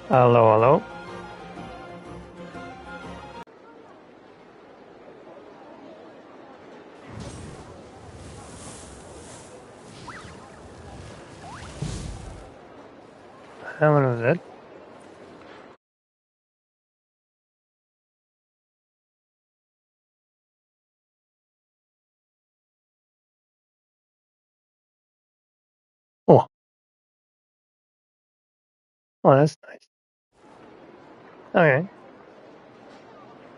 Hello, hello. What was it? Oh, oh, that's nice. Okay,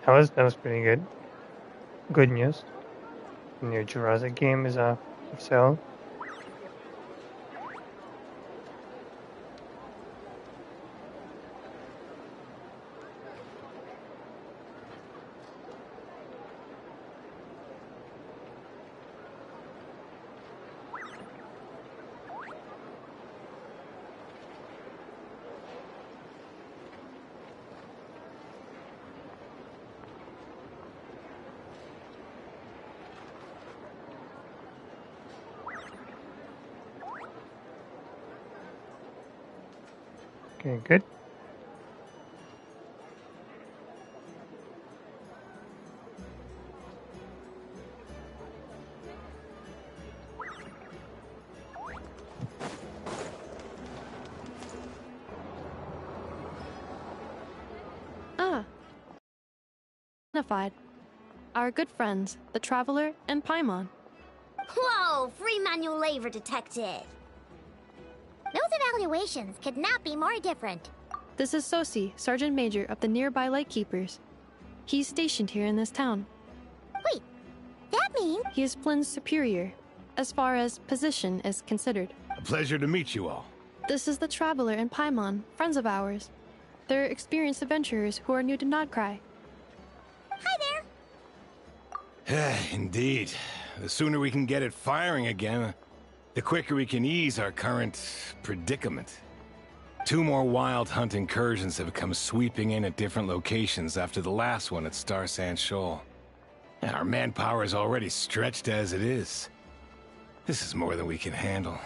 that was pretty good. Good news. The new Jurassic game is for sale. Okay, good. Ah, identified. Our good friends, the Traveler and Paimon. Whoa, free manual labor detected. Those evaluations could not be more different. This is Sosi, Sergeant Major of the nearby Lightkeepers. He's stationed here in this town. Wait, that means... He is Flynn's superior, as far as position is considered. A pleasure to meet you all. This is the Traveler and Paimon, friends of ours. They're experienced adventurers who are new to Nodcry. Hi there. Indeed. The sooner we can get it firing again, the quicker we can ease our current predicament. 2 more wild hunt incursions have come sweeping in at different locations after the last one at Star Sand Shoal. And our manpower is already stretched as it is. This is more than we can handle.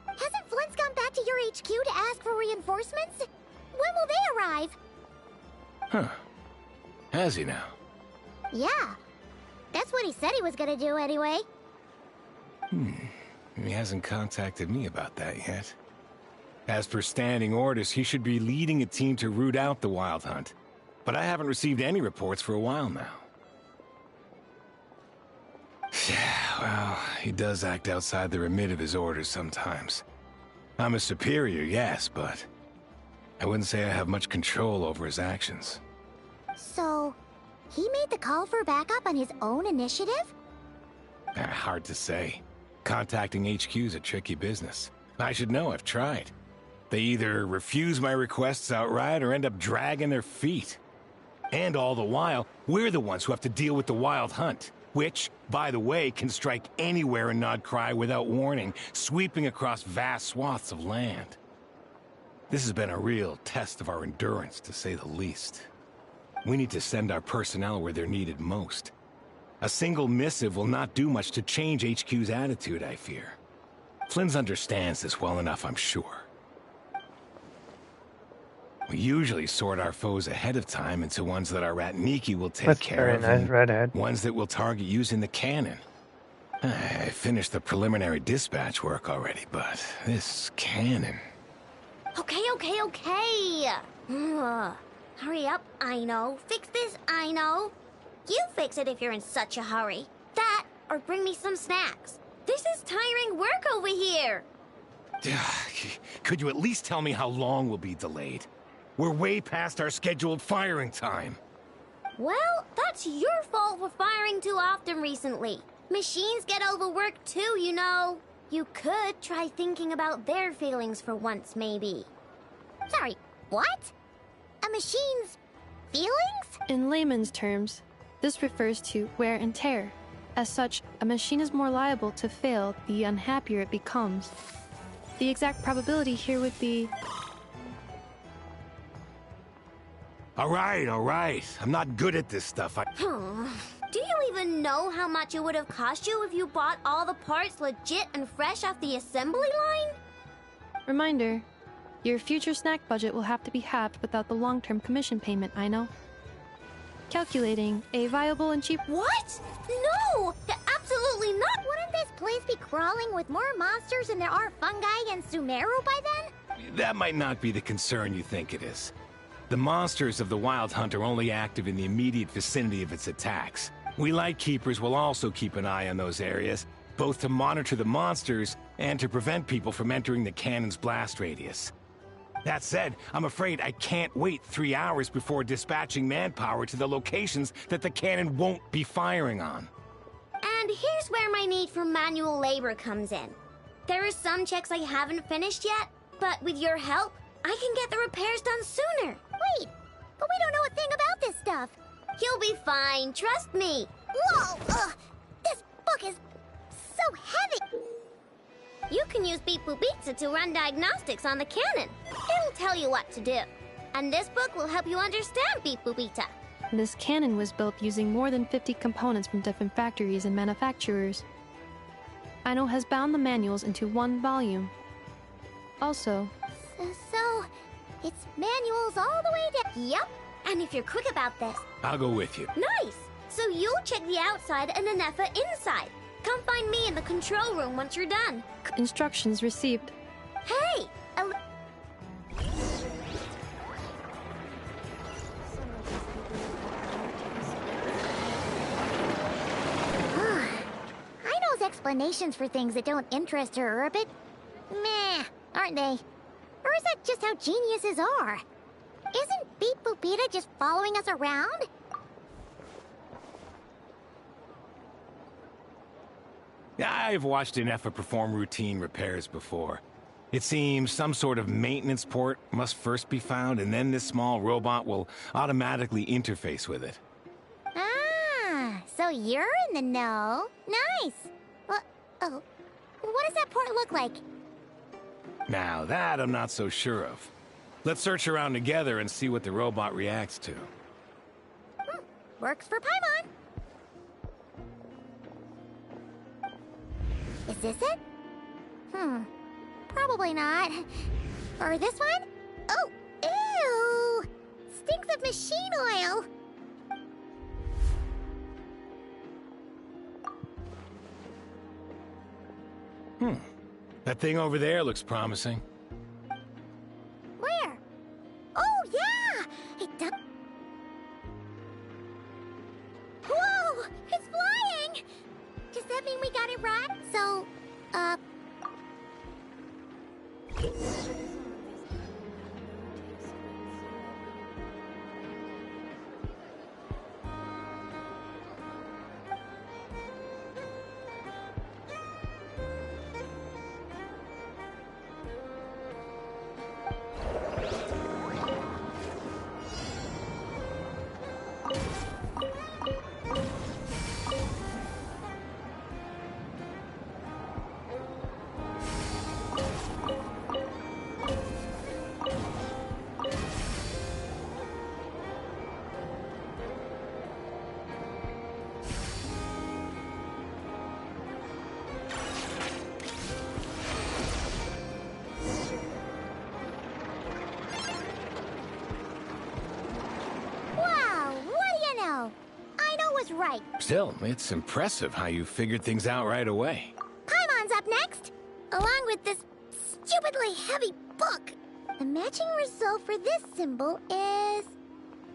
Hasn't Flint's gone back to your HQ to ask for reinforcements? When will they arrive? Huh. Has he now? Yeah. That's what he said he was gonna do anyway. He hasn't contacted me about that yet. As per standing orders, he should be leading a team to root out the wild hunt. But I haven't received any reports for a while now. Yeah, well, he does act outside the remit of his orders sometimes. I'm a superior, yes, but I wouldn't say I have much control over his actions. So, he made the call for backup on his own initiative? Hard to say. Contacting HQ is a tricky business. I should know, I've tried. They either refuse my requests outright or end up dragging their feet. And all the while, we're the ones who have to deal with the wild hunt, which, by the way, can strike anywhere in Nodcry without warning, sweeping across vast swaths of land. This has been a real test of our endurance, to say the least. We need to send our personnel where they're needed most. A single missive will not do much to change HQ's attitude, I fear. Flynn's understands this well enough, I'm sure. We usually sort our foes ahead of time into ones that our Ratniki will take That's care very of, nice, and redhead. ones that we'll target using the cannon. I finished the preliminary dispatch work already, but this cannon... Okay. Ugh. Hurry up, I know. Fix this, I know. You fix it if you're in such a hurry. That, or bring me some snacks. This is tiring work over here. Could you at least tell me how long we'll be delayed? We're way past our scheduled firing time. Well, that's your fault for firing too often recently. Machines get overworked too, you know. You could try thinking about their feelings for once, maybe. Sorry, what? A machine's feelings? In layman's terms, this refers to wear and tear. As such, a machine is more liable to fail the unhappier it becomes. The exact probability here would be... All right. I'm not good at this stuff. Do you even know how much it would have cost you if you bought all the parts legit and fresh off the assembly line? Reminder, Your future snack budget will have to be halved without the long-term commission payment, I know. Calculating a viable and cheap— What? No! Absolutely not! Wouldn't this place be crawling with more monsters than there are fungi and Sumeru by then? That might not be the concern you think it is. The monsters of the Wild Hunt are only active in the immediate vicinity of its attacks. We Lightkeepers will also keep an eye on those areas, both to monitor the monsters and to prevent people from entering the cannon's blast radius. That said, I'm afraid I can't wait 3 hours before dispatching manpower to the locations that the cannon won't be firing on. And here's where my need for manual labor comes in. There are some checks I haven't finished yet, but with your help, I can get the repairs done sooner. Wait, but we don't know a thing about this stuff. You'll be fine, trust me. Whoa! This book is so heavy! You can use Beep Boop Pizza to run diagnostics on the cannon. It'll tell you what to do. And this book will help you understand Beep Boop Pizza. This cannon was built using more than 50 components from different factories and manufacturers. Aino has bound the manuals into one volume. Also, So, it's manuals all the way down. Yep. And if you're quick about this... I'll go with you. Nice! So you'll check the outside and Anefa inside. Come find me in the control room once you're done. instructions received. Hey! Aino's explanations for things that don't interest her are a bit meh, aren't they? Or is that just how geniuses are? Isn't Beep Boopita just following us around? I've watched Anefa perform routine repairs before. It seems some sort of maintenance port must first be found, and then this small robot will automatically interface with it. Ah, so you're in the know. Nice. Oh, what does that port look like? Now, that I'm not so sure of. Let's search around together and see what the robot reacts to. Works for Paimon. Is this it? Probably not. Or this one? Oh, ew! Stinks of machine oil. That thing over there looks promising. Where? Oh, yeah! It does. Whoa! It's flying! Does that mean we got it right? So, right. Still, it's impressive how you figured things out right away. Paimon's up next, along with this stupidly heavy book. The matching result for this symbol is...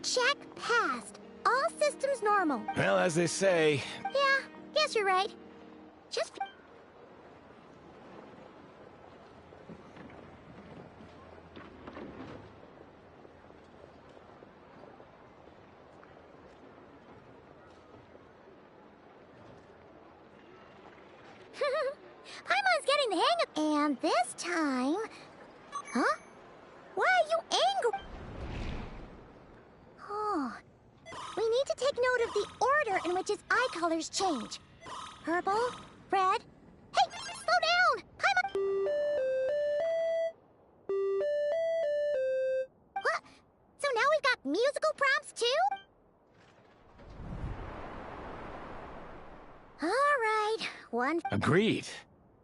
check passed. All systems normal. Well, as they say... Yeah, guess you're right. Just... Paimon's getting the hang of... And this time... Huh? Why are you angry? Oh. We need to take note of the order in which his eye colors change. Purple, red... Hey! Slow down! Paimon... What? So now we've got musical prompts too? All right, one... Agreed.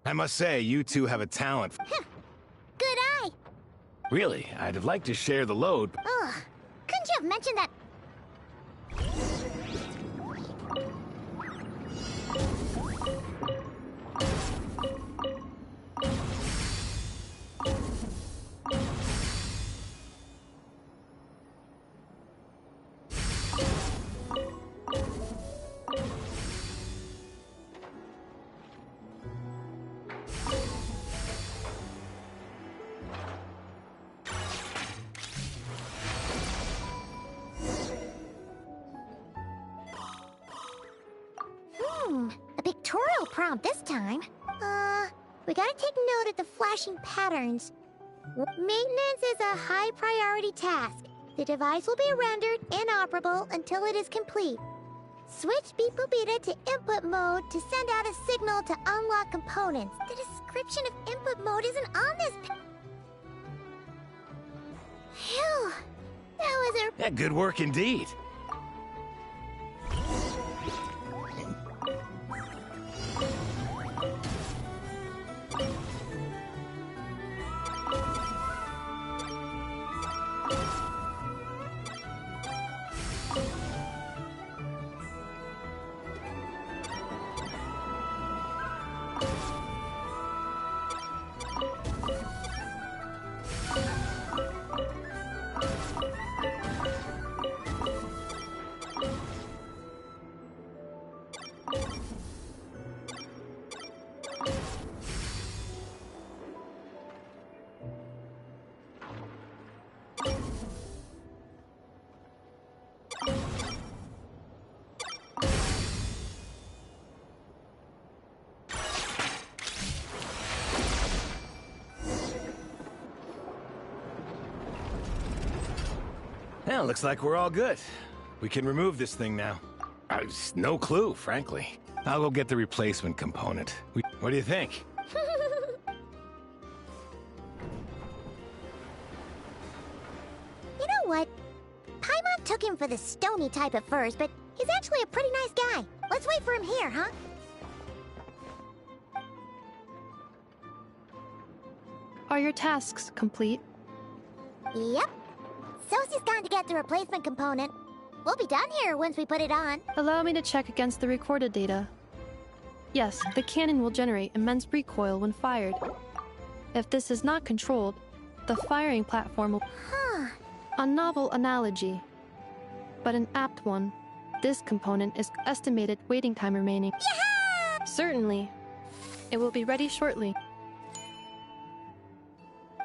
I must say, you two have a talent. Good eye. Really, I'd have liked to share the load. Ugh. Couldn't you have mentioned that? A pictorial prompt this time. We gotta take note of the flashing patterns. Maintenance is a high priority task. The device will be rendered inoperable until it is complete. Switch Beep Boopita to input mode to send out a signal to unlock components. The description of input mode isn't on this Phew. That was a... Yeah, good work indeed. Well, looks like we're all good. We can remove this thing now. No clue, frankly. I'll go get the replacement component. What do you think? You know what? Paimon took him for the stony type at first, but he's actually a pretty nice guy. Let's wait for him here, huh? Are your tasks complete? Yep. Sosie's gone to get the replacement component. We'll be done here once we put it on. Allow me to check against the recorded data. Yes, the cannon will generate immense recoil when fired. If this is not controlled, the firing platform will... Huh. A novel analogy, but an apt one. This component is estimated waiting time remaining. Yeah! Certainly. It will be ready shortly.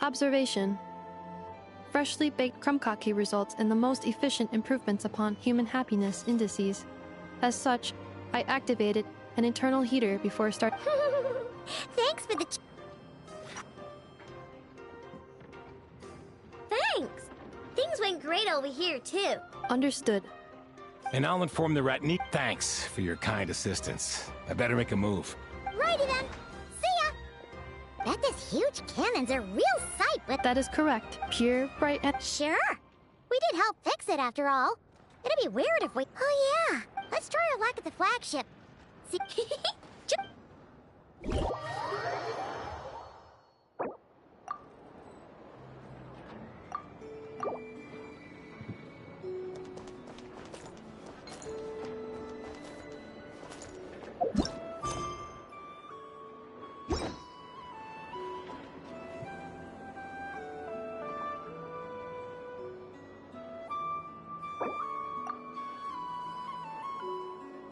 Observation. Freshly baked krumkake results in the most efficient improvements upon human happiness indices. As such, I activated an internal heater before start. Thanks for the... Thanks! Things went great over here, too. Understood. And I'll inform the rat. Thanks for your kind assistance. I better make a move. Righty then. See ya! Bet this huge cannon's a real sight, but... That is correct. Pure, bright, and... Sure. We did help fix it, after all. It'd be weird if we... Oh, yeah. Let's try our luck at the flagship. See...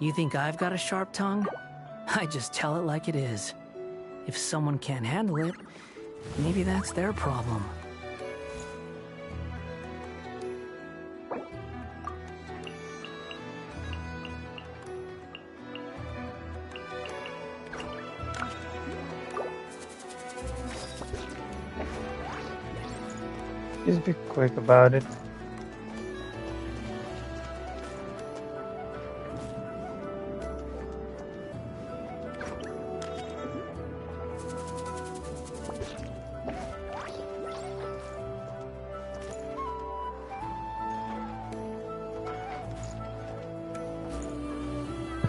You think I've got a sharp tongue? I just tell it like it is. If someone can't handle it, maybe that's their problem. Just be quick about it.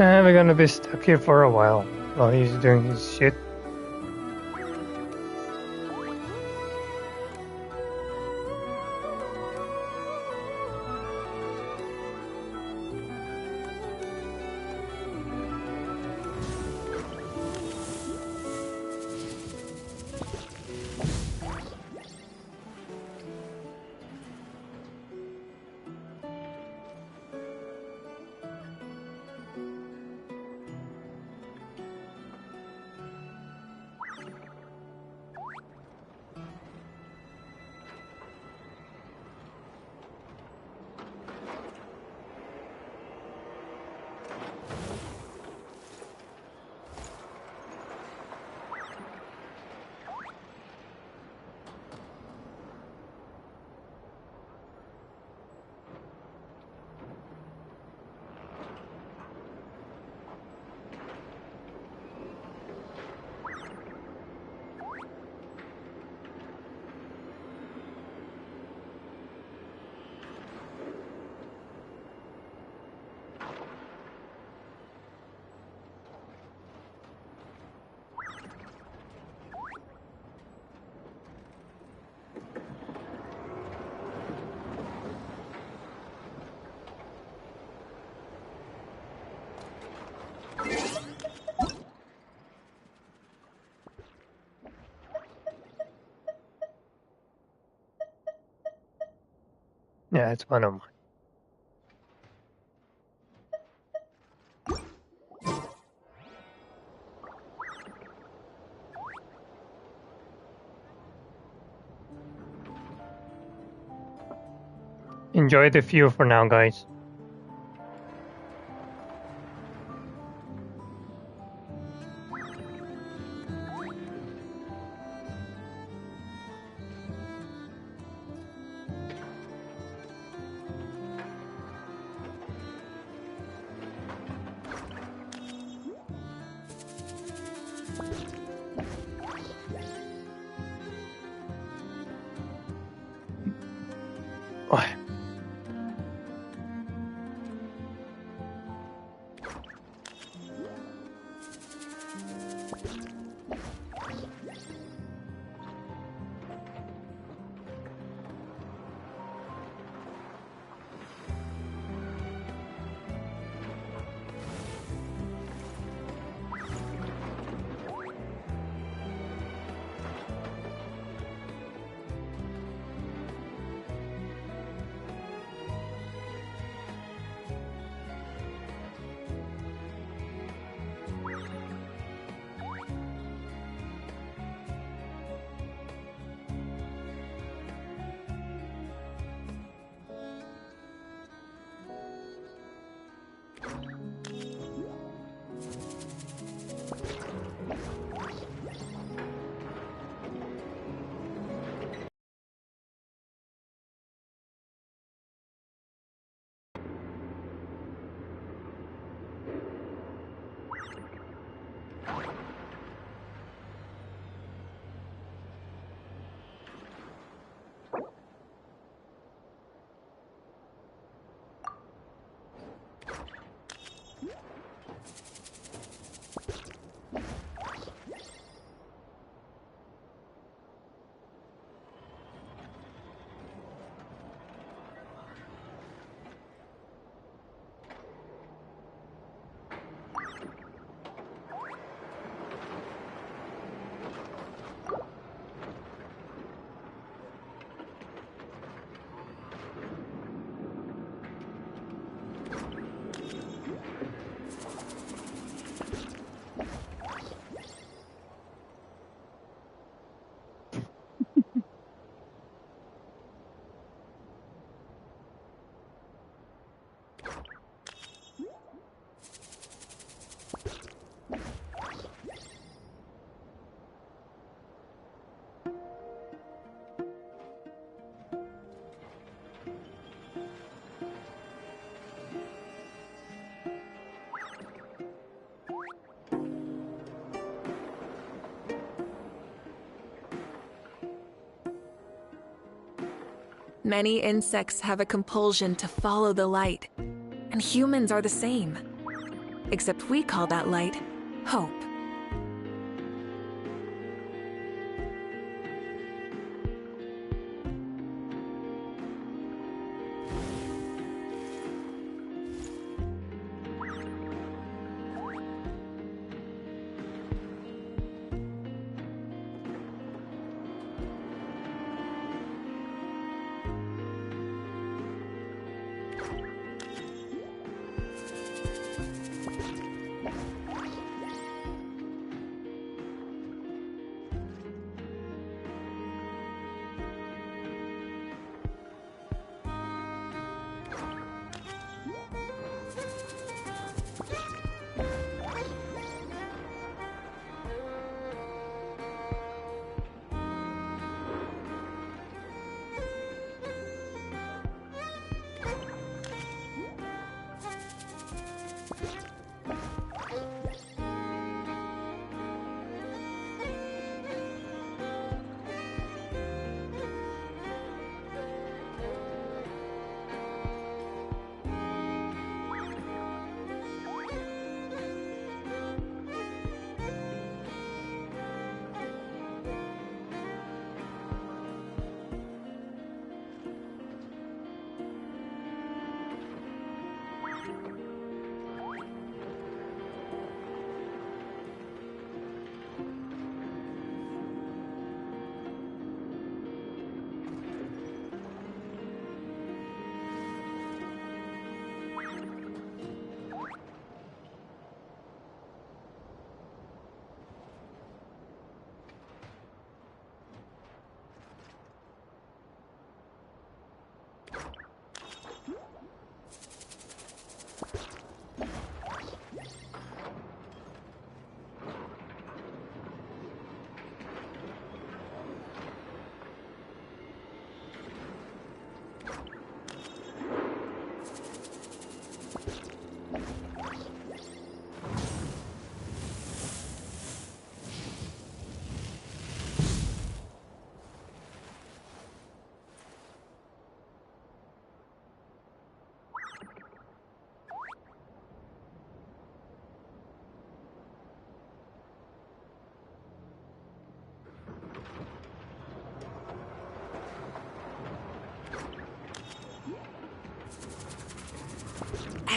We're gonna be stuck here for a while he's doing his shit. Yeah, it's one of mine. Enjoy the view for now, guys. Oh. Many insects have a compulsion to follow the light, and humans are the same. Except we call that light hope.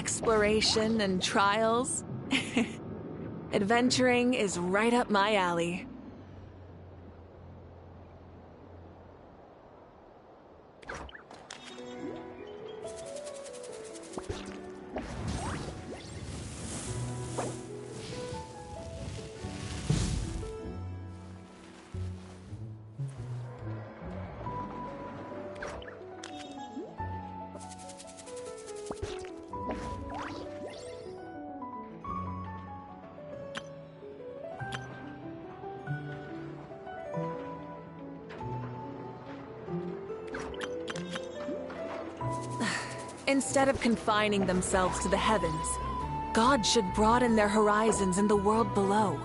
Exploration and trials? Adventuring is right up my alley. Instead of confining themselves to the heavens, God should broaden their horizons in the world below.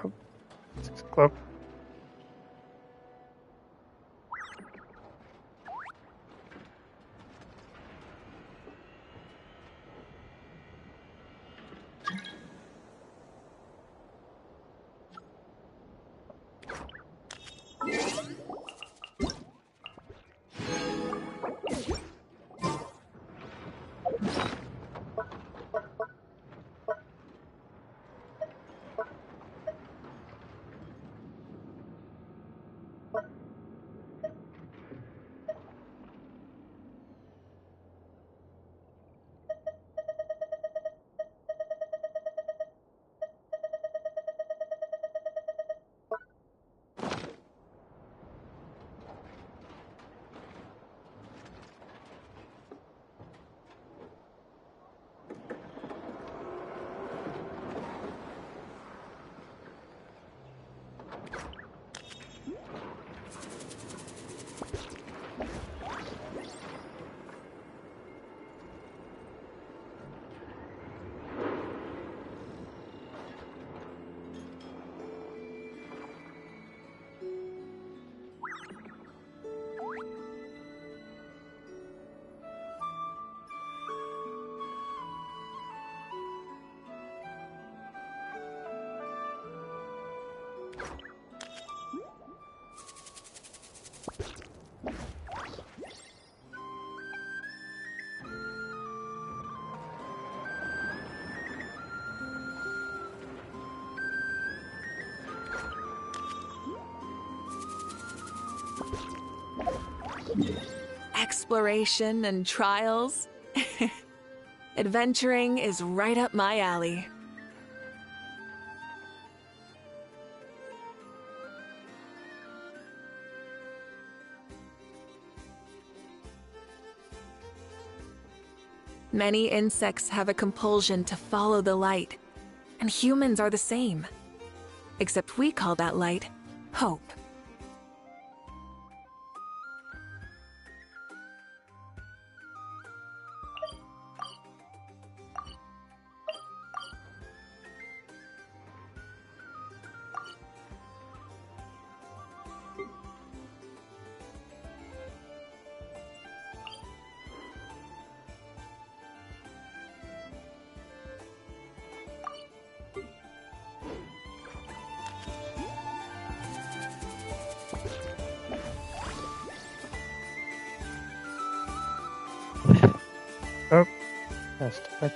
Nope. 6 o'clock. Exploration and trials? Adventuring is right up my alley. Many insects have a compulsion to follow the light, and humans are the same. Except we call that light hope. Oh, that's too much.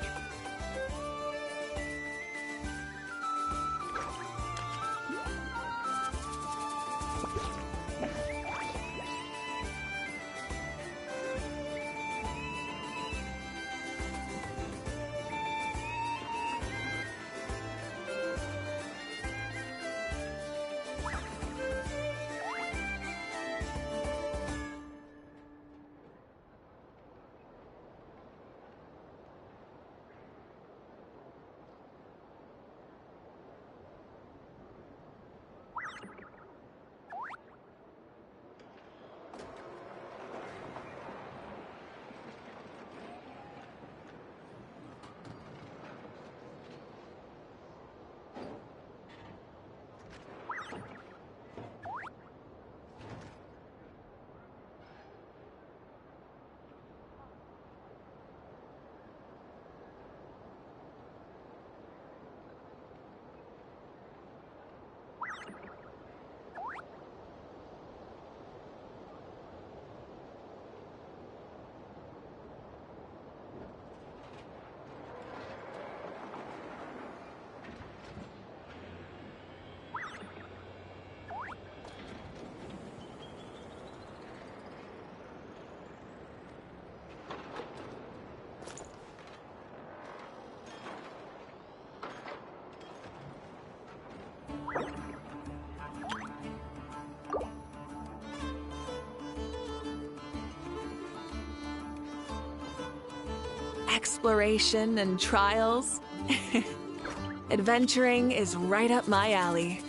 exploration and trials. Adventuring is right up my alley.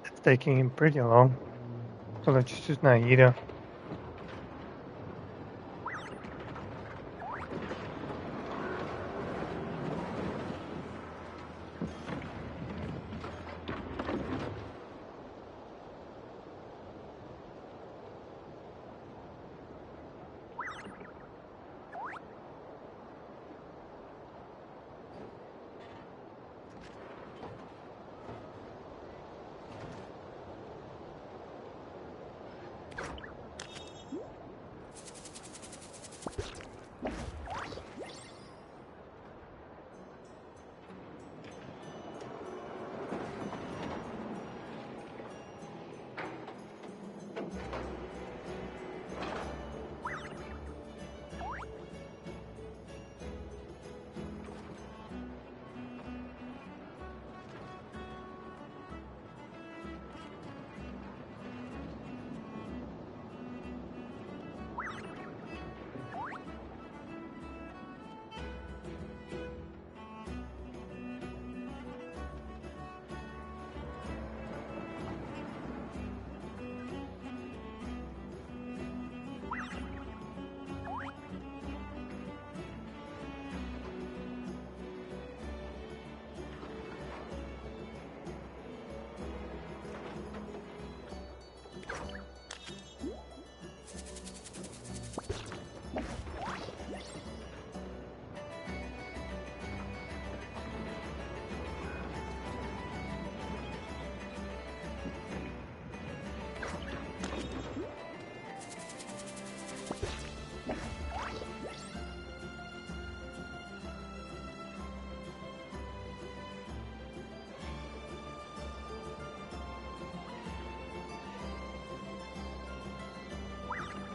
It's taking him pretty long. So let's just use Naida.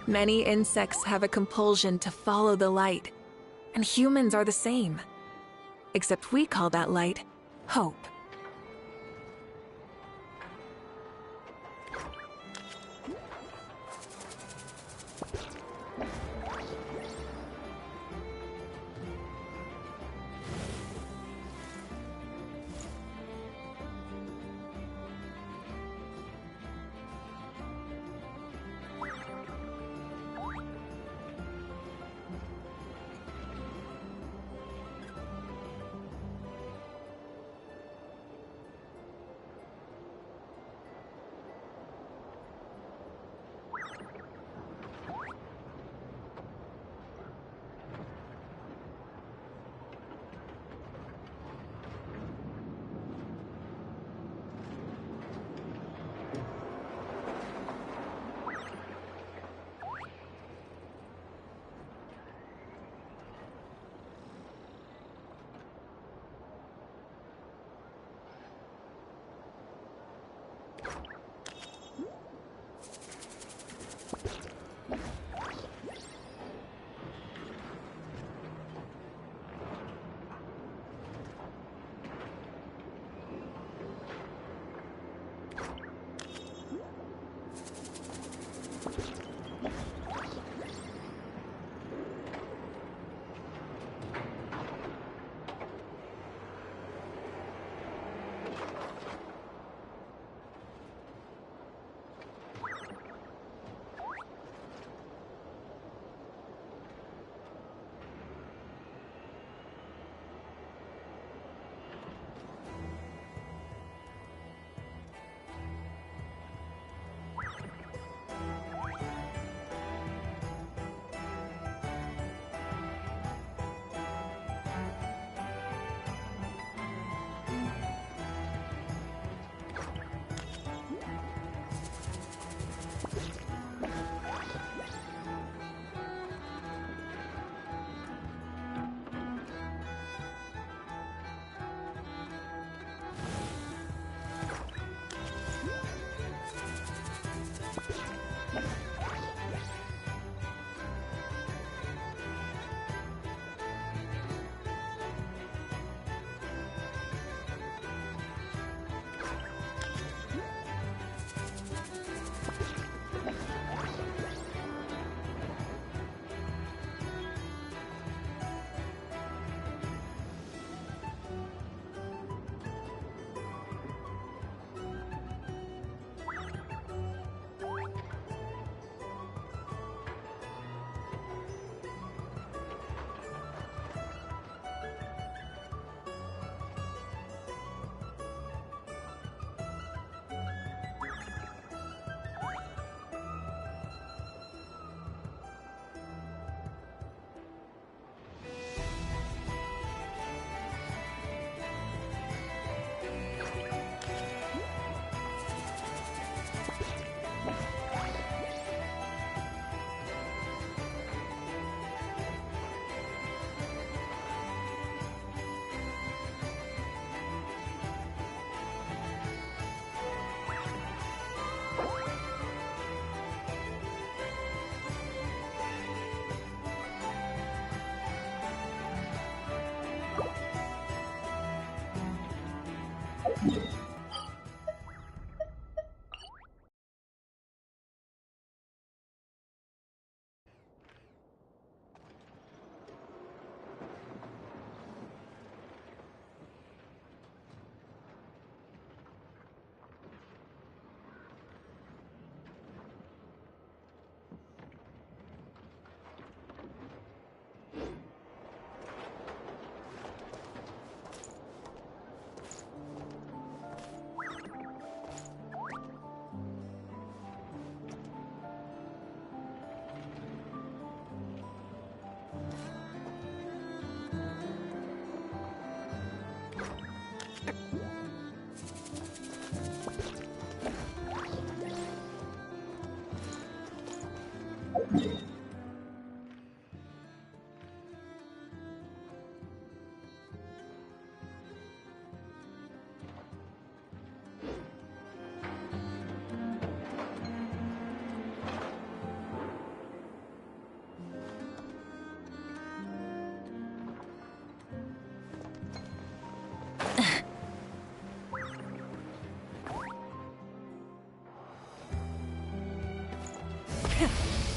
Many insects have a compulsion to follow the light, and humans are the same. Except we call that light hope.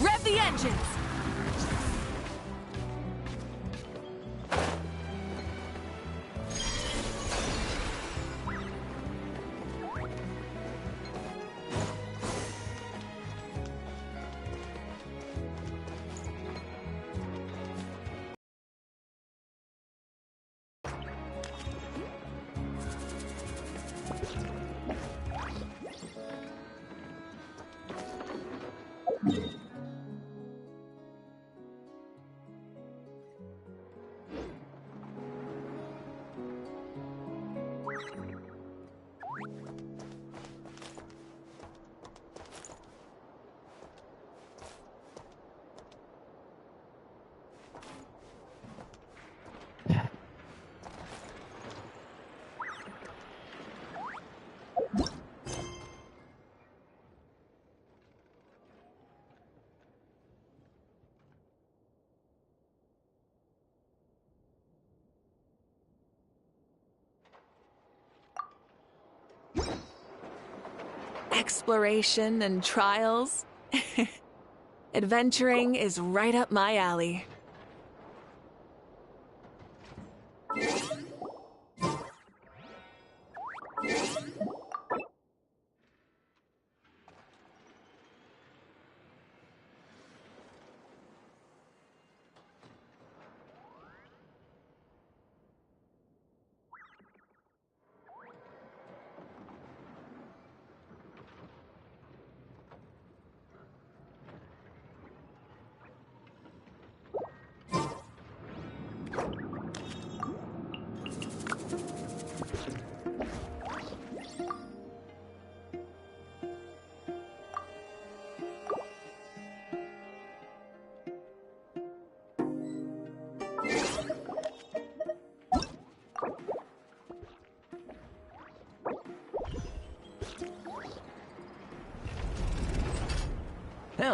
Rev the engines! Exploration and trials. Adventuring is right up my alley.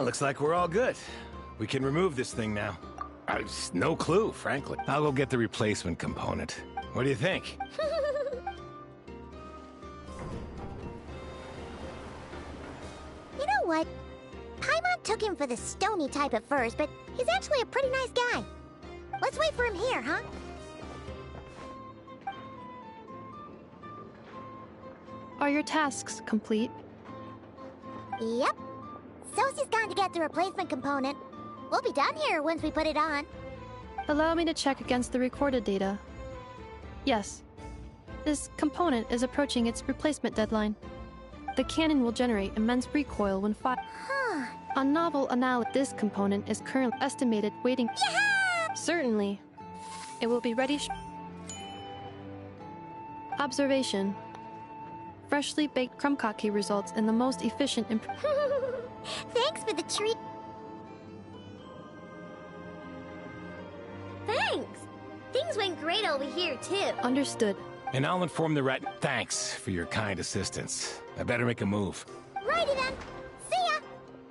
Well, looks like we're all good. We can remove this thing now. I've no clue, frankly. I'll go get the replacement component. What do you think? You know what? Paimon took him for the stony type at first, but he's actually a pretty nice guy. Let's wait for him here, huh? Are your tasks complete? Yep. Sosie's gone to get the replacement component. We'll be done here once we put it on. Allow me to check against the recorded data. Yes. This component is approaching its replacement deadline. The cannon will generate immense recoil when fired. Huh. A novel analysis. This component is currently estimated waiting. Yeah! Certainly. It will be ready. Observation. Freshly baked krumkake results in the most efficient Thanks for the treat. Thanks. Things went great over here, too. Understood. And I'll inform the rat. Thanks for your kind assistance. I better make a move. Righty then. See ya.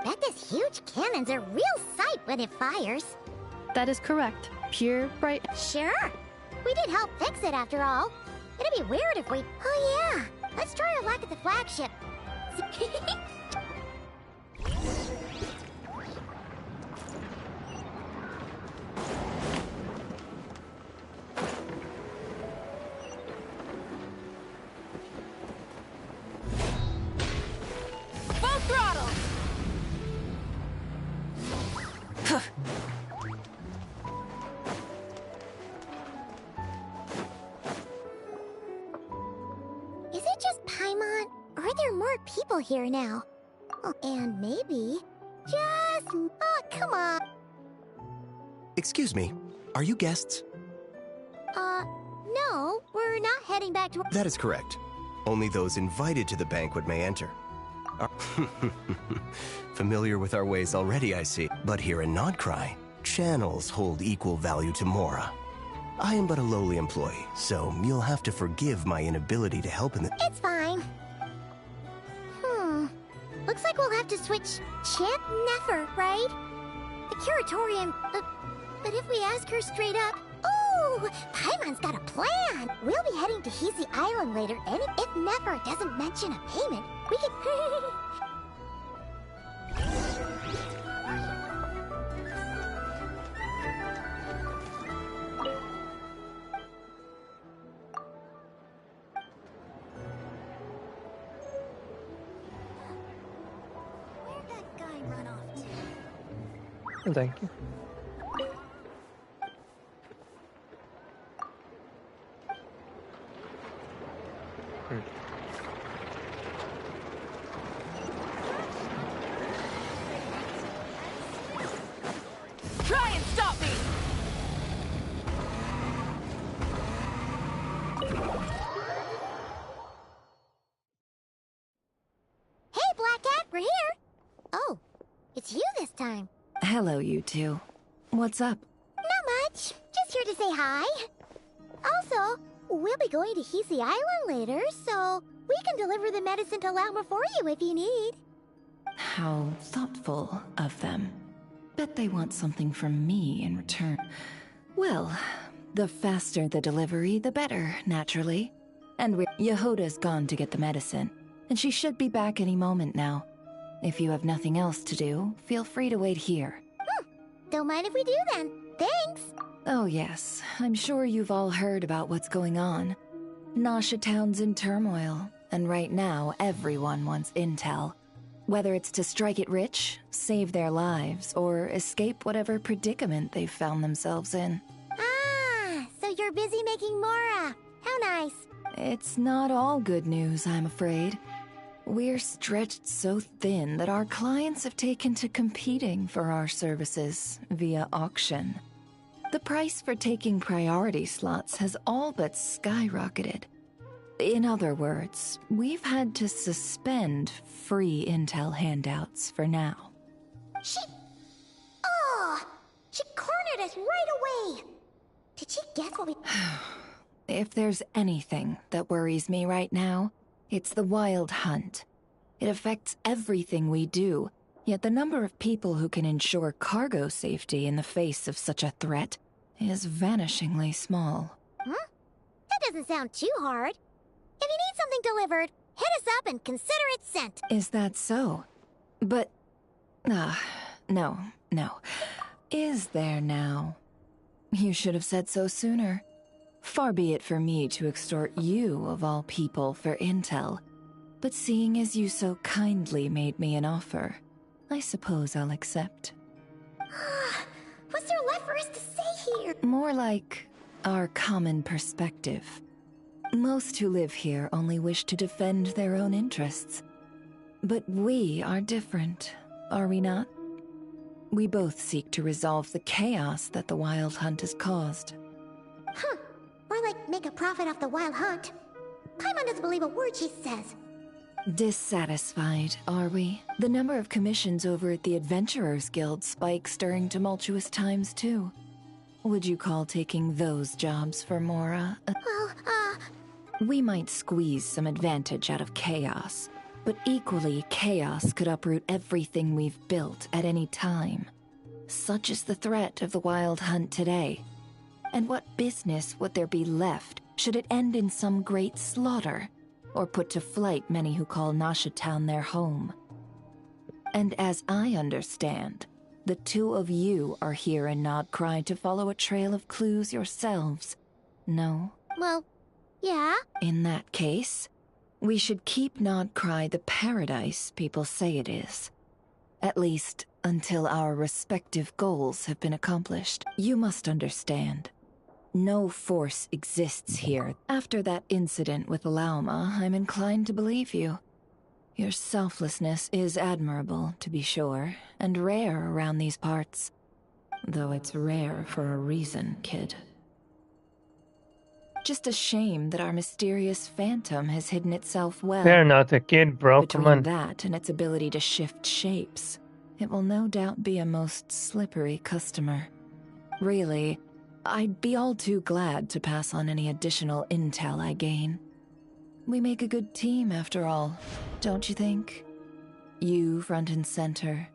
Bet this huge cannon's a real sight when it fires. That is correct. Pure, bright. Sure. We did help fix it after all. It'd be weird if we... Oh yeah, let's try our luck at the flagship. Full throttle! Is it just Paimon, or are there more people here now? Oh, and maybe... Just... Oh, come on. Excuse me, are you guests? No, we're not heading back to... That is correct. Only those invited to the banquet may enter. Familiar with our ways already, I see. But here in Nodcry, channels hold equal value to Mora. I am but a lowly employee, so you'll have to forgive my inability to help in the... It's fine. Looks like we'll have to switch Chip Nefer, right? The Curatorian... but if we ask her straight up... Ooh! Paimon's got a plan! We'll be heading to Heezy Island later, and if Nefer doesn't mention a payment, we can... Where'd that guy run off to? Thank you. Try and stop me! Hey, Black Cat, we're here! Oh, it's you this time. Hello, you two. What's up? Not much. Just here to say hi. Also, we'll be going to Heezy Island later, so we can deliver the medicine to Lauma for you if you need. How thoughtful of them. Bet they want something from me in return. Well, the faster the delivery, the better, naturally. And Yehoda's gone to get the medicine, and she should be back any moment now. If you have nothing else to do, feel free to wait here. Don't mind if we do then. Thanks. Oh yes, I'm sure you've all heard about what's going on. Nasha Town's in turmoil, and right now everyone wants intel. Whether it's to strike it rich, save their lives, or escape whatever predicament they've found themselves in. Ah, so you're busy making Mora. How nice. It's not all good news, I'm afraid. We're stretched so thin that our clients have taken to competing for our services via auction. The price for taking priority slots has all but skyrocketed. In other words, we've had to suspend free intel handouts for now. She cornered us right away. Did she guess what we... If there's anything that worries me right now, it's the Wild Hunt. It affects everything we do, yet the number of people who can ensure cargo safety in the face of such a threat is vanishingly small. Huh? That doesn't sound too hard. If you need something delivered, hit us up and consider it sent. Is that so? But... no. Is there now? You should have said so sooner. Far be it for me to extort you, of all people, for intel. But seeing as you so kindly made me an offer, I suppose I'll accept. What's there left for us to say here? More like our common perspective. Most who live here only wish to defend their own interests. But we are different, are we not? We both seek to resolve the chaos that the Wild Hunt has caused. Huh. More like make a profit off the Wild Hunt. Paimon doesn't believe a word she says. Dissatisfied, are we? The number of commissions over at the Adventurers Guild spikes during tumultuous times, too. Would you call taking those jobs for Mora Well, We might squeeze some advantage out of chaos, but equally, chaos could uproot everything we've built at any time. Such is the threat of the Wild Hunt today. And what business would there be left Should it end in some great slaughter, or put to flight many who call Nasha Town their home? And as I understand, the two of you are here in Nodcry to follow a trail of clues yourselves. No? Well, yeah. In that case, we should keep Nodcry the paradise people say it is. At least, until our respective goals have been accomplished. You must understand. No force exists here. After that incident with Lauma, I'm inclined to believe you. Your selflessness is admirable, to be sure, and rare around these parts. Though it's rare for a reason, kid. Just a shame that our mysterious phantom has hidden itself well. They're not a kid, bro. Come Between on. that and its ability to shift shapes, it will no doubt be a most slippery customer. Really, I'd be all too glad to pass on any additional intel I gain. We make a good team, after all, don't you think? You front and center,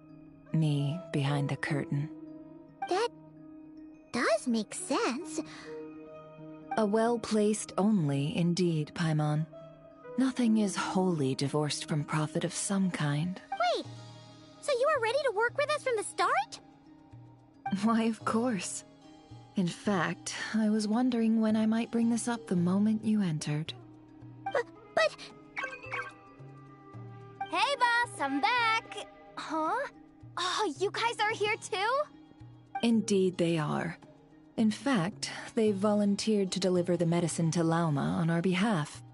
me behind the curtain. That does make sense. A well-placed only, indeed, Paimon. Nothing is wholly divorced from profit of some kind. Wait, so you were ready to work with us from the start? Why, of course. In fact, I was wondering when I might bring this up the moment you entered. But... Hey, boss, I'm back! Huh? Oh, you guys are here too? Indeed they are. In fact, they've volunteered to deliver the medicine to Lauma on our behalf.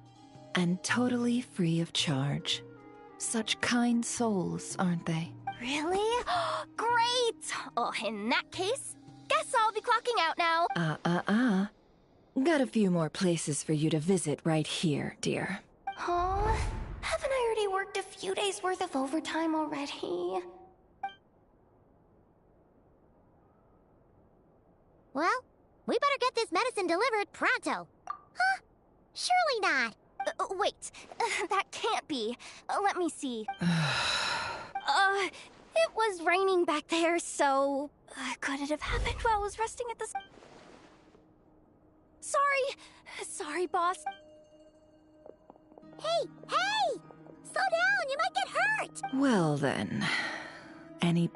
And totally free of charge. Such kind souls, aren't they? Really? Great! Oh, in that case, guess I'll be clocking out now. Got a few more places for you to visit right here, dear. Huh? Haven't I already worked a few days worth of overtime already? Well, we better get this medicine delivered pronto. Huh? Surely not. Wait, that can't be. Let me see. It was raining back there, so... could it have happened while I was resting at the... Sorry, boss. Hey! Slow down, you might get hurt! Well then, any...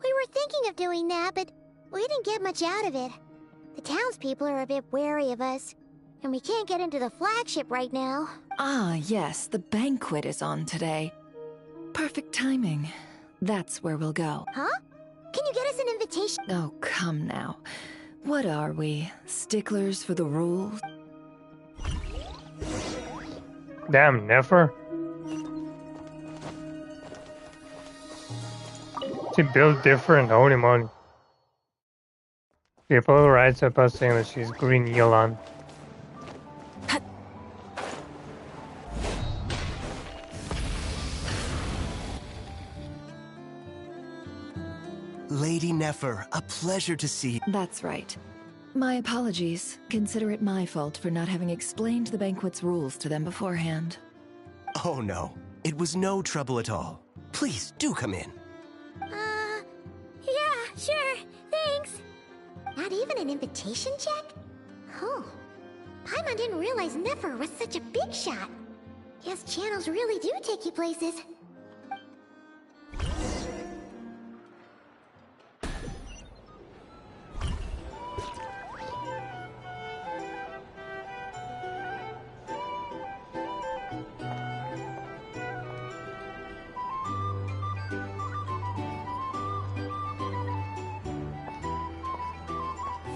We were thinking of doing that, but we didn't get much out of it. The townspeople are a bit wary of us, and we can't get into the flagship right now. Ah, yes, the banquet is on today. Perfect timing. That's where we'll go. Huh? Can you get us an invitation? Oh, come now. What are we? Sticklers for the rules? Damn, never. She built different, holy moly. People write about saying that she's green Yelan. Lady Nefer, a pleasure to see you. That's right. My apologies. Consider it my fault for not having explained the banquet's rules to them beforehand. Oh no, it was no trouble at all. Please, do come in. Yeah, sure, thanks. Not even an invitation check? Oh, Paimon didn't realize Nefer was such a big shot. Guess channels really do take you places.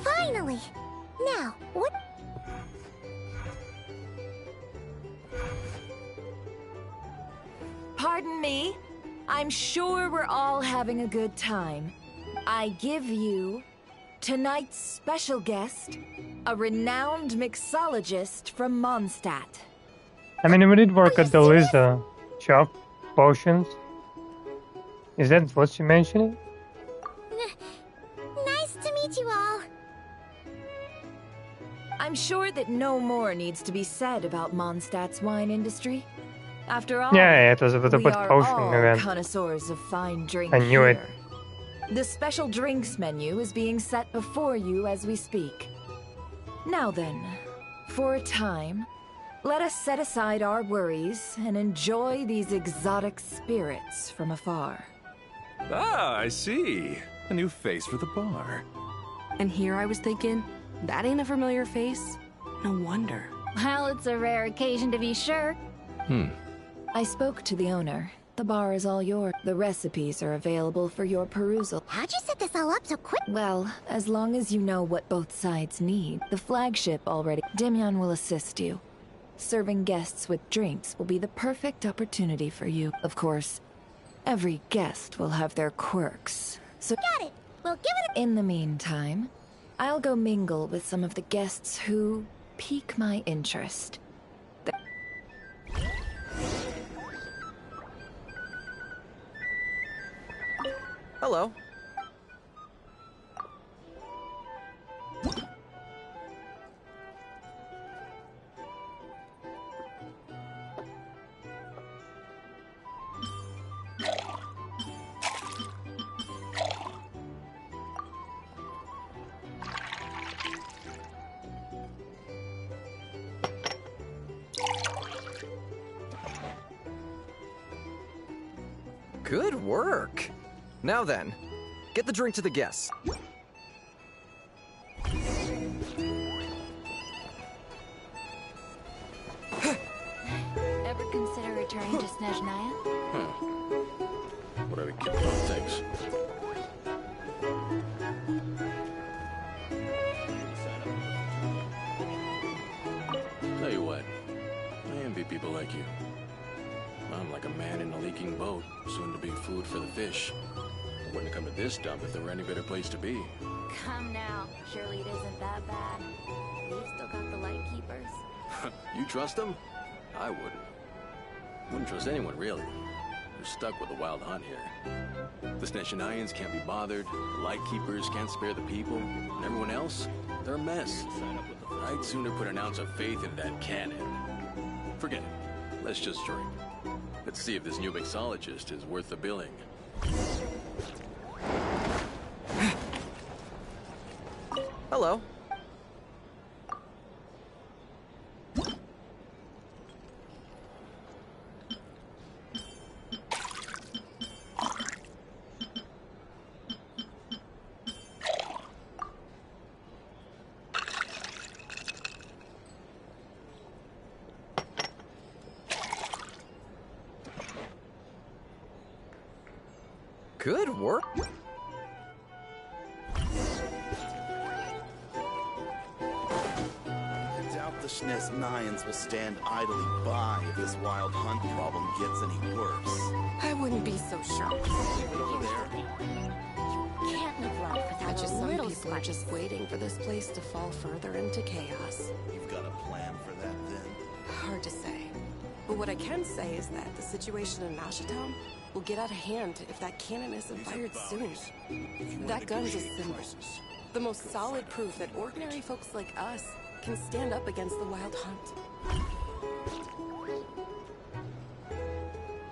Finally! Now, what? Pardon me. I'm sure we're all having a good time. I give you tonight's special guest, a renowned mixologist from Mondstadt. I mean, we did work at the Lisa shop, potions. Is that what she mentioned? Nice to meet you all. I'm sure that no more needs to be said about Mondstadt's wine industry. After all, Yeah, it was a bit we about are potion all event. connoisseurs of fine drink I knew it. here. The special drinks menu is being set before you as we speak. Now then, For a time, let us set aside our worries and enjoy these exotic spirits from afar. Ah, I see. A new face for the bar. And here I was thinking, that ain't a familiar face. No wonder. Well, it's a rare occasion to be sure. I spoke to the owner. The bar is all yours. The recipes are available for your perusal. How'd you set this all up so quick? Well, as long as you know what both sides need, the flagship already. Demyon will assist you. Serving guests with drinks will be the perfect opportunity for you. Of course, every guest will have their quirks. So Got it. Well, give it in the meantime, I'll go mingle with some of the guests who pique my interest. Hello. Good work. Now then, get the drink to the guests. Ever consider returning to Snezhnaya? What are the kid things? Tell you what, I envy people like you. I'm like a man in a leaking boat, soon to be food for the fish. I wouldn't come to this dump if there were any better place to be. Come now. Surely it isn't that bad. We've still got the light keepers. You trust them? I wouldn't. Wouldn't trust anyone, really. We're stuck with the wild hunt here. The Snezhnayans can't be bothered, the Lightkeepers can't spare the people, and everyone else, they're a mess. I'd sooner put an ounce of faith in that cannon. Forget it. Let's just drink. Let's see if this new mixologist is worth the billing. Hello. Good work. I doubt the Snezhnayans will stand idly by if this wild hunt problem gets any worse. I wouldn't be so sure. Over there. You can't live life I without just a some little people are spice. just waiting for this place to fall further into chaos. You've got a plan for that then? Hard to say. But what I can say is that the situation in Nashatown will get out of hand if that cannon isn't fired soon. That gun's a symbol. The most solid proof that ordinary folks like us can stand up against the wild hunt.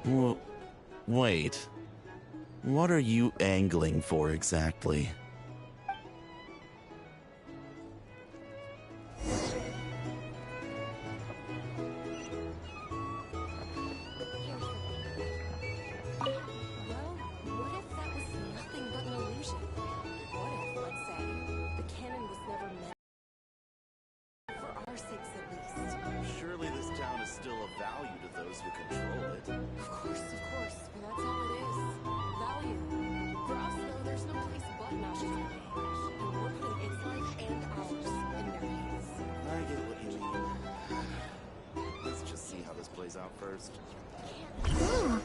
Well, wait. What are you angling for exactly? Well, what if that was nothing but an illusion? What if, let's say, the cannon was never meant for our sakes at least? Surely this town is still of value to those who control it. Of course, but that's all it is. Value. For us, though, there's no place but Nashatown. And we're putting its life and ours in their hands. I get what you mean. Let's just see how this plays out first. Ooh,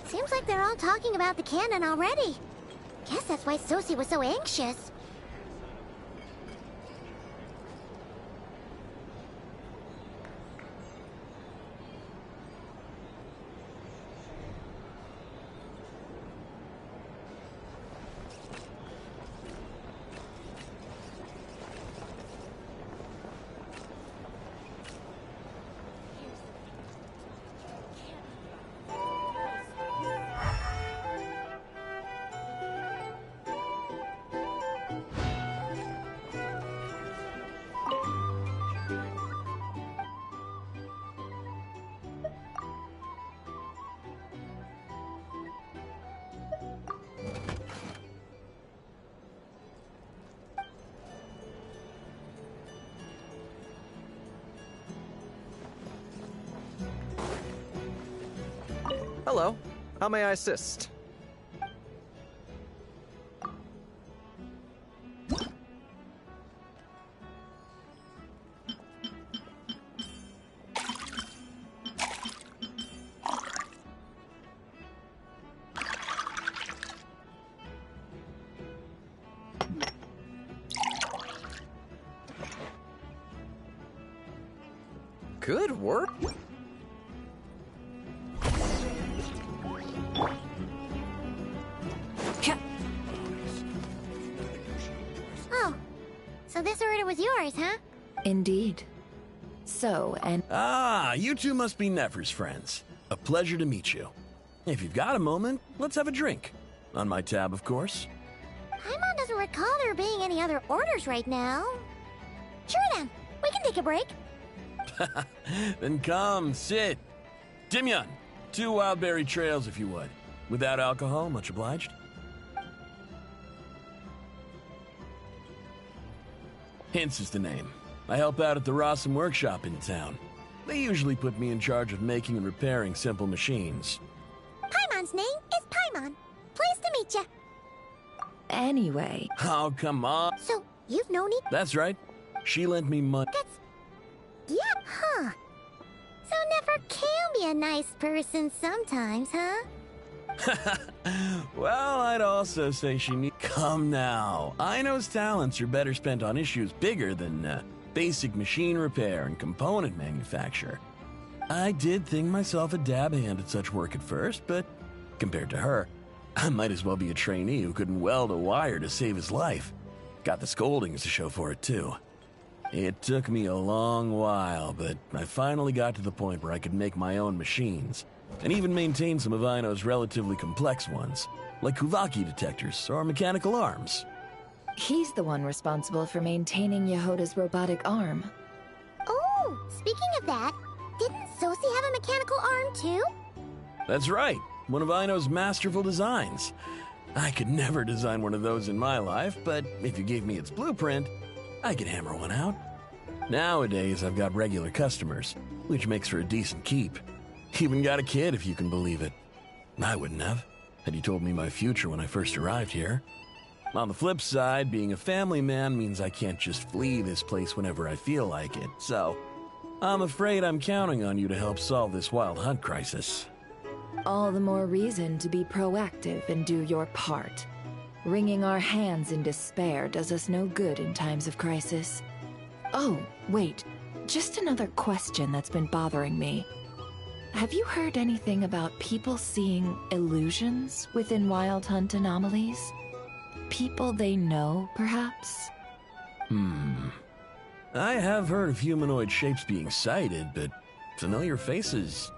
seems like they're all talking about the cannon already. Guess that's why Sosie was so anxious. Hello. How may I assist? Good work. Oh, so this order was yours, huh? Indeed. So, and Ah, you two must be Nefer's friends. A pleasure to meet you. If you've got a moment, let's have a drink. On my tab, of course. Paimon doesn't recall there being any other orders right now. Sure then, we can take a break. Then come, sit. Dimyon, 2 wildberry trails if you would. Without alcohol, much obliged. Hints is the name. I help out at the Rossum workshop in town. They usually put me in charge of making and repairing simple machines. Paimon's name is Paimon. Pleased to meet ya. anyway. Oh, come on. So, you've known it? That's right. She lent me money. Yeah, huh. So Nefer can be a nice person sometimes, huh? Well, I'd also say she need. Come now. Aino's talents are better spent on issues bigger than basic machine repair and component manufacture. I did think myself a dab hand at such work at first, but compared to her, I might as well be a trainee who couldn't weld a wire to save his life. Got the scoldings to show for it, too. It took me a long while, but I finally got to the point where I could make my own machines, and even maintain some of Aino's relatively complex ones, like Kuvaki detectors or mechanical arms. He's the one responsible for maintaining Yehoda's robotic arm. Oh, speaking of that, didn't Sosi have a mechanical arm too? That's right, one of Aino's masterful designs. I could never design one of those in my life, but if you gave me its blueprint, I could hammer one out. Nowadays, I've got regular customers, which makes for a decent keep. Even got a kid, if you can believe it. I wouldn't have, had you told me my future when I first arrived here. On the flip side, being a family man means I can't just flee this place whenever I feel like it, so I'm afraid I'm counting on you to help solve this wild hunt crisis. All the more reason to be proactive and do your part. Wringing our hands in despair does us no good in times of crisis. Oh, wait. Just another question that's been bothering me. Have you heard anything about people seeing illusions within Wild Hunt anomalies? People they know, perhaps? I have heard of humanoid shapes being sighted, but familiar faces?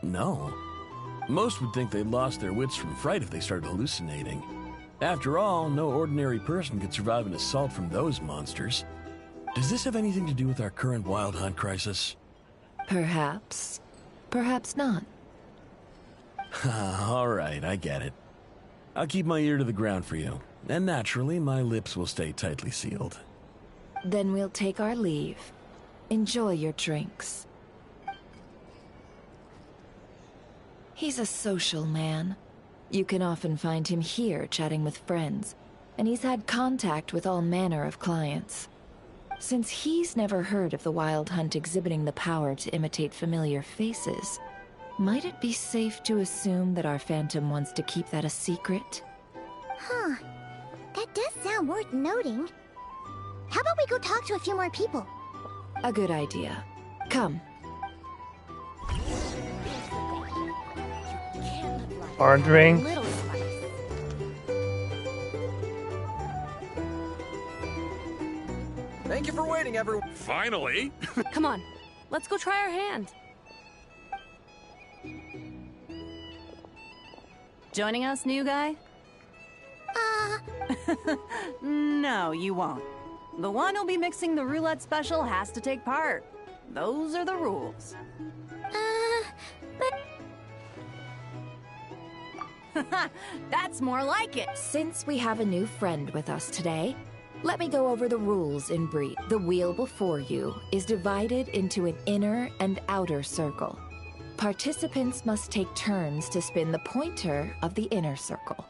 No. Most would think they'd lost their wits from fright if they started hallucinating. After all, no ordinary person could survive an assault from those monsters. Does this have anything to do with our current Wild Hunt crisis? Perhaps. Perhaps not. All right, I get it. I'll keep my ear to the ground for you, and naturally, my lips will stay tightly sealed. Then we'll take our leave. Enjoy your drinks. He's a social man. You can often find him here chatting with friends, and he's had contact with all manner of clients. Since he's never heard of the Wild Hunt exhibiting the power to imitate familiar faces, might it be safe to assume that our Phantom wants to keep that a secret? Huh. That does sound worth noting. How about we go talk to a few more people? A good idea. Come. Our drink. Little spice. Thank you for waiting, everyone. Finally! Come on, let's go try our hand. Joining us, new guy? No, you won't. The one who'll be mixing the roulette special has to take part. Those are the rules. But... That's more like it. Since we have a new friend with us today, let me go over the rules in brief. The wheel before you is divided into an inner and outer circle. Participants must take turns to spin the pointer of the inner circle.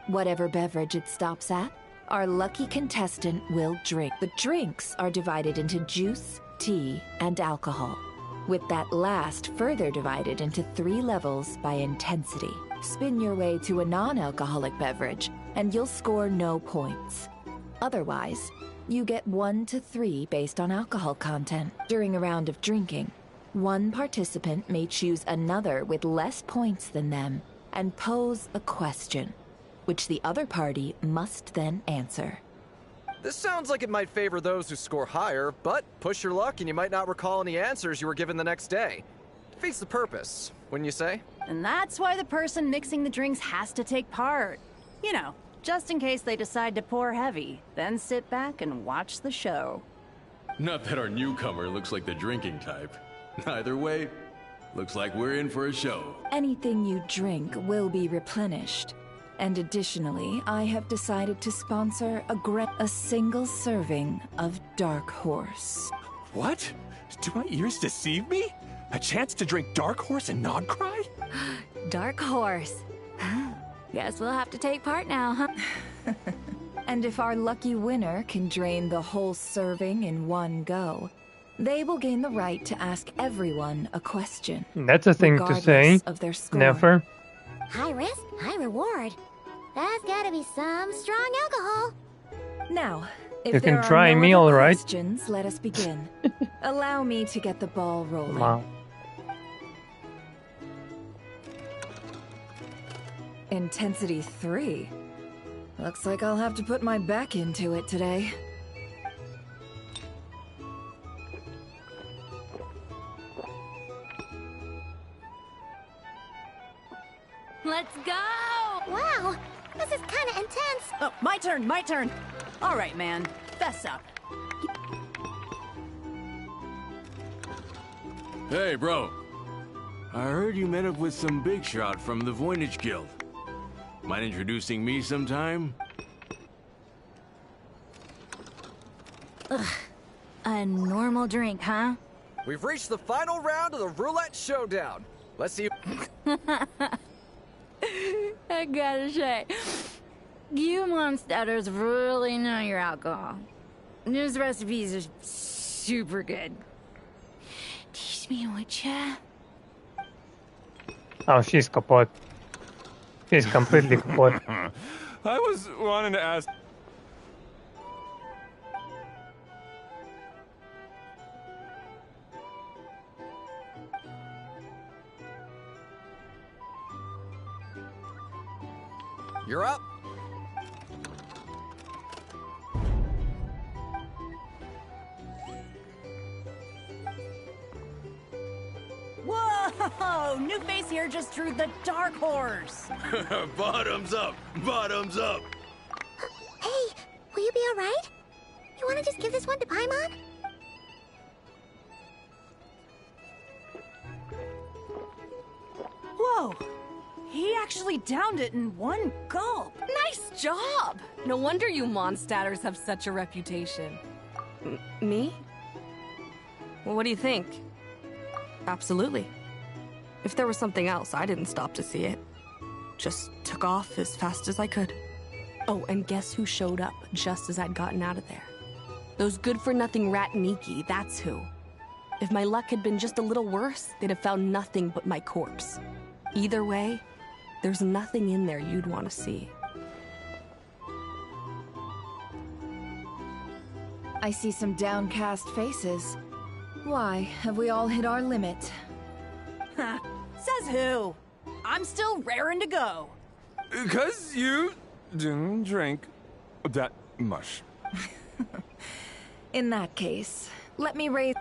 Whatever beverage it stops at, our lucky contestant will drink. The drinks are divided into juice, tea, and alcohol, with that last further divided into 3 levels by intensity. Spin your way to a non-alcoholic beverage, and you'll score no points. Otherwise, you get 1 to 3 based on alcohol content. During a round of drinking, one participant may choose another with less points than them and pose a question, which the other party must then answer. This sounds like it might favor those who score higher, but push your luck and you might not recall any answers you were given the next day. Defeats the purpose, wouldn't you say? And that's why the person mixing the drinks has to take part. You know, just in case they decide to pour heavy, then sit back and watch the show. Not that our newcomer looks like the drinking type. Either way, looks like we're in for a show. Anything you drink will be replenished. And additionally, I have decided to sponsor a single serving of Dark Horse. What? Do my ears deceive me? A chance to drink Dark Horse and not cry? Dark Horse. Guess we'll have to take part now, huh? And if our lucky winner can drain the whole serving in one go, they will gain the right to ask everyone a question. That's a thing to say. Of their score. Never. High risk, high reward. That's gotta be some strong alcohol. Now, if you there can try are no me, other all right. questions, let us begin. Allow me to get the ball rolling. Wow. Intensity 3. Looks like I'll have to put my back into it today. Let's go! Wow, this is kind of intense. Oh, my turn, my turn. All right, man, fess up. Hey, bro. I heard you met up with some big shot from the Voynich Guild. Mind introducing me sometime? Ugh. A normal drink, huh? We've reached the final round of the Roulette Showdown. Let's see. I gotta say, you monsters really know your alcohol. These recipes are super good. Teach me, would ya? Oh, she's kaput. She's completely kaput. I was wanting to ask. You're up. Whoa! New face here just drew the Dark Horse. Bottoms up! Bottoms up! Hey, will you be alright? You wanna just give this one to Paimon? Whoa! He actually downed it in one gulp. Nice job! No wonder you monstatters have such a reputation. Me? Well, what do you think? Absolutely. If there was something else, I didn't stop to see it. Just took off as fast as I could. Oh, and guess who showed up just as I'd gotten out of there? Those good-for-nothing rat Miki, that's who. If my luck had been just a little worse, they'd have found nothing but my corpse. Either way, there's nothing in there you'd want to see. I see some downcast faces. Why, have we all hit our limit? Says who? I'm still raring to go. 'Cause you didn't drink that much. In that case, let me raise...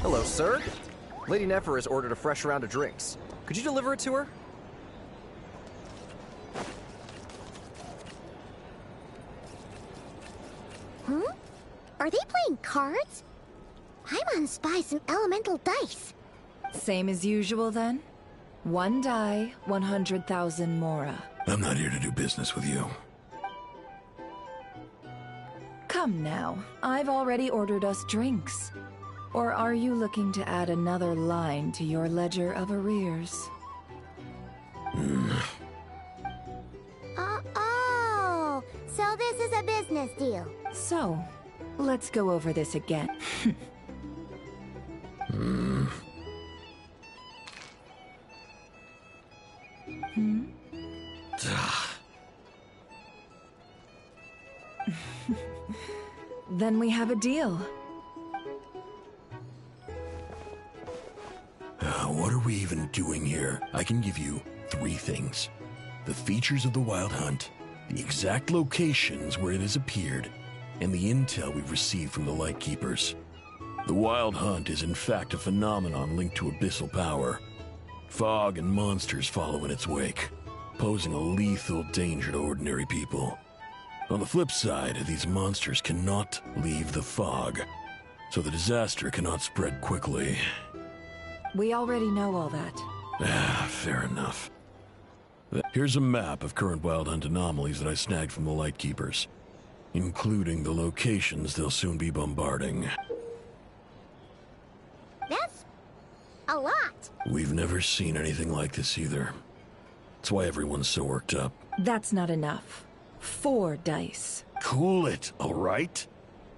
Hello, sir. Lady Nefer has ordered a fresh round of drinks. Could you deliver it to her? Hmm? Are they playing cards? Paimon spies some elemental dice. Same as usual, then? 1 die, 100,000 mora. I'm not here to do business with you. Come now, I've already ordered us drinks. Or are you looking to add another line to your ledger of arrears? Oh, so this is a business deal. So, let's go over this again. Then we have a deal. What are we even doing here? I can give you 3 things. The features of the Wild Hunt, the exact locations where it has appeared, and the intel we've received from the Lightkeepers. The Wild Hunt is in fact a phenomenon linked to abyssal power. Fog and monsters follow in its wake, posing a lethal danger to ordinary people. On the flip side, these monsters cannot leave the fog, so the disaster cannot spread quickly. We already know all that. Fair enough. Here's a map of current Wild Hunt anomalies that I snagged from the Lightkeepers, including the locations they'll soon be bombarding. That's a lot. We've never seen anything like this either. That's why everyone's so worked up. That's not enough. 4 dice. Cool it, all right?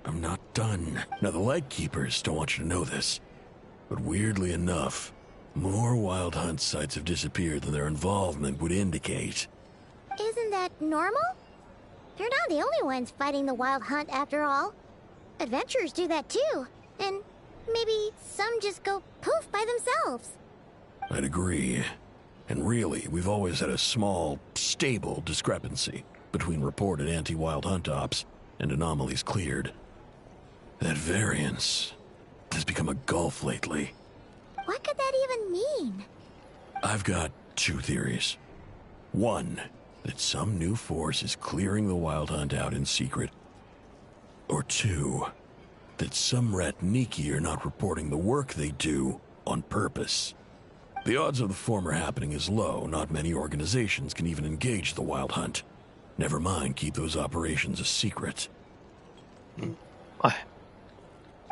I'm not done. Now, the Lightkeepers don't want you to know this, but weirdly enough, more Wild Hunt sites have disappeared than their involvement would indicate. Isn't that normal? You're not the only ones fighting the Wild Hunt after all. Adventurers do that too, and maybe some just go poof by themselves. I'd agree. And really, we've always had a small, stable discrepancy between reported anti-Wild Hunt ops and anomalies cleared. That variance has become a gulf lately. What could that even mean? I've got 2 theories. 1, that some new force is clearing the Wild Hunt out in secret. Or 2, that some Ratniki are not reporting the work they do on purpose. The odds of the former happening is low. Not many organizations can even engage the Wild Hunt. Never mind keep those operations a secret.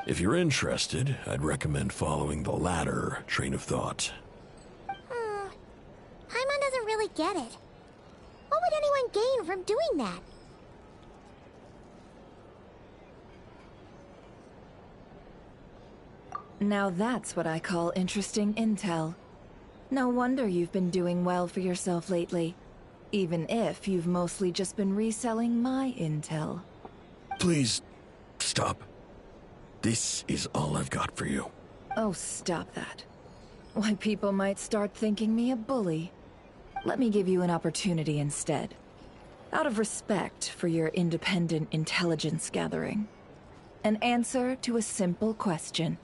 If you're interested, I'd recommend following the latter train of thought. Paimon doesn't really get it. What would anyone gain from doing that? Now that's what I call interesting intel. No wonder you've been doing well for yourself lately. Even if you've mostly just been reselling my intel. Please, stop. This is all I've got for you. Oh, stop that. Why, people might start thinking me a bully. Let me give you an opportunity instead. Out of respect for your independent intelligence gathering. An answer to a simple question.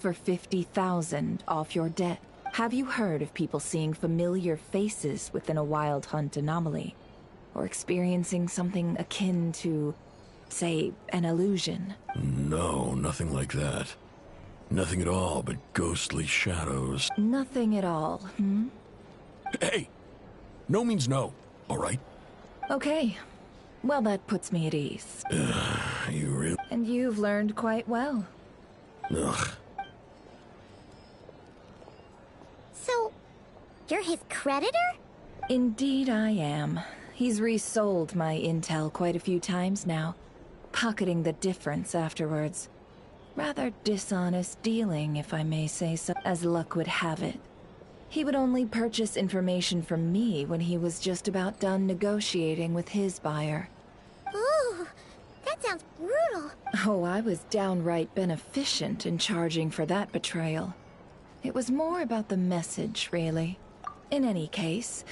For 50,000 off your debt. Have you heard of people seeing familiar faces within a Wild Hunt anomaly? Or experiencing something akin to, say, an illusion? No, nothing like that. Nothing at all but ghostly shadows. Nothing at all, hmm? Hey! No means no, all right? Okay. Well, that puts me at ease. You really... And you've learned quite well. Ugh. So, you're his creditor? Indeed I am. He's resold my intel quite a few times now, pocketing the difference afterwards. Rather dishonest dealing, if I may say so, as luck would have it. He would only purchase information from me when he was just about done negotiating with his buyer. Ooh, that sounds brutal. Oh, I was downright beneficent in charging for that betrayal. It was more about the message, really. In any case...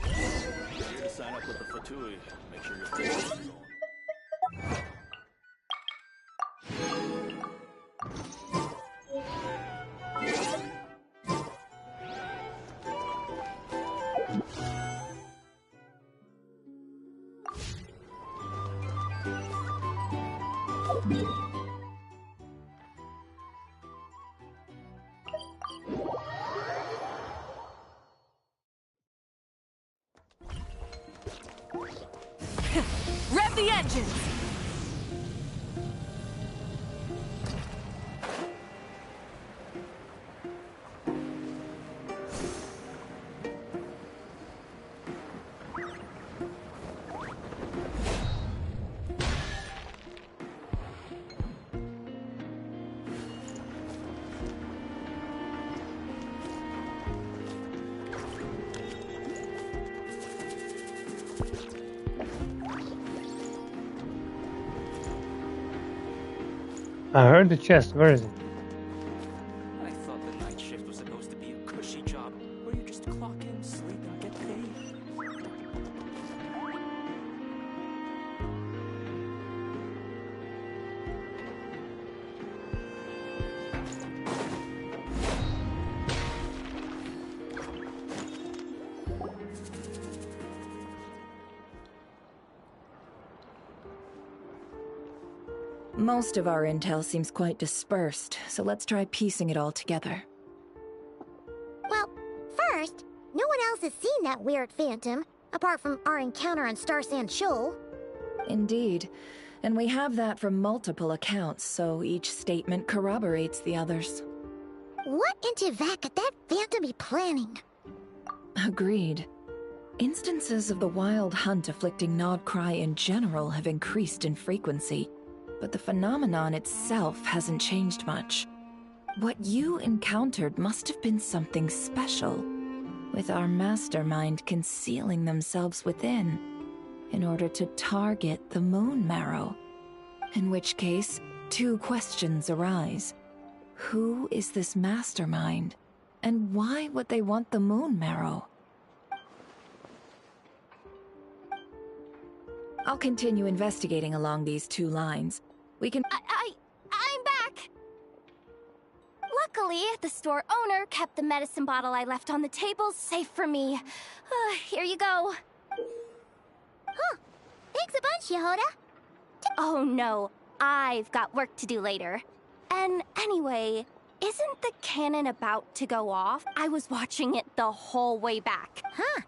Here to sign up with the Fatui. Make sure you're full. Rev the engines! I heard the chest. Where is it? I thought the night shift was supposed to be a cushy job where you just clock in, sleep, and get paid. Most of our intel seems quite dispersed, so let's try piecing it all together. Well, first, no one else has seen that weird phantom, apart from our encounter on Star Sand Shoal. Indeed. And we have that from multiple accounts, so each statement corroborates the others. What in Tivak could that phantom be planning? Agreed. Instances of the wild hunt afflicting Nodcry in general have increased in frequency, but the phenomenon itself hasn't changed much. What you encountered must have been something special, with our mastermind concealing themselves within, in order to target the Moon Marrow. In which case, two questions arise. Who is this mastermind, and why would they want the Moon Marrow? I'll continue investigating along these two lines. We can— I'm back! Luckily, the store owner kept the medicine bottle I left on the table safe for me. Here you go. Huh. Thanks a bunch, Yehoda. Oh no, I've got work to do later. And anyway, isn't the cannon about to go off? I was watching it the whole way back. Huh.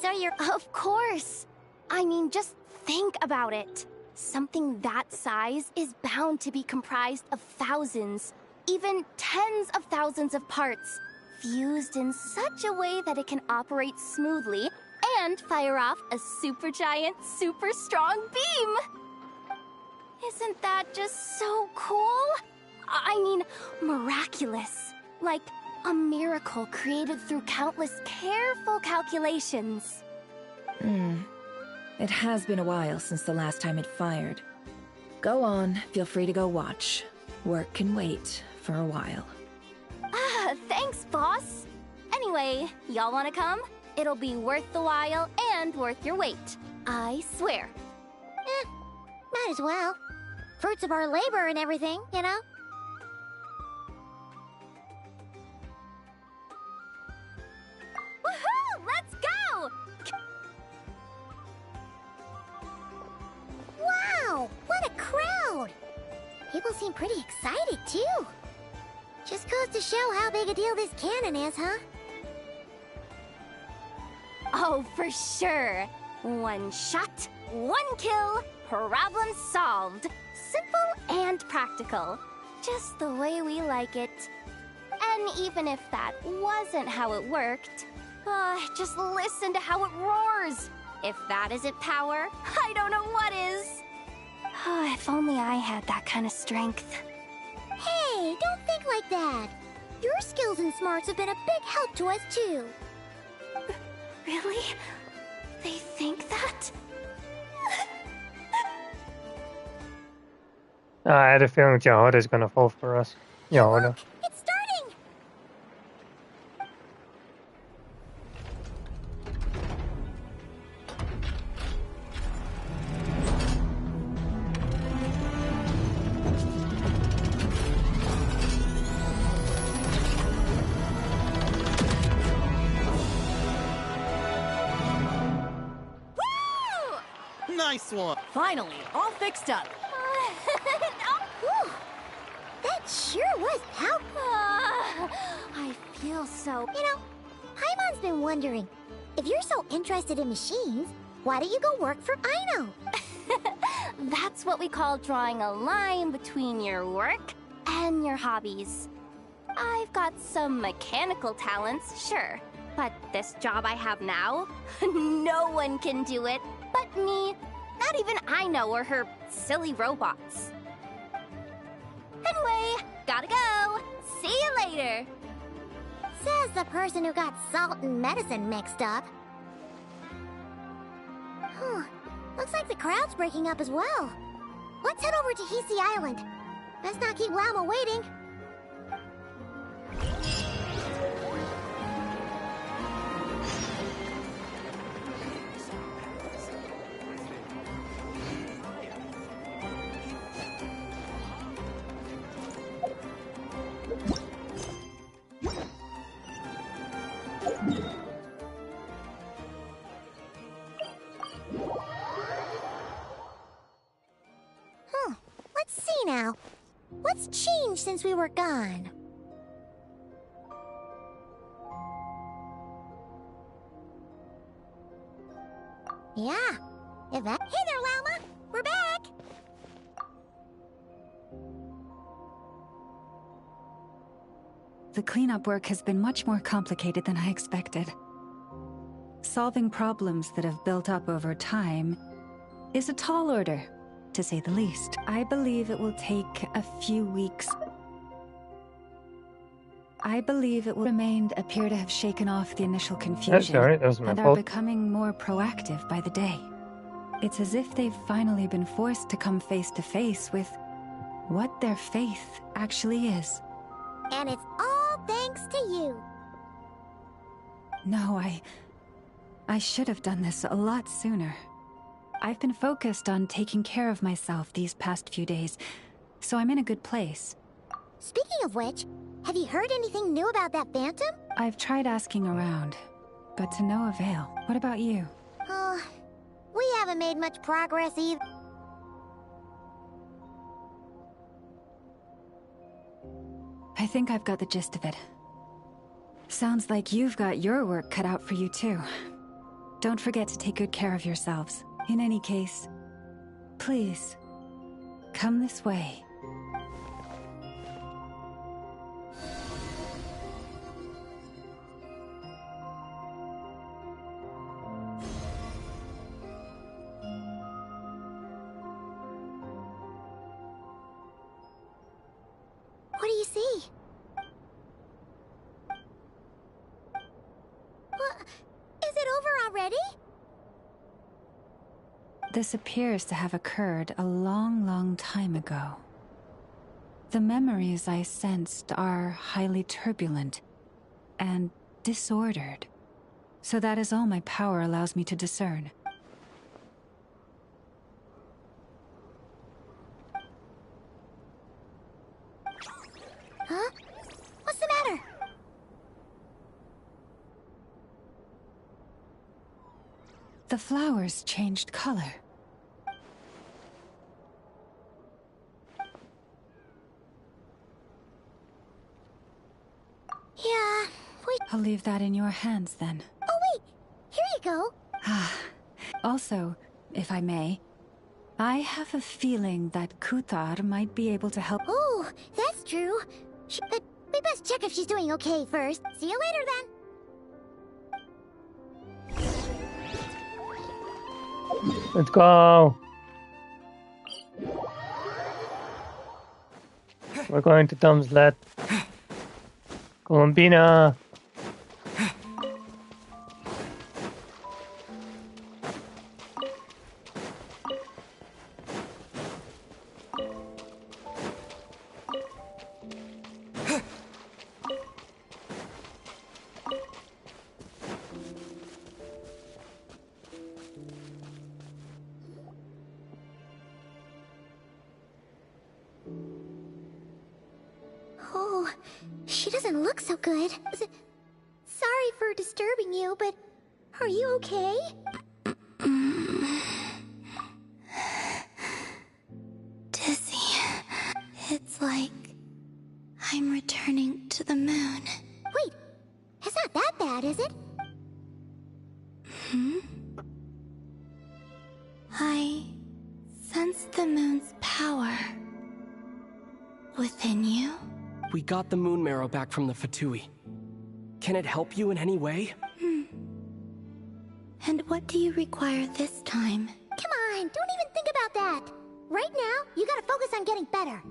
So you're— Of course! I mean, just think about it. Something that size is bound to be comprised of thousands, even tens of thousands of parts, fused in such a way that it can operate smoothly and fire off a supergiant, super strong beam! Isn't that just so cool? I mean, miraculous. Like a miracle created through countless careful calculations. It has been a while since the last time it fired. Go on, feel free to go watch. Work can wait for a while. Thanks, boss. Anyway, y'all wanna come? It'll be worth the while and worth your wait. I swear. Might as well. Fruits of our labor and everything, you know? Woohoo! Let's go! Wow! What a crowd! People seem pretty excited, too. Just goes to show how big a deal this cannon is, huh? Oh, for sure. One shot, one kill, problem solved. Simple and practical. Just the way we like it. And even if that wasn't how it worked, just listen to how it roars. If that isn't power, I don't know what is. If only I had that kind of strength. Hey, don't think like that. Your skills and smarts have been a big help to us, too. Really? They think that? I had a feeling Yehoda is gonna fall for us. Yehoda. It's starting! Nice one! Finally, all fixed up. That sure was powerful. I feel so... You know, Paimon's been wondering, if you're so interested in machines, why don't you go work for Aino? That's what we call drawing a line between your work and your hobbies. I've got some mechanical talents, sure. But this job I have now, no one can do it but me. Not even Aino or her silly robots. Anyway, gotta go. See you later. Says the person who got salt and medicine mixed up. Looks like the crowd's breaking up as well. Let's head over to Hisi Island. Let's not keep Llama waiting. Let's see now. What's changed since we were gone? Yeah. Hey there, Llama! We're back! The cleanup work has been much more complicated than I expected. Solving problems that have built up over time is a tall order, to say the least. I believe it will take a few weeks. Remained appear to have shaken off the initial confusion and are becoming more proactive by the day. It's as if they've finally been forced to come face to face with what their faith actually is. And it's all thanks to you. No, I should have done this a lot sooner. I've been focused on taking care of myself these past few days, so I'm in a good place. Speaking of which, have you heard anything new about that Phantom? I've tried asking around, but to no avail. What about you? We haven't made much progress either. I think I've got the gist of it. Sounds like you've got your work cut out for you too. Don't forget to take good care of yourselves. In any case, please, come this way. What do you see? What? Is it over already? This appears to have occurred a long, long time ago. The memories I sensed are highly turbulent and disordered. So that is all my power allows me to discern. Huh? What's the matter? The flowers changed color. Yeah, I'll leave that in your hands then. Oh wait! Here you go! Also, if I may, I have a feeling that Kuthar might be able to help. Oh, that's true. But we best check if she's doing okay first. See you later then. Let's go. We're going to Tom's Let. Columbina. Oh, she doesn't look so good. Sorry for disturbing you, but are you okay? Dizzy. It's like I'm returning to the moon. Wait, it's not that bad, is it? I sense the moon's power within you. We got the moon marrow back from the Fatui. Can it help you in any way? And what do you require this time? Come on, don't even think about that. Right now, you gotta focus on getting better.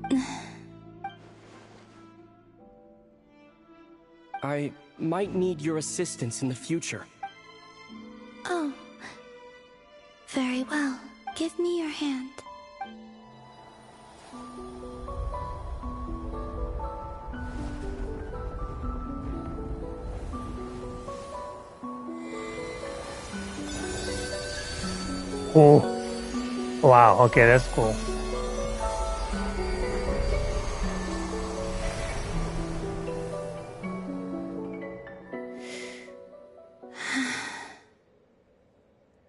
I might need your assistance in the future. Oh. Very well. Give me your hand. Cool. Wow, okay, that's cool.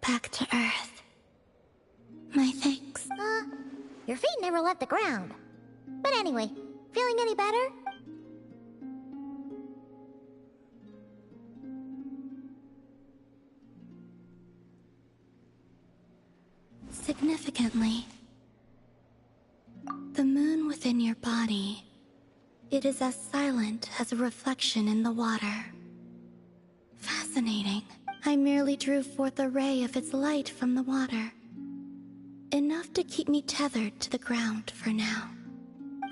Back to Earth. My thanks. Your feet never left the ground. But anyway, feeling any better? Significantly, the moon within your body, it is as silent as a reflection in the water. Fascinating. I merely drew forth a ray of its light from the water. Enough to keep me tethered to the ground for now.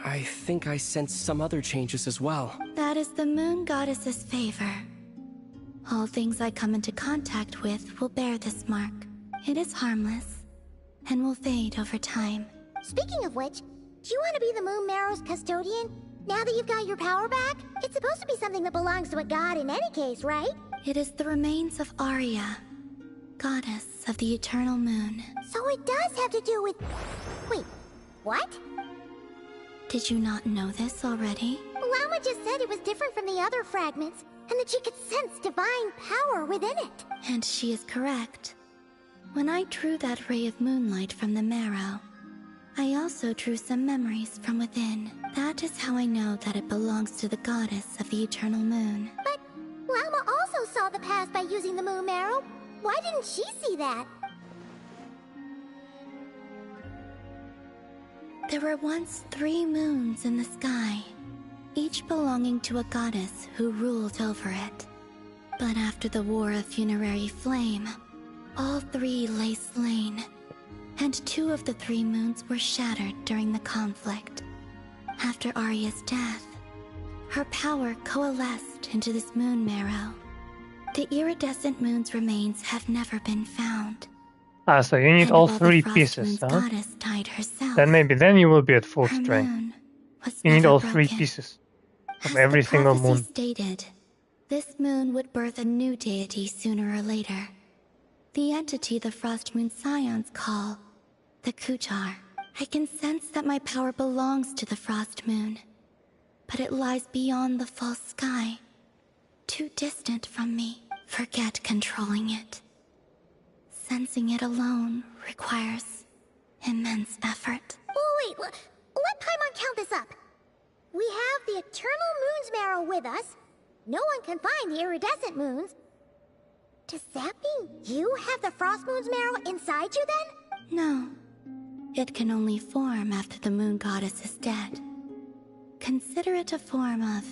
I think I sense some other changes as well. That is the moon goddess's favor. All things I come into contact with will bear this mark. It is harmless and will fade over time. Speaking of which, do you want to be the Moon Marrow's custodian? Now that you've got your power back? It's supposed to be something that belongs to a god in any case, right? It is the remains of Arya, goddess of the eternal moon. So it does have to do with... Wait, what? Did you not know this already? Llama just said it was different from the other fragments, and that she could sense divine power within it. And she is correct. When I drew that ray of moonlight from the marrow, I also drew some memories from within. That is how I know that it belongs to the goddess of the eternal moon. But Llama also saw the past by using the moon marrow. Why didn't she see that? There were once 3 moons in the sky, each belonging to a goddess who ruled over it. But after the War of Funerary Flame, all 3 lay slain, and 2 of the 3 moons were shattered during the conflict. After Arya's death, her power coalesced into this moon marrow. The iridescent moon's remains have never been found. Ah, so you need And all while the 3 Frost pieces, Moon's huh? goddess died herself, Then maybe then you will be at full her strength. moon was You need never all 3 broken. pieces of As every the single prophecy moon. stated, this moon would birth a new deity sooner or later. The entity the Frost Moon Scions call the Kuchar. I can sense that my power belongs to the Frost Moon, but it lies beyond the false sky, too distant from me. Forget controlling it. Sensing it alone requires immense effort. Oh, wait, let Paimon count this up. We have the Eternal Moon's marrow with us. No one can find the iridescent moons. Does that mean you have the Frost Moon's marrow inside you then? No. It can only form after the moon goddess is dead. Consider it a form of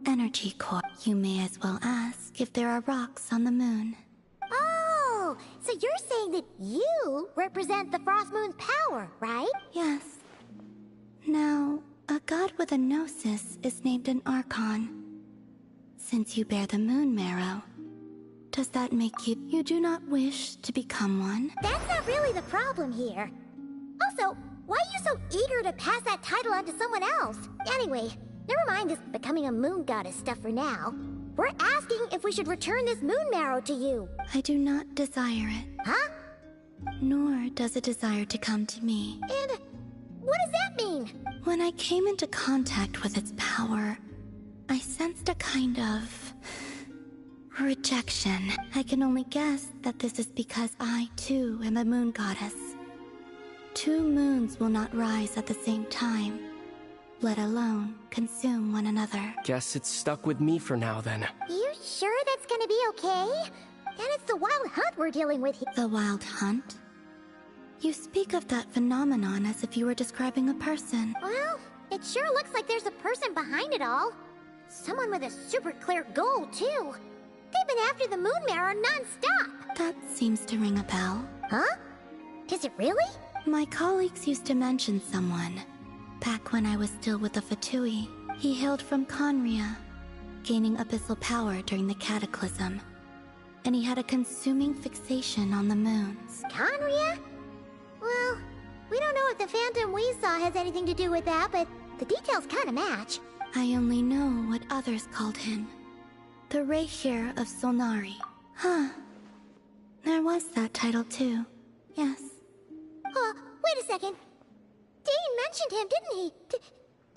energy core. You may as well ask if there are rocks on the moon. Oh, so you're saying that you represent the Frost Moon's power, right? Yes. Now, a god with a gnosis is named an Archon. Since you bear the moon marrow, does that make you... You do not wish to become one? That's not really the problem here. Also, why are you so eager to pass that title on to someone else? Anyway, never mind this becoming a moon goddess stuff for now. We're asking if we should return this moon marrow to you. I do not desire it. Huh? Nor does it desire to come to me. And what does that mean? When I came into contact with its power, I sensed a kind of... rejection. I can only guess that this is because I, too, am a moon goddess. 2 moons will not rise at the same time, let alone consume one another. Guess it's stuck with me for now then. You sure that's gonna be okay? And it's the wild hunt we're dealing with here. The wild hunt? You speak of that phenomenon as if you were describing a person. Well, it sure looks like there's a person behind it all. Someone with a super clear goal, too. They've been after the moon marrow non-stop. That seems to ring a bell. Huh? Is it really? My colleagues used to mention someone. Back when I was still with the Fatui, he hailed from Conria, gaining abyssal power during the Cataclysm. And he had a consuming fixation on the moons. Conria? Well, we don't know if the phantom we saw has anything to do with that, but the details kind of match. I only know what others called him. The Rehir of Solnari. Huh. There was that title too. Yes. Wait a second. Dane mentioned him, didn't he?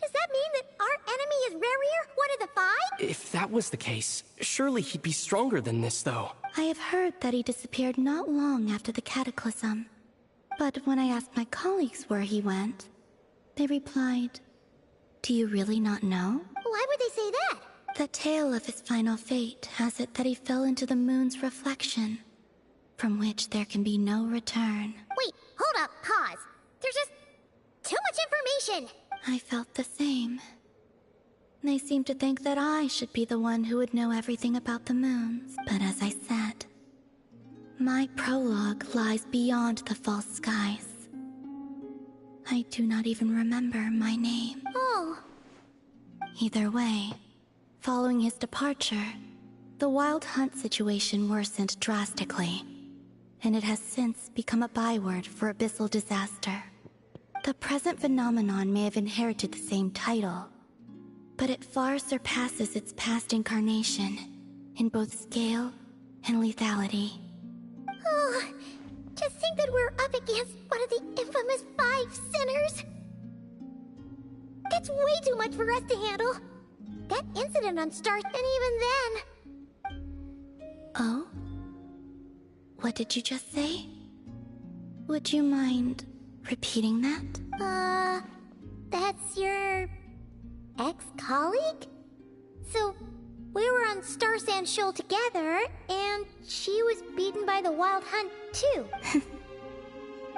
Does that mean that our enemy is Rarier, one of the five? If that was the case, surely he'd be stronger than this, though. I have heard that he disappeared not long after the cataclysm. But when I asked my colleagues where he went, they replied, "Do you really not know?" Why would they say that? The tale of his final fate has it that he fell into the moon's reflection, from which there can be no return. Wait, hold up, pause. There's just too much information. I felt the same. They seemed to think that I should be the one who would know everything about the moons. But as I said, my prologue lies beyond the false skies. I do not even remember my name. Oh. Either way, following his departure, the Wild Hunt situation worsened drastically, and it has since become a byword for abyssal disaster. The present phenomenon may have inherited the same title, but it far surpasses its past incarnation in both scale and lethality. Oh, just think that we're up against one of the infamous 5 sinners. That's way too much for us to handle. That incident on Stars, and even then... Oh? What did you just say? Would you mind repeating that? That's your... ex-colleague? So, we were on Star Sand Shoal together, and she was beaten by the Wild Hunt, too.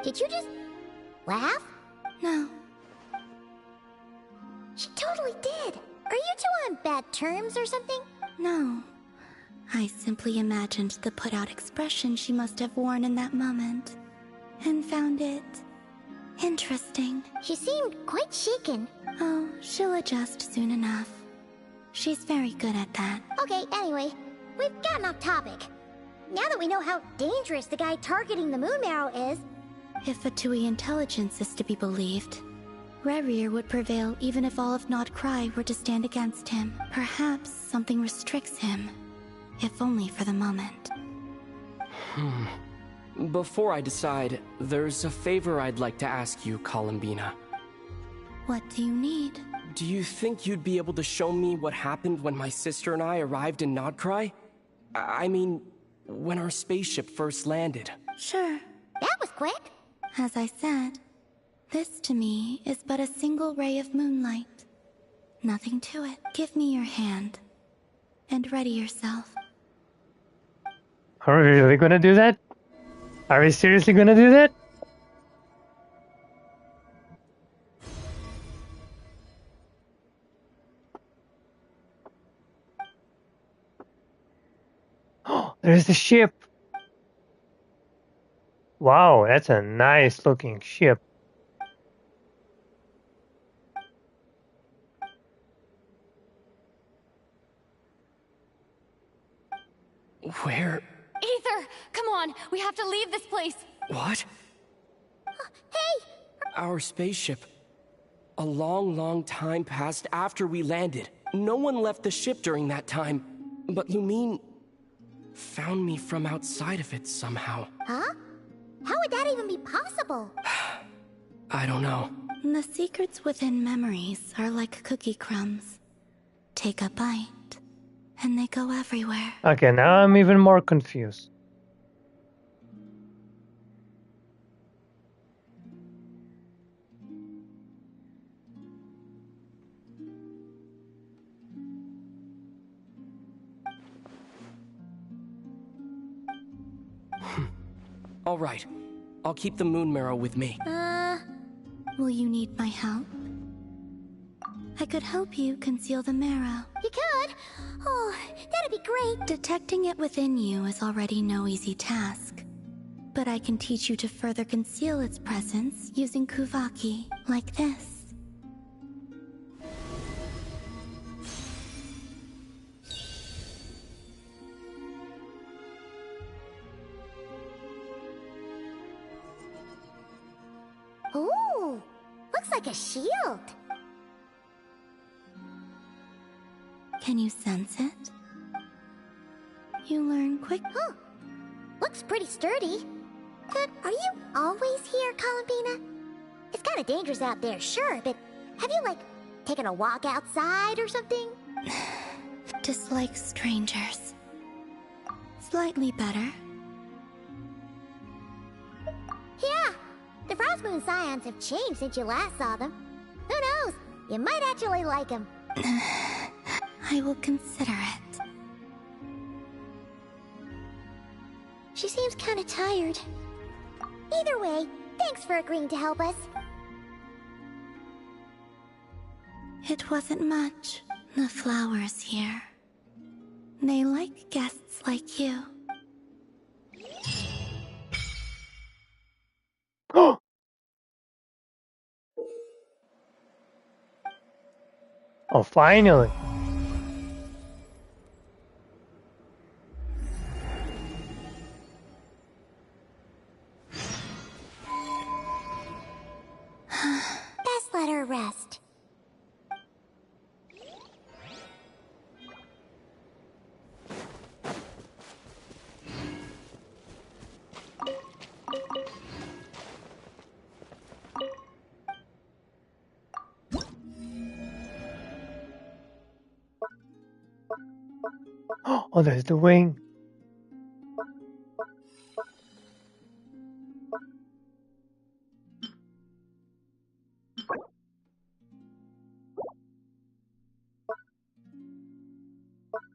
Did you just... laugh? No. She totally did. Are you two on bad terms or something? No. I simply imagined the put-out expression she must have worn in that moment, and found it interesting. She seemed quite shaken. Oh, she'll adjust soon enough. She's very good at that. Okay, anyway, we've gotten off topic. Now that we know how dangerous the guy targeting the moon marrow is... If Fatui intelligence is to be believed, Rarier would prevail even if all of Nod Cry were to stand against him. Perhaps something restricts him, if only for the moment. Before I decide, there's a favor I'd like to ask you, Columbina. What do you need? Do you think you'd be able to show me what happened when my sister and I arrived in Nodcry? I mean, when our spaceship first landed. Sure. That was quick. As I said, this to me is but a single ray of moonlight. Nothing to it. Give me your hand, and ready yourself. Are we really gonna do that? Are we seriously gonna do that? Oh, there's the ship. Wow, that's a nice looking ship. Where? Ether, come on, we have to leave this place. What? Hey! Our spaceship. A long, long time passed after we landed. No one left the ship during that time. But Lumine found me from outside of it somehow. Huh? How would that even be possible? I don't know. The secrets within memories are like cookie crumbs. Take a bite, and they go everywhere. Okay, now I'm even more confused. All right. I'll keep the moon marrow with me. Will you need my help? I could help you conceal the marrow. You could? Oh, that'd be great. Detecting it within you is already no easy task. But I can teach you to further conceal its presence using Kuvaki, like this. Ooh, looks like a shield. Can you sense it? You learn quick. Huh. Looks pretty sturdy. Are you always here, Columbina? It's kind of dangerous out there, sure, but have you, like, taken a walk outside or something? Dislike strangers. Slightly better. Yeah, the Frost Moon Scions have changed since you last saw them. Who knows? You might actually like them. I will consider it. She seems kind of tired. Either way, thanks for agreeing to help us. It wasn't much. The flowers here. They like guests like you. Oh, finally. Best let her rest. Oh, there's the wing.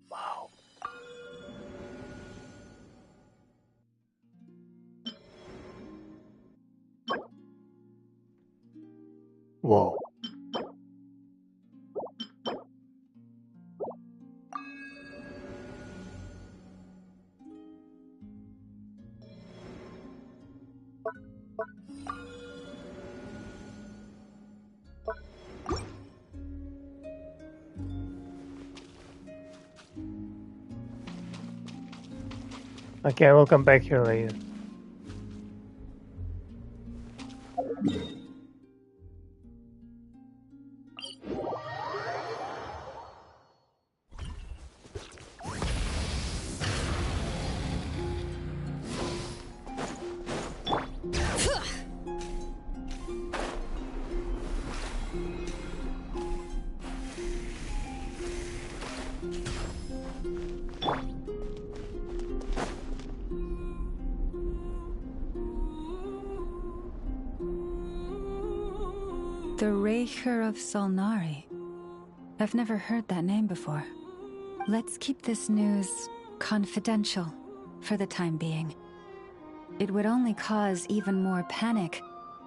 Wow. Whoa. Okay, we'll come back here later. The Raker of Solnari. I've never heard that name before. Let's keep this news confidential for the time being. It would only cause even more panic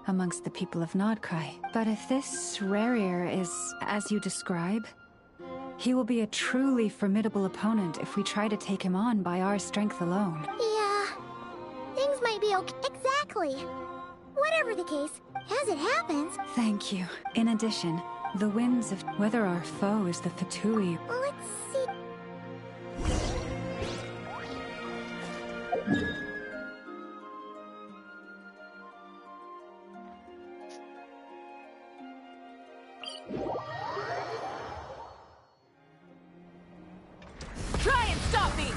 amongst the people of Nodcry. But if this Rarier is as you describe, he will be a truly formidable opponent if we try to take him on by our strength alone. Yeah, things might be okay. Exactly. Whatever the case, as it happens... Thank you. In addition, the winds of whether our foe is the Fatui... Let's see... Try and stop me!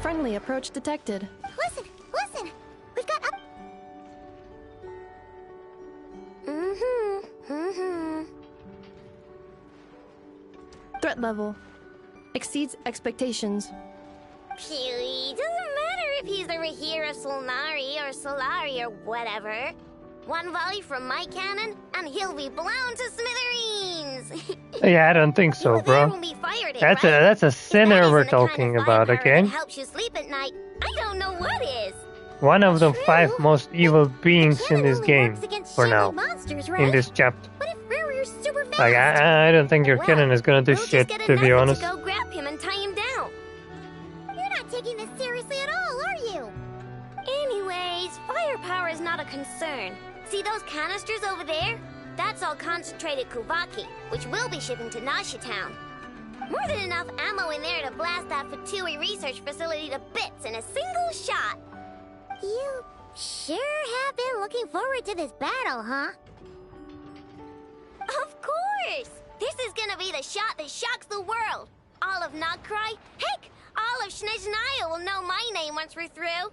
Friendly approach detected. Listen! We've got up... Threat level exceeds expectations. Phew, doesn't matter if he's the Rahira Solnari or Solari or whatever. One volley from my cannon, and he'll be blown to smithereens! Yeah, I don't think so, bro. That's a sinner we're talking about, okay? That helps you sleep at night. I don't know what is. One of the 5 most evil beings in this game, for now, monsters, right? in this chapter. What if Rarier's super fast? Like, I don't think your cannon is gonna do shit, to be honest. Go grab him and tie him down. You're not taking this seriously at all, are you? Anyways, firepower is not a concern. See those canisters over there? That's all concentrated Kuvaki, which we'll be shipping to Nasha Town. More than enough ammo in there to blast that Fatui research facility to bits in a single shot. You sure have been looking forward to this battle, huh? Of course! This is gonna be the shot that shocks the world! All of Nogcry, heck, all of Snezhnaya will know my name once we're through.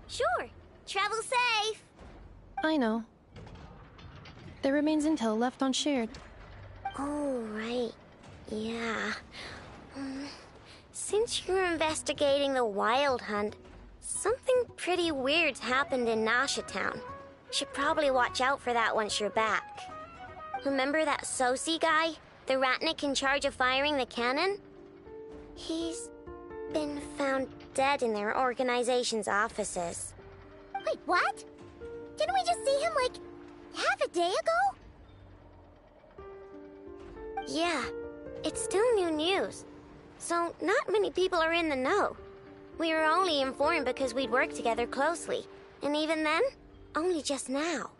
Sure. Travel safe. I know. There remains intel left unshared. Oh, right. Yeah. Since you're investigating the Wild Hunt, something pretty weird's happened in Nasha Town. Should probably watch out for that once you're back. Remember that Sosi guy? The Ratnik in charge of firing the cannon? He's been found dead in their organization's offices. Wait, what? Didn't we just see him, like, half a day ago? Yeah, it's still new news. So, not many people are in the know. We were only informed because we'd worked together closely. And even then, only just now.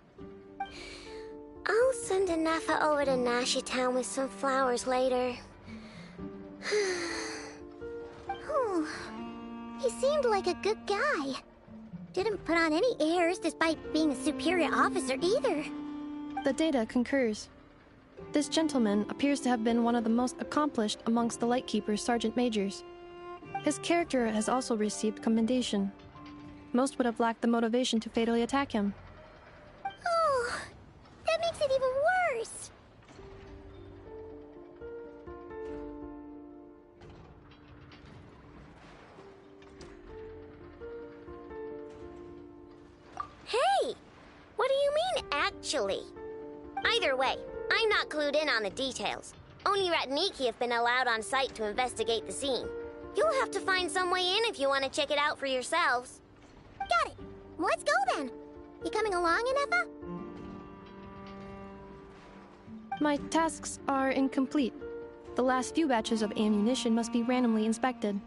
I'll send a Nefa over to Nasha Town with some flowers later. Oh, he seemed like a good guy. Didn't put on any airs despite being a superior officer either. The data concurs. This gentleman appears to have been one of the most accomplished amongst the Lightkeeper's Sergeant Majors. His character has also received commendation. Most would have lacked the motivation to fatally attack him. Oh, that makes it even worse. Hey! What do you mean, actually? Either way, I'm not clued in on the details. Only Ratniki have been allowed on site to investigate the scene. You'll have to find some way in if you want to check it out for yourselves. Got it. Let's go then. You coming along, Inefa? My tasks are incomplete. The last few batches of ammunition must be randomly inspected.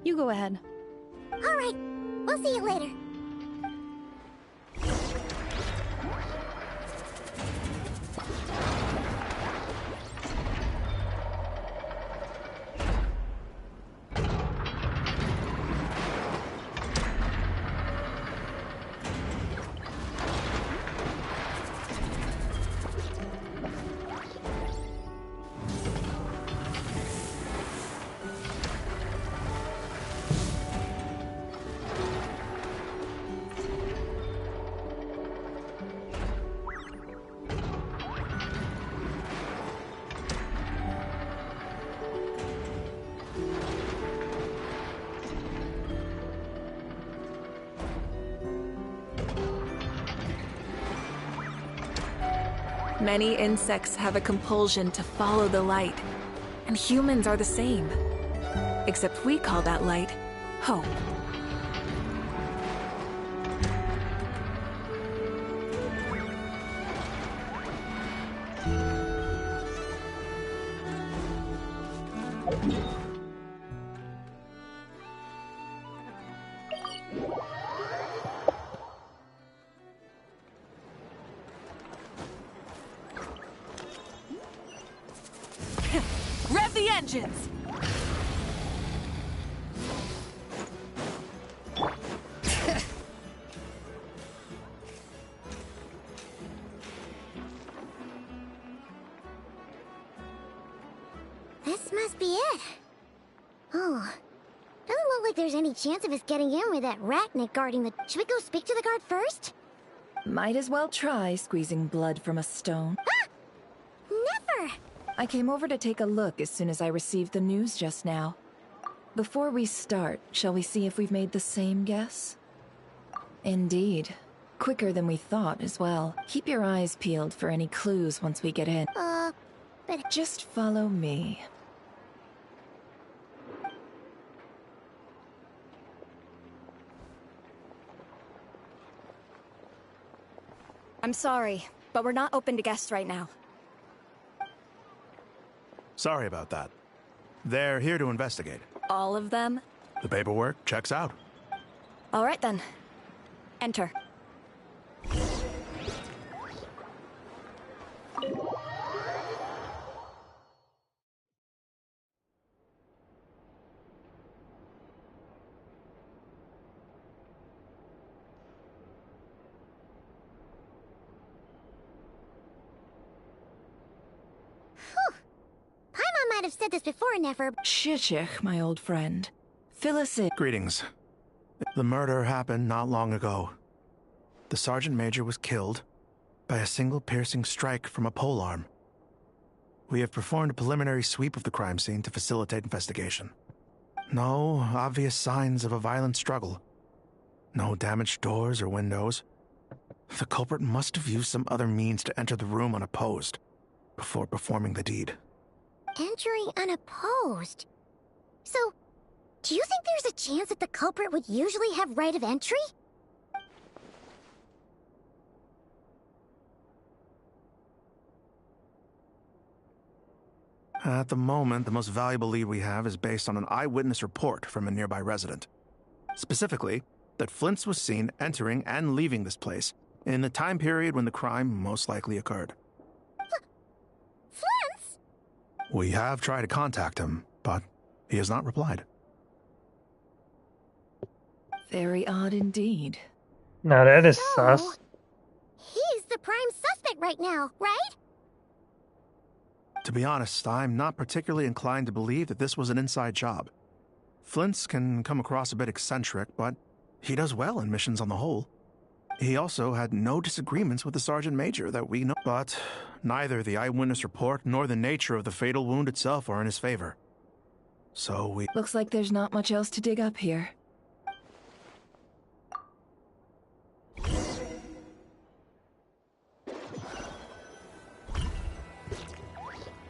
You go ahead. All right. We'll see you later. Many insects have a compulsion to follow the light, and humans are the same. Except we call that light hope. Rev the engines! This must be it. Oh, doesn't look like there's any chance of us getting in with that Ratnik guarding the... Should we go speak to the guard first? Might as well try squeezing blood from a stone. Ah! Never! I came over to take a look as soon as I received the news just now. Before we start, shall we see if we've made the same guess? Indeed. Quicker than we thought as well. Keep your eyes peeled for any clues once we get in. But... Just follow me. I'm sorry, but we're not open to guests right now. Sorry about that. They're here to investigate. All of them? The paperwork checks out. All right then. Enter. Paimon might have said this before, never. Shishich, my old friend. Fill us in. Greetings. The murder happened not long ago. The Sergeant Major was killed by a single piercing strike from a polearm. We have performed a preliminary sweep of the crime scene to facilitate investigation. No obvious signs of a violent struggle. No damaged doors or windows. The culprit must have used some other means to enter the room unopposed before performing the deed. Entering unopposed? So, do you think there's a chance that the culprit would usually have right of entry? At the moment, the most valuable lead we have is based on an eyewitness report from a nearby resident. Specifically, that Flint's was seen entering and leaving this place in the time period when the crime most likely occurred. Flint's? We have tried to contact him, but he has not replied. Very odd indeed. Now that is sus. He's the prime suspect right now, right? To be honest, I'm not particularly inclined to believe that this was an inside job. Flint's can come across a bit eccentric, but he does well in missions on the whole. He also had no disagreements with the Sergeant Major that we know, but neither the eyewitness report nor the nature of the fatal wound itself are in his favor. So we... Looks like there's not much else to dig up here.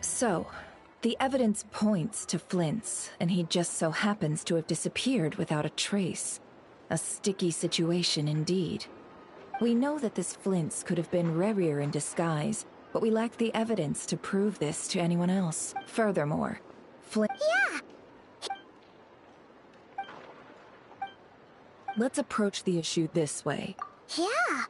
So, the evidence points to Flint's, and he just so happens to have disappeared without a trace. A sticky situation indeed. We know that this Flint's could have been Rerir in disguise, but we lack the evidence to prove this to anyone else. Furthermore, Flint... Yeah! Let's approach the issue this way. Yeah!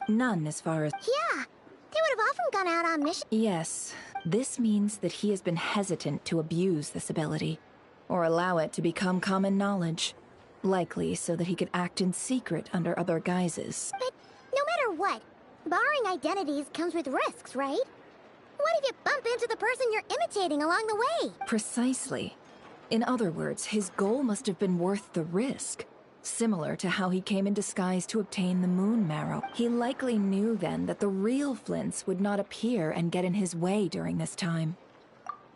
None as far as... Yeah! They would have often gone out on mission. Yes. This means that he has been hesitant to abuse this ability, or allow it to become common knowledge. Likely so that he could act in secret under other guises. But no matter what, barring identities comes with risks, right? What if you bump into the person you're imitating along the way? Precisely. In other words, his goal must have been worth the risk. Similar to how he came in disguise to obtain the moon marrow. He likely knew then that the real Flint's would not appear and get in his way during this time.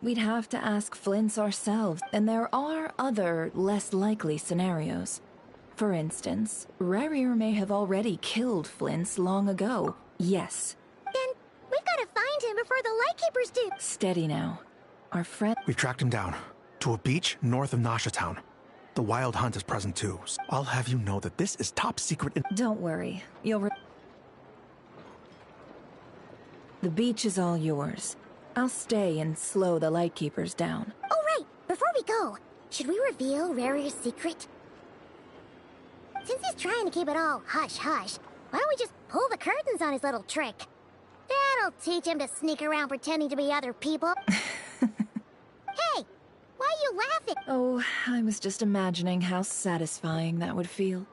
We'd have to ask Flint's ourselves, and there are other, less likely scenarios. For instance, Rerir may have already killed Flint's long ago. Yes. Then we've got to find him before the Lightkeepers do. Steady now. Our friend... We've tracked him down to a beach north of Nasha Town. The Wild Hunt is present too. I'll have you know that this is top secret. Don't worry. You'll The beach is all yours. I'll stay and slow the Lightkeepers down. Oh, right. Before we go, should we reveal Rerir's secret? Since he's trying to keep it all hush-hush, why don't we just pull the curtains on his little trick? That'll teach him to sneak around pretending to be other people. Hey! Why are you laughing? Oh, I was just imagining how satisfying that would feel.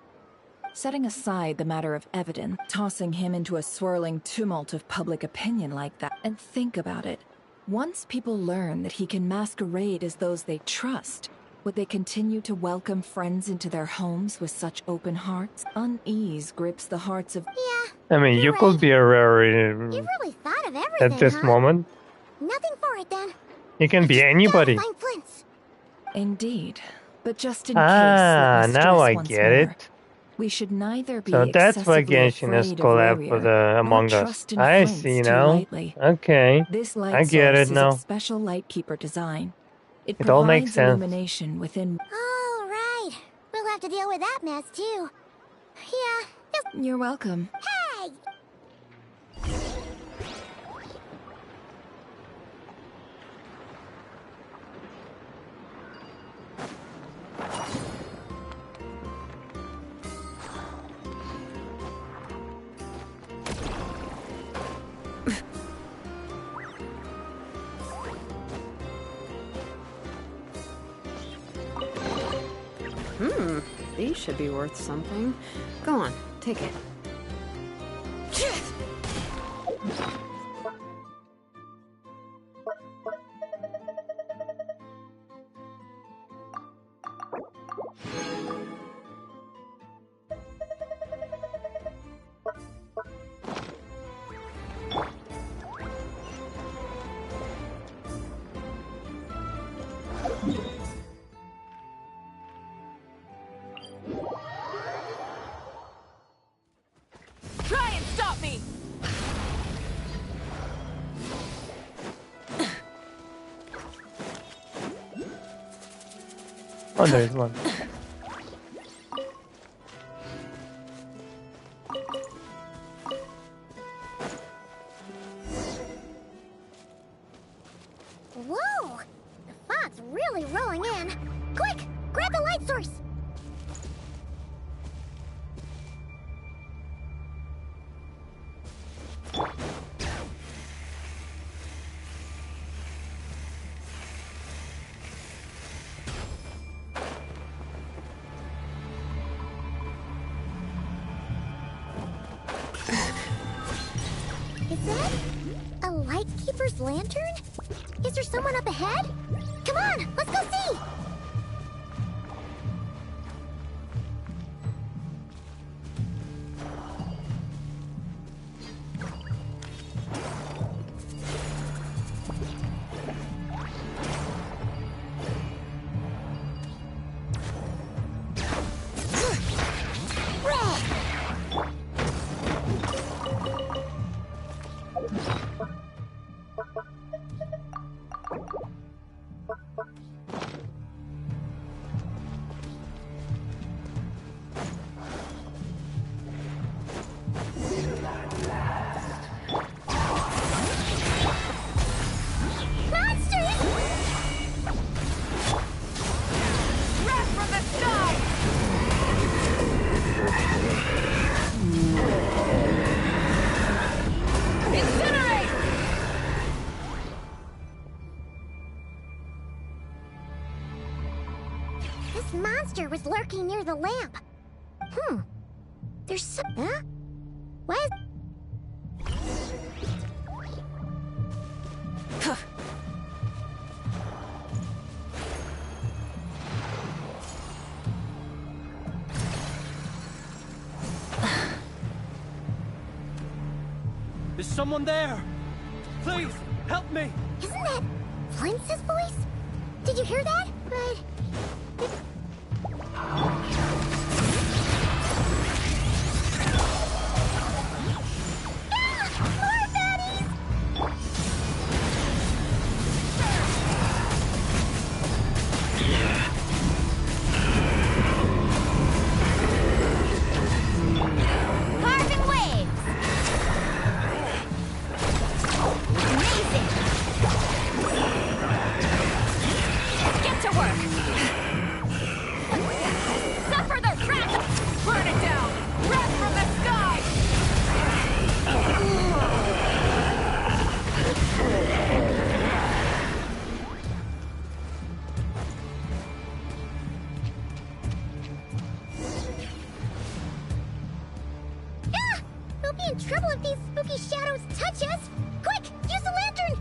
Setting aside the matter of evidence, tossing him into a swirling tumult of public opinion like that, and think about it. Once people learn that he can masquerade as those they trust, would they continue to welcome friends into their homes with such open hearts? Unease grips the hearts of... Yeah. I mean, you could be a rare You've really thought of everything, at this moment. Nothing for right then. You can be anybody. Find Flint's. Indeed. But just in Ah, case, let me now stress I once get more. it. We should neither be So that's why excessively Genshin is afraid of collab for Warrior, the nor Among Us. trust in I Flint's see too now. lightly. Okay, This I light get source it is of now. special Lightkeeper design. It It all makes provides sense. illumination within. All right. We'll have to deal with that mess too. Yeah. You're welcome. Hey! These should be worth something. Go on, take it. Try and stop me! Oh, there's one. Whoa! The fog's really rolling in. Quick! Grab the light source! Is that a Lightkeeper's lantern? Is there someone up ahead? Come on, let's go see! This monster was lurking near the lamp. There's some... Huh? What? Is someone there? Please, help me! Isn't that Flint's voice? Did you hear that? But... More baddies! Carving waves! Amazing! Get to work! Suffer their wrath! Burn it down! Wrath from the sky! Ah! We'll be in trouble if these spooky shadows touch us! Quick! Use the lantern!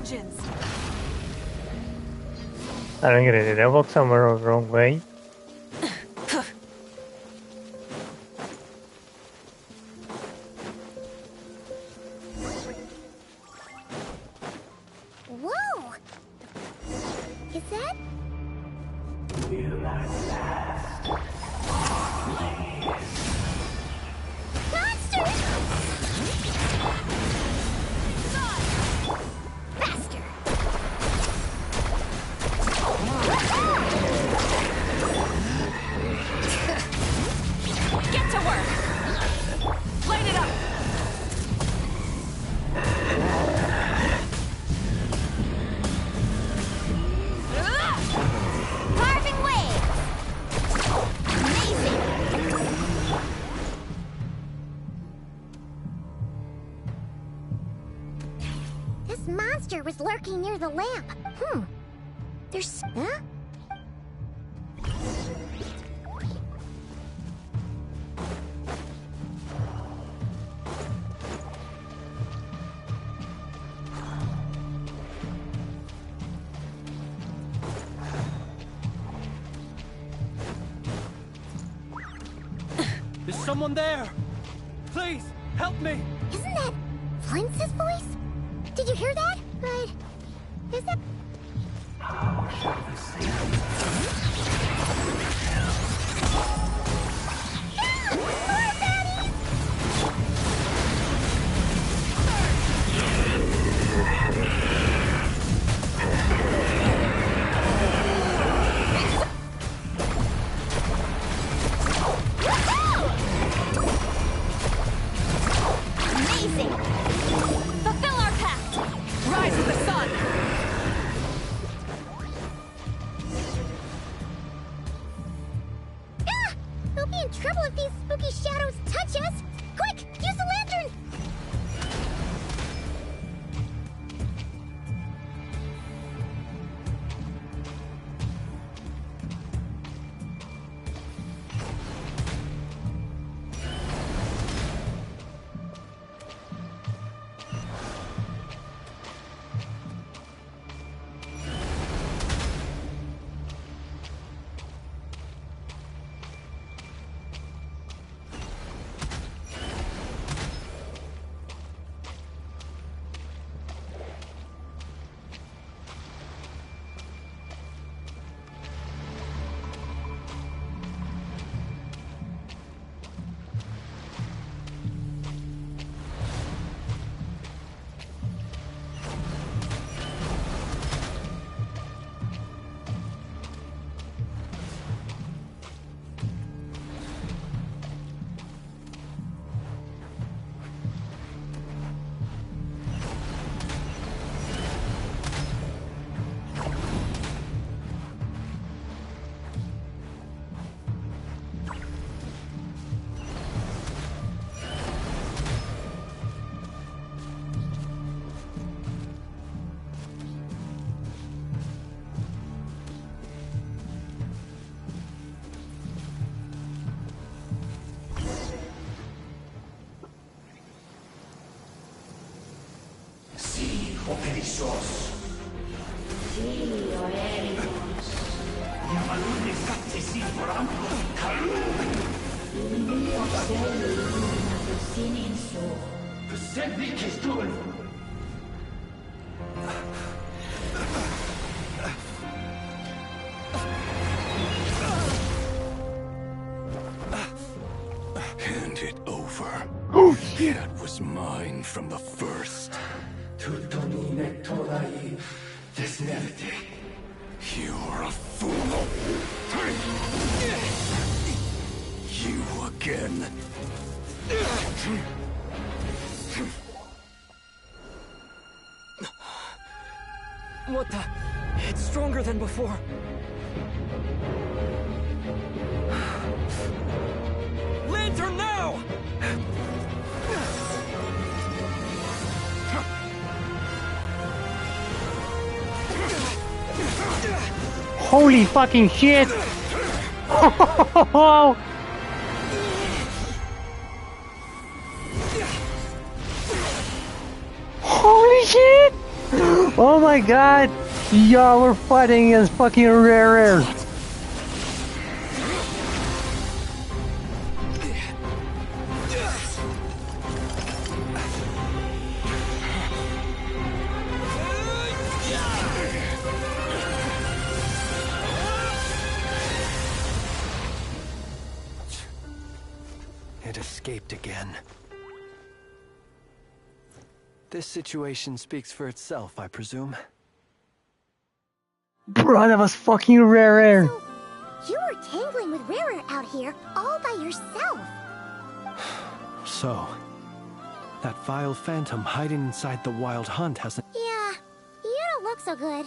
vengeance. I don't get it. Did I walk somewhere the wrong way? Whoa! Is that? Monsters! Faster! Get to work! Light it up! Carving waves! Amazing! This monster was lurking near the lamp. There's... Huh? Is someone there? Please, help me! Isn't that Flintz's voice? Did you hear that? But... Is that... Amazing! Fulfill our pact! Rise with the sun! Ah! We'll be in trouble if these spooky shadows touch us! Quick! Use the lantern! Operissos. Sí, oremos. Yamalune kattesi forampo kalu. Indi selu sinin so. Persevi kestul. Hand it over. Oh, shit. That was mine from the first. Tutonine torai desnerte. You're a fool. You again. What the? It's stronger than before. Lantern now! Holy fucking shit! Holy shit! Oh my god! Y'all were fighting as fucking rare. It escaped again. This situation speaks for itself, I presume. Bro, that was fucking rare. You were tangling with Rarer out here all by yourself. So, that vile phantom hiding inside the Wild Hunt hasn't... Yeah, you don't look so good.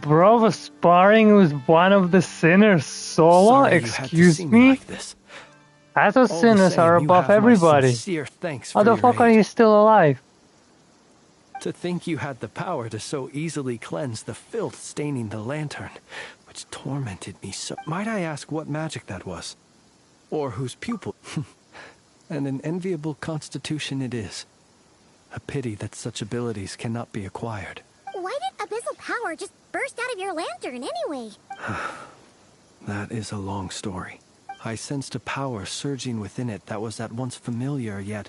Bro was sparring with one of the sinners solo? Sorry you had to Excuse see me? like this. I thought All the sinners same, are you above have my everybody. sincere thanks How for the your fuck are aid. you still alive? To think you had the power to so easily cleanse the filth staining the lantern, which tormented me so... Might I ask what magic that was? Or whose pupil? And an enviable constitution it is. A pity that such abilities cannot be acquired. Why did abyssal power just burst out of your lantern anyway? That is a long story. I sensed a power surging within it that was at once familiar yet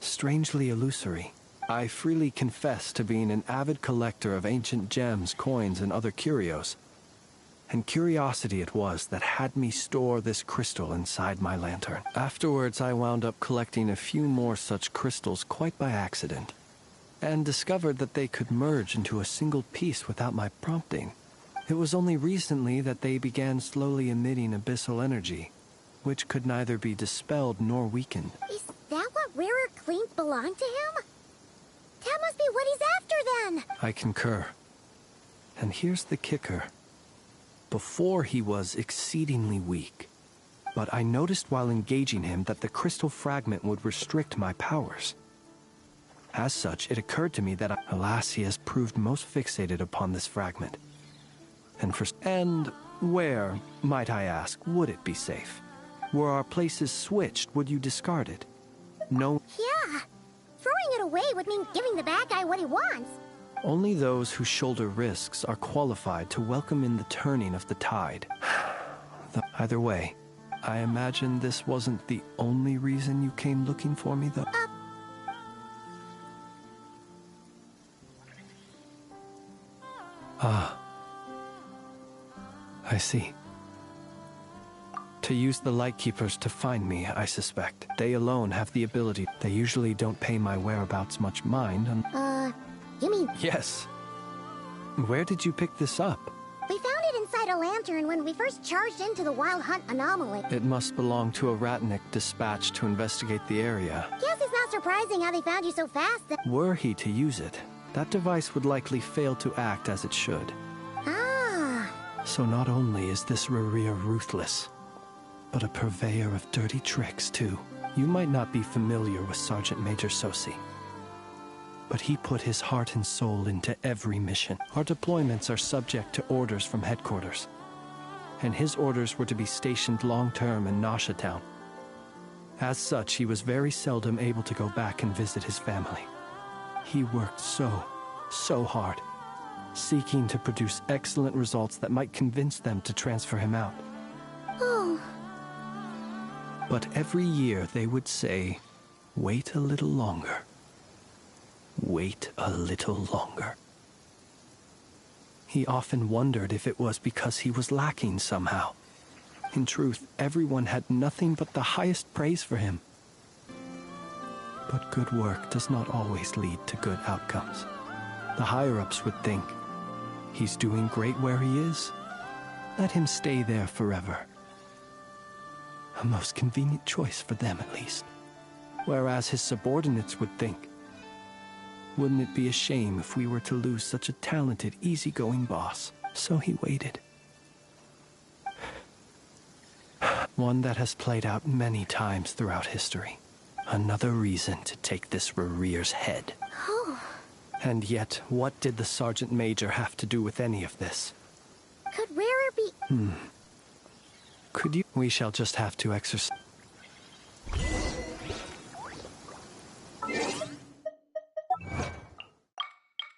strangely illusory. I freely confess to being an avid collector of ancient gems, coins, and other curios. And curiosity it was that had me store this crystal inside my lantern. Afterwards, I wound up collecting a few more such crystals quite by accident, and discovered that they could merge into a single piece without my prompting. It was only recently that they began slowly emitting abyssal energy, which could neither be dispelled nor weakened. Is that what Rarer claimed belonged to him? That must be what he's after then! I concur. And here's the kicker. Before he was exceedingly weak, but I noticed while engaging him that the crystal fragment would restrict my powers. As such, it occurred to me that, alas, he has proved most fixated upon this fragment. And where, might I ask, would it be safe? Were our places switched, would you discard it? No. Yeah. Throwing it away would mean giving the bad guy what he wants. Only those who shoulder risks are qualified to welcome in the turning of the tide. Either way, I imagine this wasn't the only reason you came looking for me, though. Ah. I see. To use the Lightkeepers to find me, I suspect. They alone have the ability. They usually don't pay my whereabouts much mind. You mean... Yes. Where did you pick this up? We found it inside a lantern when we first charged into the Wild Hunt anomaly. It must belong to a Ratnik dispatched to investigate the area. Guess it's not surprising how they found you so fast. Were he to use it, that device would likely fail to act as it should. Ah. So not only is this Rarir ruthless, but a purveyor of dirty tricks, too. You might not be familiar with Sergeant Major Sosi, but he put his heart and soul into every mission. Our deployments are subject to orders from headquarters, and his orders were to be stationed long-term in Nasha Town. As such, he was very seldom able to go back and visit his family. He worked so hard, seeking to produce excellent results that might convince them to transfer him out. Oh. But every year they would say, wait a little longer. Wait a little longer. He often wondered if it was because he was lacking somehow. In truth, everyone had nothing but the highest praise for him. But good work does not always lead to good outcomes. The higher-ups would think, he's doing great where he is. Let him stay there forever. A most convenient choice for them, at least. Whereas his subordinates would think, wouldn't it be a shame if we were to lose such a talented, easygoing boss? So he waited. One that has played out many times throughout history. Another reason to take this Rarir's head. Oh. And yet, what did the Sergeant Major have to do with any of this? Could Rarer be... Could you... We shall just have to exercise...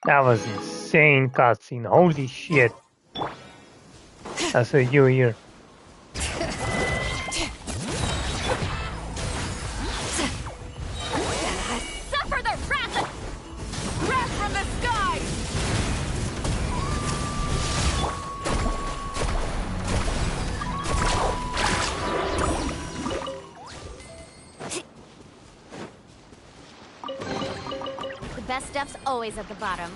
That was insane cutscene. Holy shit. I saw you here. Suffer the wrath from the sky! The best stuff's always at the bottom.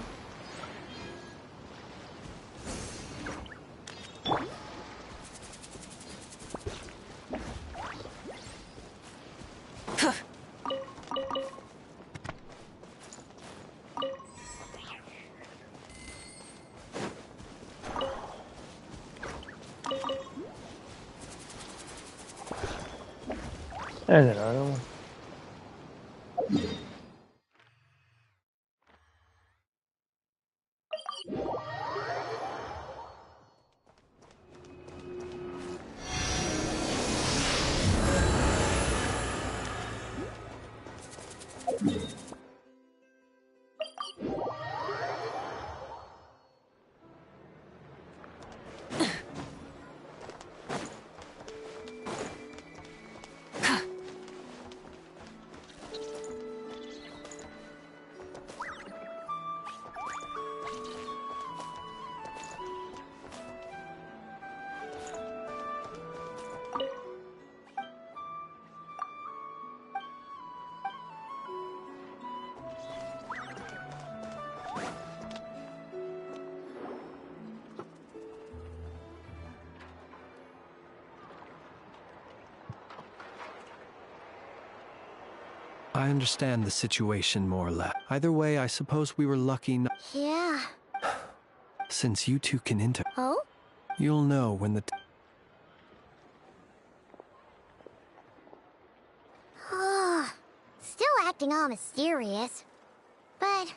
There's another one. I understand the situation more or less. Either way, I suppose we were lucky Yeah. since you two can enter. Oh? You'll know when the... Still acting all mysterious. But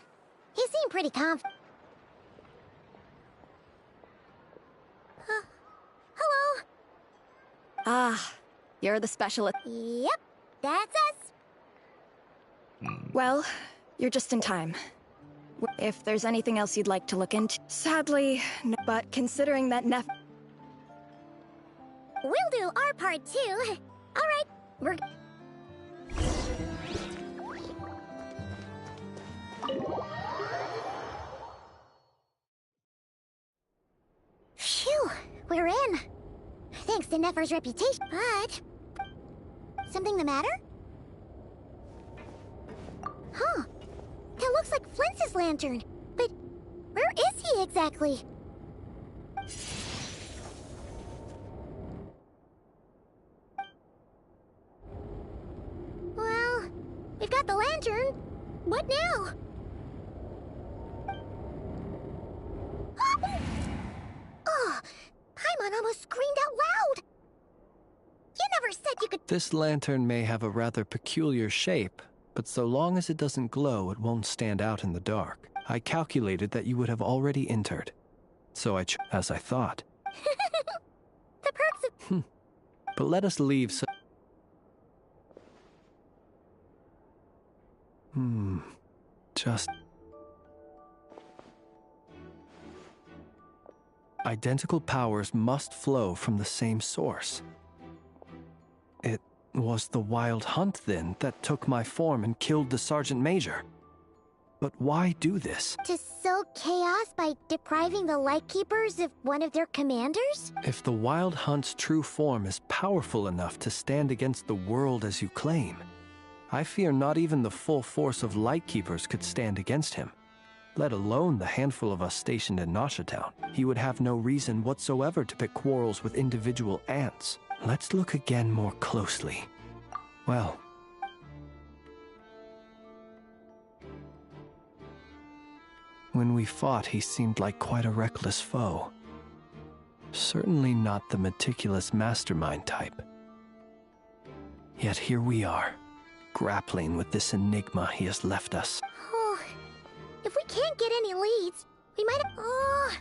he seemed pretty confident. Hello? Ah, you're the specialist. Yep, that's us. Well, you're just in time. If there's anything else you'd like to look into... Sadly, no, but considering that We'll do our part too. All right, we're... Phew, we're in. Thanks to Nefer's reputation, but... Something the matter? Huh. That looks like Flintz's lantern. But where is he exactly? Well, we've got the lantern. What now? Oh, Paimon almost screamed out loud. You never said you could... This lantern may have a rather peculiar shape, but so long as it doesn't glow, it won't stand out in the dark. I calculated that you would have already entered. So as I thought. The perks of... But let us leave so... Just... Identical powers must flow from the same source. It was the Wild Hunt, then, that took my form and killed the Sergeant Major. But why do this? To sow chaos by depriving the Lightkeepers of one of their commanders? If the Wild Hunt's true form is powerful enough to stand against the world as you claim, I fear not even the full force of Lightkeepers could stand against him, let alone the handful of us stationed in Nashatown. He would have no reason whatsoever to pick quarrels with individual ants. Let's look again more closely. Well, when we fought, he seemed like quite a reckless foe. Certainly not the meticulous mastermind type. Yet here we are, grappling with this enigma he has left us. Oh, if we can't get any leads, we might have... Oh.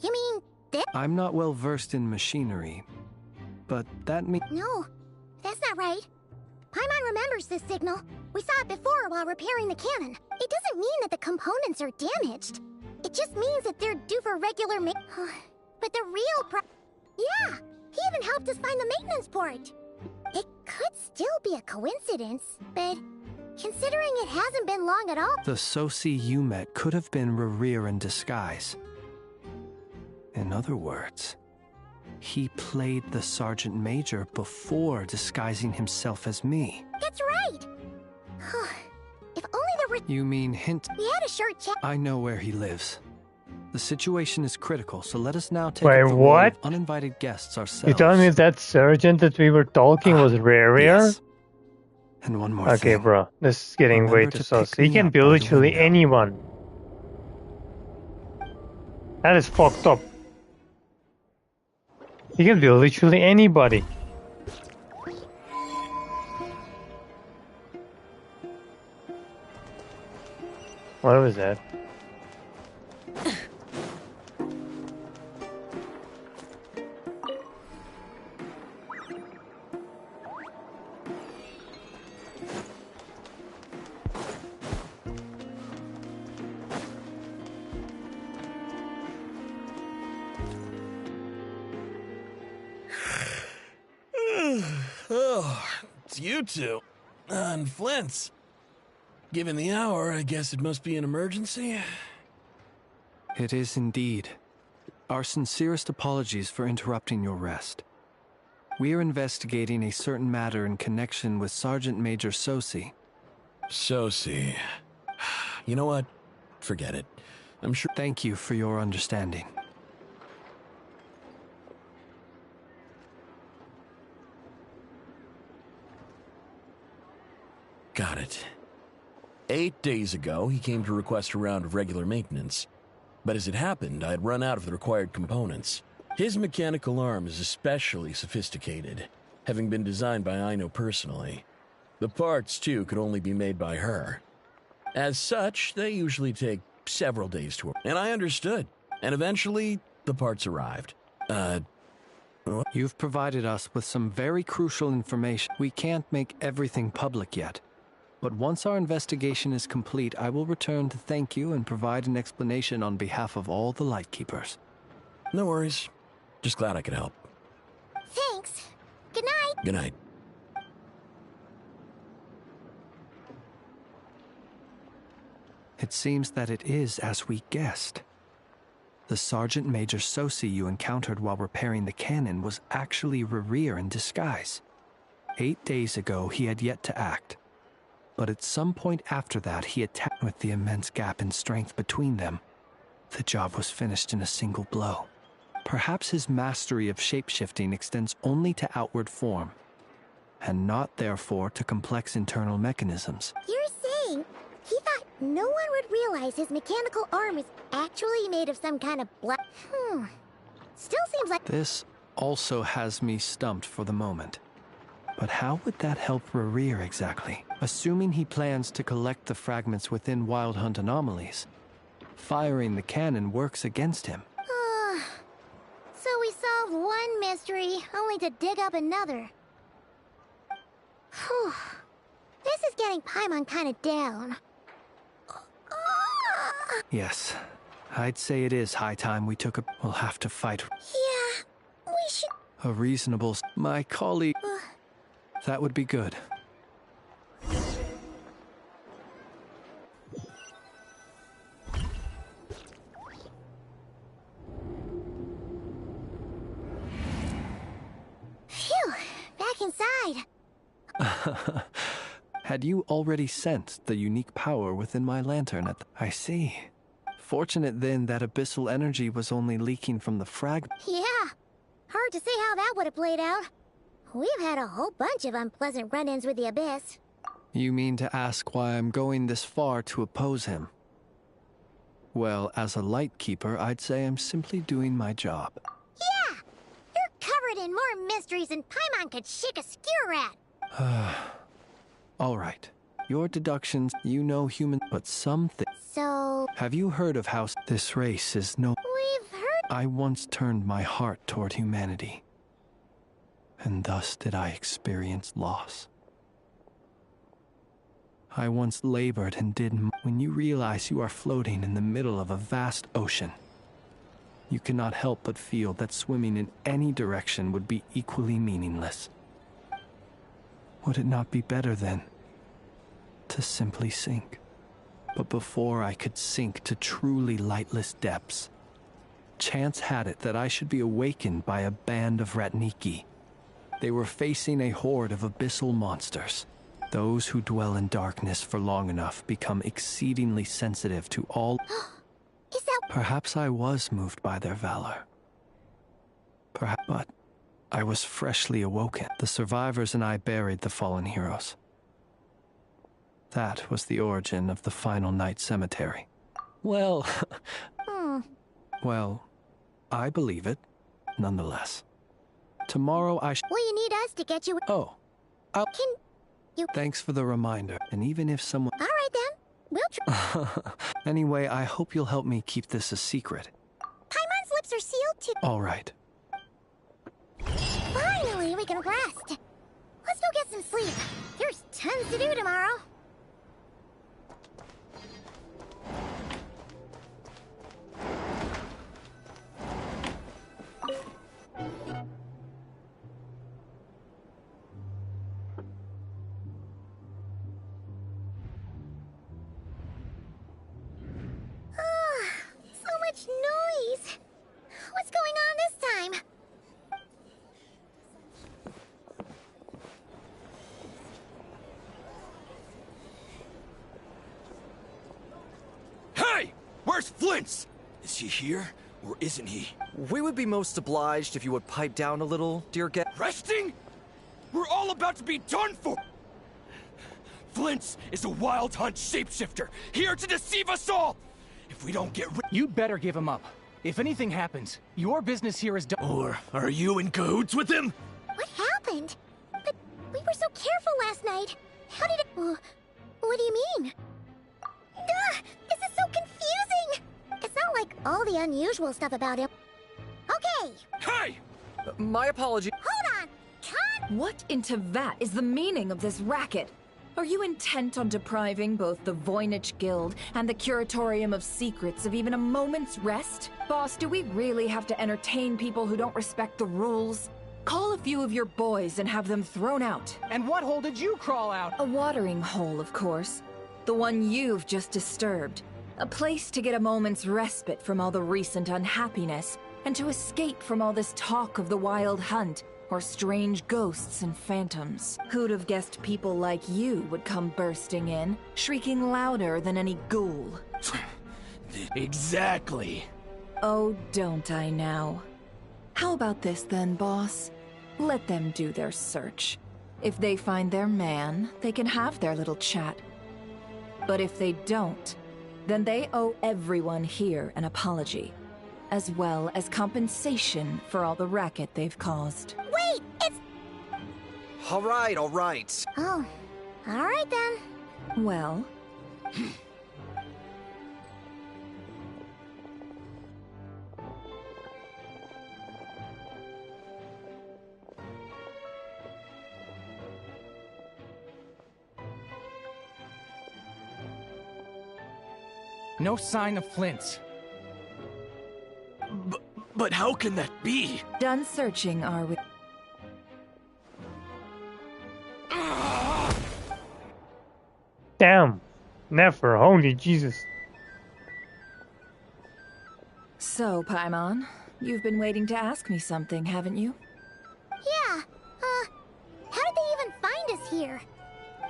You mean this? I'm not well versed in machinery, but that means... No, that's not right. Paimon remembers this signal. We saw it before while repairing the cannon. It doesn't mean that the components are damaged. It just means that they're due for regular But the real Yeah, he even helped us find the maintenance port. It could still be a coincidence, but considering it hasn't been long at all... The Sosi you met could have been Rerir in disguise. In other words, he played the Sergeant Major before disguising himself as me. That's right! If only there were... You mean hint? We had a short chat... I know where he lives. The situation is critical, so let us now take Wait, up the role of uninvited guests ourselves. You telling me that sergeant that we were talking was Rerir? Yes. And one more thing. Okay, bro. This is getting way too saucy. He can be literally anyone. That is fucked up. He can be literally anybody. What was that? Oh, it's you two. And Flint's. Given the hour, I guess it must be an emergency. It is indeed. Our sincerest apologies for interrupting your rest. We are investigating a certain matter in connection with Sergeant Major Sosi. Sosi. You know what? Forget it. I'm sure... Thank you for your understanding. Got it. 8 days ago, he came to request a round of regular maintenance. But as it happened, I had run out of the required components. His mechanical arm is especially sophisticated, having been designed by Aino personally. The parts, too, could only be made by her. As such, they usually take several days to... And I understood. And eventually, the parts arrived. You've provided us with some very crucial information. We can't make everything public yet. But once our investigation is complete, I will return to thank you and provide an explanation on behalf of all the Lightkeepers. No worries. Just glad I could help. Thanks. Good night. Good night. It seems that it is as we guessed. The Sergeant Major Sosi you encountered while repairing the cannon was actually Rerir in disguise. 8 days ago, he had yet to act. But at some point after that, he attacked with the immense gap in strength between them. The job was finished in a single blow. Perhaps his mastery of shapeshifting extends only to outward form, and not therefore to complex internal mechanisms. You're saying he thought no one would realize his mechanical arm is actually made of some kind of black... Still seems like... This also has me stumped for the moment. But how would that help Rerir exactly? Assuming he plans to collect the fragments within Wild Hunt anomalies, firing the cannon works against him. So we solved one mystery, only to dig up another. Whew. This is getting Paimon kind of down. Yes, I'd say it is high time we took a... We'll have to fight. Yeah, we should... A reasonable... My colleague... That would be good. Phew, back inside. Had you already sensed the unique power within my lantern at the... I see. Fortunate then that abyssal energy was only leaking from the fragment. Yeah, hard to say how that would have played out. We've had a whole bunch of unpleasant run-ins with the Abyss. You mean to ask why I'm going this far to oppose him? Well, as a Lightkeeper, I'd say I'm simply doing my job. Yeah! You're covered in more mysteries than Paimon could shake a skewer at! All right. Your deductions, you know human, but some things... So... Have you heard of how this race is no... We've heard I once turned my heart toward humanity, and thus did I experience loss. I once labored and did. When you realize you are floating in the middle of a vast ocean, you cannot help but feel that swimming in any direction would be equally meaningless. Would it not be better, then, to simply sink? But before I could sink to truly lightless depths, chance had it that I should be awakened by a band of Ratniki. They were facing a horde of abyssal monsters. Those who dwell in darkness for long enough become exceedingly sensitive to all... Perhaps I was moved by their valor. Perhaps, but I was freshly awoken. The survivors and I buried the fallen heroes. That was the origin of the Final Night Cemetery. Well... Well, I believe it, nonetheless. Tomorrow I Well, you need us to get you... Oh. Can you... Thanks for the reminder. And even if someone... All right, then. We'll try... Anyway, I hope you'll help me keep this a secret. Paimon's lips are sealed to... All right. Finally, we can rest. Let's go get some sleep. There's tons to do tomorrow. So much noise. What's going on this time? Hey! Where's Flint's? Is he here, or isn't he? We would be most obliged if you would pipe down a little, dear guest. Resting? We're all about to be done for! Flint's is a wild hunt shapeshifter, here to deceive us all! If we don't get rid— You'd better give him up. If anything happens, your business here is done. Or are you in cahoots with him? What happened? But we were so careful last night. How did it... what do you mean? This is so confusing! It's not like all the unusual stuff about him. Okay! Hey! My apology. Hold on! Cut! What in Tevat is the meaning of this racket? Are you intent on depriving both the Voynich Guild and the Curatorium of Secrets of even a moment's rest? Boss, do we really have to entertain people who don't respect the rules? Call a few of your boys and have them thrown out. And what hole did you crawl out? A watering hole, of course. The one you've just disturbed. A place to get a moment's respite from all the recent unhappiness, and to escape from all this talk of the Wild Hunt, or strange ghosts and phantoms. Who'd have guessed people like you would come bursting in, shrieking louder than any ghoul? Exactly. Oh, don't I now? How about this then, boss? Let them do their search. If they find their man, they can have their little chat. But if they don't, then they owe everyone here an apology, as well as compensation for all the racket they've caused. Wait, it's... All right, all right. Oh, all right then. Well... No sign of Flint's. But how can that be? Done searching, are we? Damn. Never. Holy Jesus. So, Paimon, you've been waiting to ask me something, haven't you? Yeah, how did they even find us here?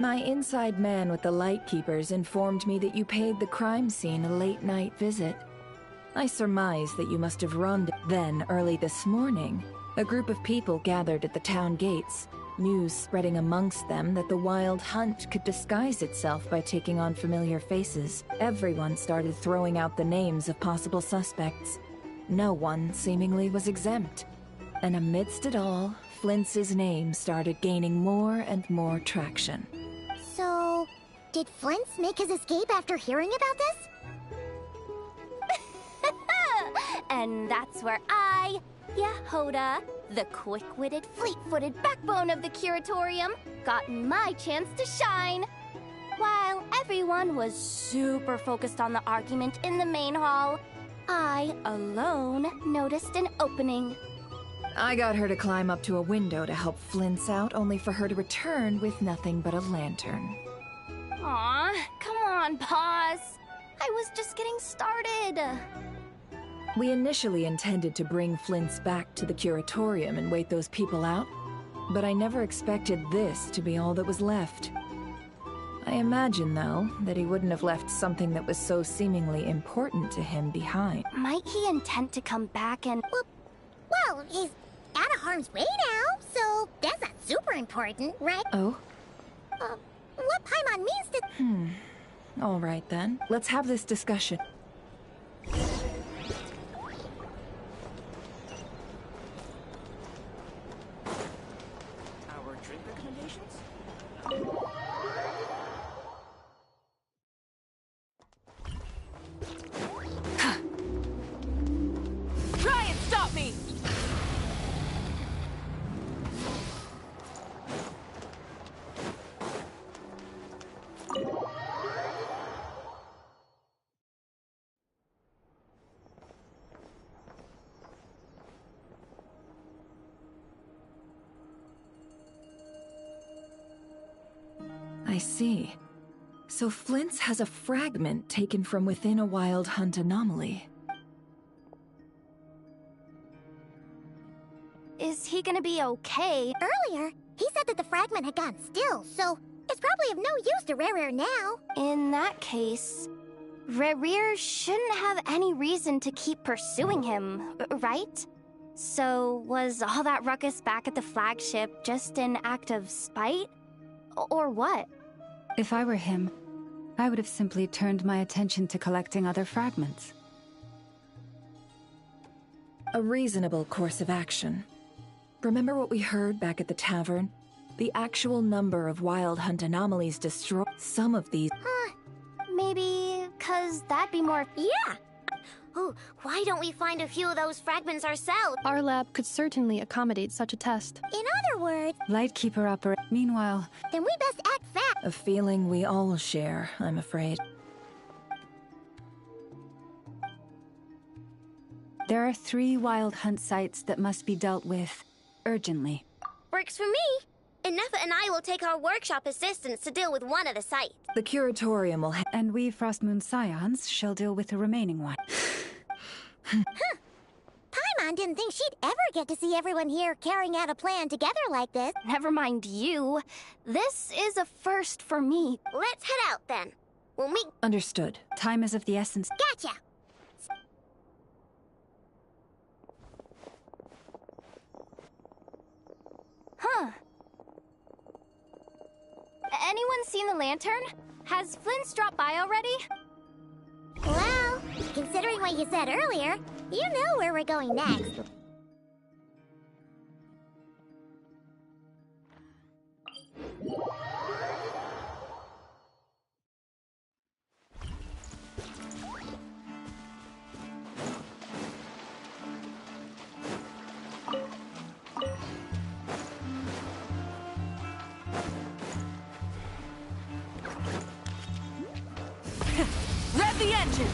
My inside man with the Lightkeepers informed me that you paid the crime scene a late-night visit. I surmise that you must have run. Then, early this morning, a group of people gathered at the town gates, news spreading amongst them that the Wild Hunt could disguise itself by taking on familiar faces. Everyone started throwing out the names of possible suspects. No one, seemingly, was exempt. And amidst it all, Flint's name started gaining more and more traction. So, did Flint's make his escape after hearing about this? And that's where I, Yehoda, the quick-witted, fleet-footed backbone of the Curatorium, got my chance to shine. While everyone was super focused on the argument in the main hall, I, alone, noticed an opening. I got her to climb up to a window to help Flint's out, only for her to return with nothing but a lantern. Aw, come on, boss. I was just getting started. We initially intended to bring Flint's back to the Curatorium and wait those people out, but I never expected this to be all that was left. I imagine, though, that he wouldn't have left something that was so seemingly important to him behind. Might he intend to come back and... Well, he's out of harm's way now, so that's not super important, right? Oh? What Paimon means to... All right, then. Let's have this discussion. Our drink recommendations? Try and stop me! I see. So Flint's has a fragment taken from within a Wild Hunt anomaly. Is he gonna be okay? Earlier, he said that the fragment had gone still, so it's probably of no use to Rerir now. In that case, Rerir shouldn't have any reason to keep pursuing him, right? So was all that ruckus back at the flagship just an act of spite? Or what? If I were him, I would have simply turned my attention to collecting other fragments. A reasonable course of action. Remember what we heard back at the tavern? The actual number of Wild Hunt anomalies destroyed. Some of these... Maybe... 'cause that'd be more... Yeah! Oh, why don't we find a few of those fragments ourselves? Our lab could certainly accommodate such a test. In other words... Lightkeeper operate. Meanwhile... Then we best act fast. A feeling we all share, I'm afraid. There are 3 Wild Hunt sites that must be dealt with urgently. Works for me. Enough and I will take our workshop assistants to deal with one of the sites. The Curatorium will and we Frostmoon Scions shall deal with the remaining one. Paimon didn't think she'd ever get to see everyone here carrying out a plan together like this. Never mind you. This is a first for me. Let's head out then. We'll meet... Understood. Time is of the essence. Gotcha! Huh. Anyone seen the lantern? Has Flint's dropped by already? Well, considering what you said earlier, you know where we're going next. Rev the engines!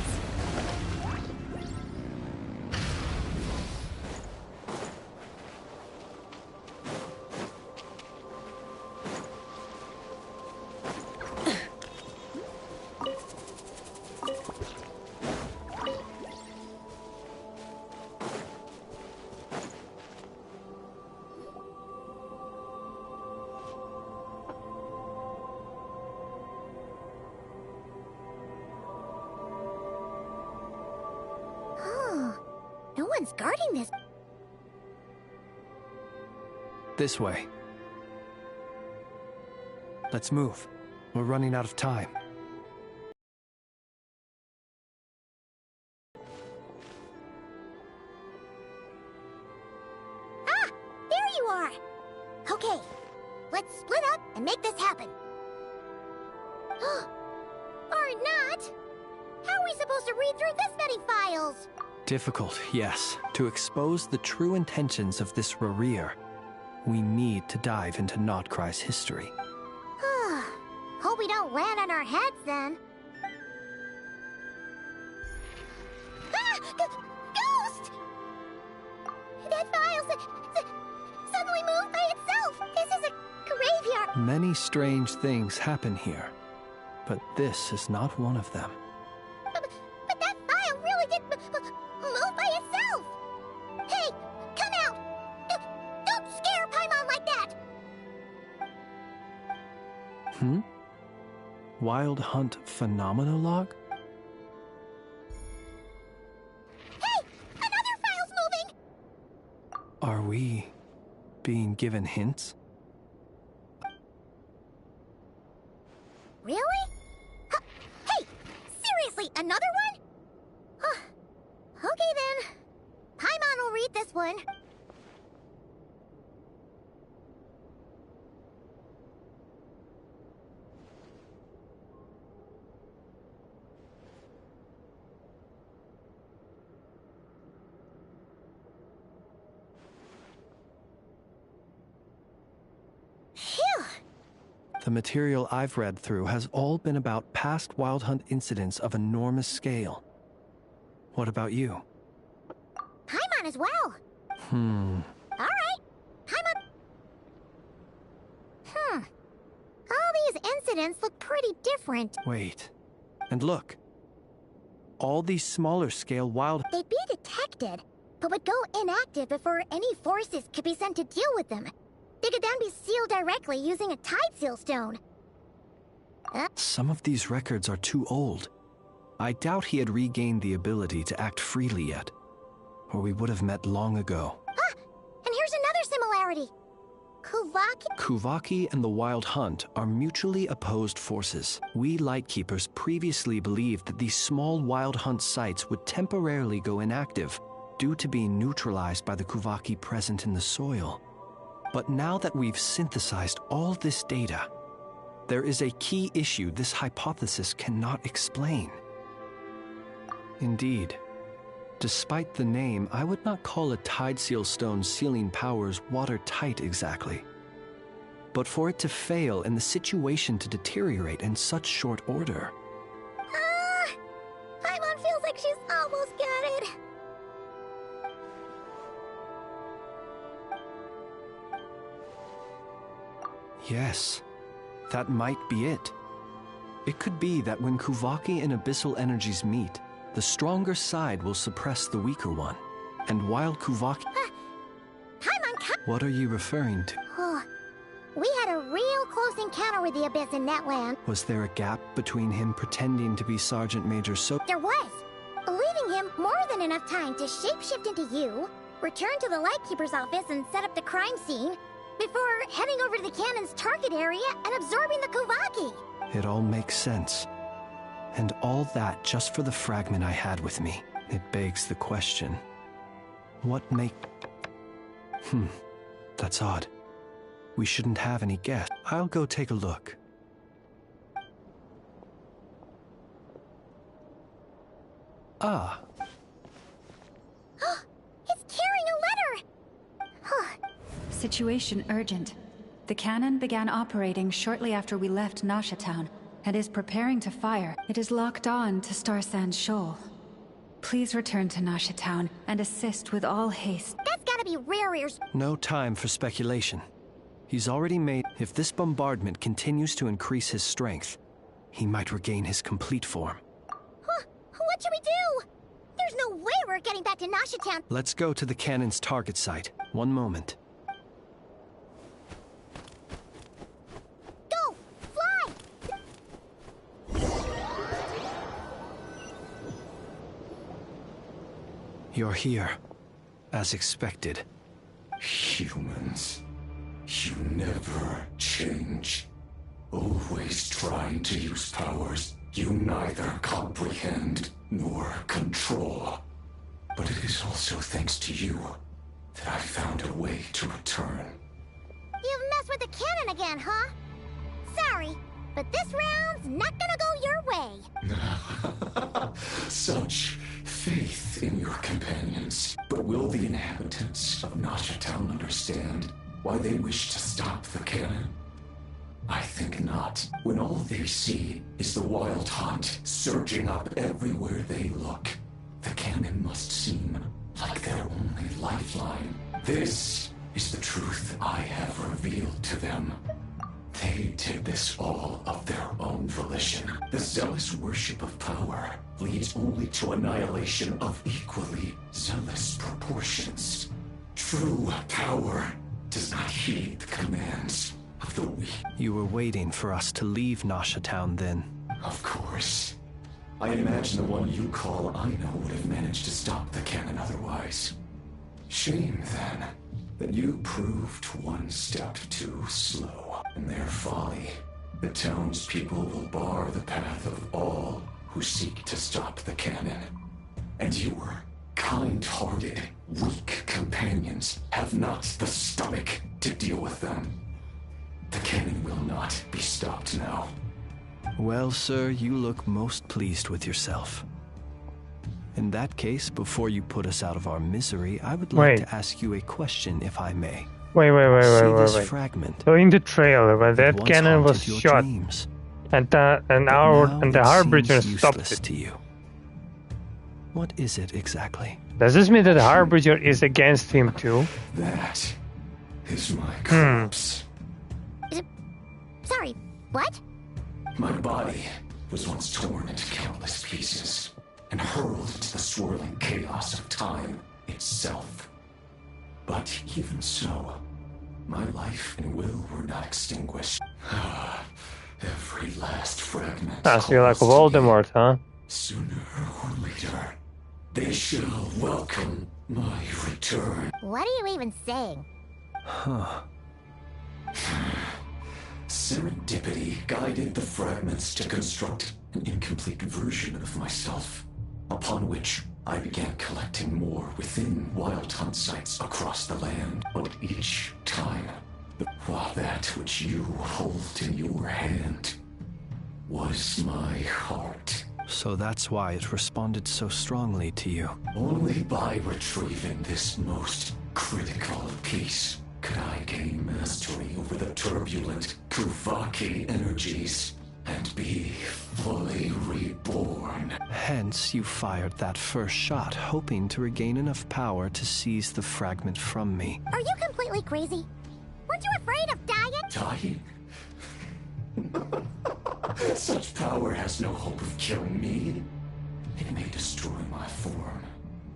No one's guarding this. This way. Let's move. We're running out of time. Ah! There you are! Okay, let's split up and make this happen. Or not! How are we supposed to read through this many files? Difficult, yes. To expose the true intentions of this Rarir, we need to dive into Notcry's history. Hope we don't land on our heads then. Ghost! That file suddenly moved by itself. This is a graveyard. Many strange things happen here, but this is not one of them. But that file really did move by itself. Hey, come out! Don't scare Paimon like that. Wild Hunt Phenomenologue? Hey! Another file's moving! Are we being given hints? Really? Hey! Seriously, another one? Okay then. Paimon will read this one. The material I've read through has all been about past Wild Hunt incidents of enormous scale. What about you? Paimon as well. Alright. Paimon. All these incidents look pretty different. Wait. And look. All these smaller scale wild... They'd be detected, but would go inactive before any forces could be sent to deal with them. They could then be sealed directly using a tide seal stone. Some of these records are too old. I doubt he had regained the ability to act freely yet, or we would have met long ago. And here's another similarity. Kuvaki and the Wild Hunt are mutually opposed forces. We Lightkeepers previously believed that these small Wild Hunt sites would temporarily go inactive due to being neutralized by the Kuvaki present in the soil. But now that we've synthesized all this data, there is a key issue this hypothesis cannot explain. Indeed, despite the name, I would not call a tide seal stone's sealing powers watertight exactly. But for it to fail and the situation to deteriorate in such short order... Paimon feels like she's almost got it. Yes, that might be it. It could be that when Kuvaki and Abyssal energies meet, the stronger side will suppress the weaker one. And while Kuvaki... What are you referring to? We had a real close encounter with the Abyss in Netland. Was there a gap between him pretending to be Sergeant Major There was, leaving him more than enough time to shapeshift into you, return to the Lightkeeper's office and set up the crime scene, before heading over to the cannon's target area and absorbing the Kuvaki. It all makes sense. And all that just for the fragment I had with me. It begs the question. What make... That's odd. We shouldn't have any guests. I'll go take a look. Ah. It's carrying a letter! Situation urgent. The cannon began operating shortly after we left Nasha Town and is preparing to fire. It is locked on to Star Sand Shoal. Please return to Nasha Town and assist with all haste. That's gotta be Rarir's. No time for speculation. He's already made... If this bombardment continues to increase his strength, he might regain his complete form. What should we do? There's no way we're getting back to Nasha Town. Let's go to the cannon's target site. One moment. Go! Fly! You're here, as expected. Humans, you never change. Always trying to use powers you neither comprehend nor control. But it is also thanks to you that I found a way to return. You've messed with the cannon again, huh? Sorry, but this round's not gonna go your way. Such faith in your companions, but will the inhabitants of Nasha Town understand why they wish to stop the cannon? I think not. When all they see is the wild hunt surging up everywhere they look, the cannon must seem like their only lifeline. This is the truth I have revealed to them. They did this all of their own volition. The zealous worship of power leads only to annihilation of equally zealous proportions. True power does not heed the commands of the weak. You were waiting for us to leave Nasha Town then? Of course. I imagine the one you call Aina would have managed to stop the cannon otherwise. Shame, then, that you proved one step too slow. In their folly, the townspeople will bar the path of all who seek to stop the cannon. And your kind-hearted, weak companions have not the stomach to deal with them. The cannon will not be stopped now. Well, sir, you look most pleased with yourself. In that case, before you put us out of our misery, I would like to ask you a question, if I may. Wait. Fragment. So in the trailer, when that cannon was shot, and the Harbinger stopped it. To you. What is it exactly? Does this mean that the Harbinger is against him too? That is my corpse. Sorry, what? My body was once torn into countless pieces and hurled into the swirling chaos of time itself. But even so, my life and will were not extinguished. Every last fragment. So you're like Voldemort, huh? Sooner or later, they shall welcome my return. What are you even saying? Huh. Serendipity guided the fragments to construct an incomplete version of myself, upon which I began collecting more within wild hunt sites across the land. But each time, that which you hold in your hand was my heart. So that's why it responded so strongly to you. Only by retrieving this most critical piece could I gain mastery over the turbulent Kuvaki energies and be fully reborn. Hence, you fired that first shot, hoping to regain enough power to seize the fragment from me. Are you completely crazy? Weren't you afraid of dying? Dying? Such power has no hope of killing me. It may destroy my form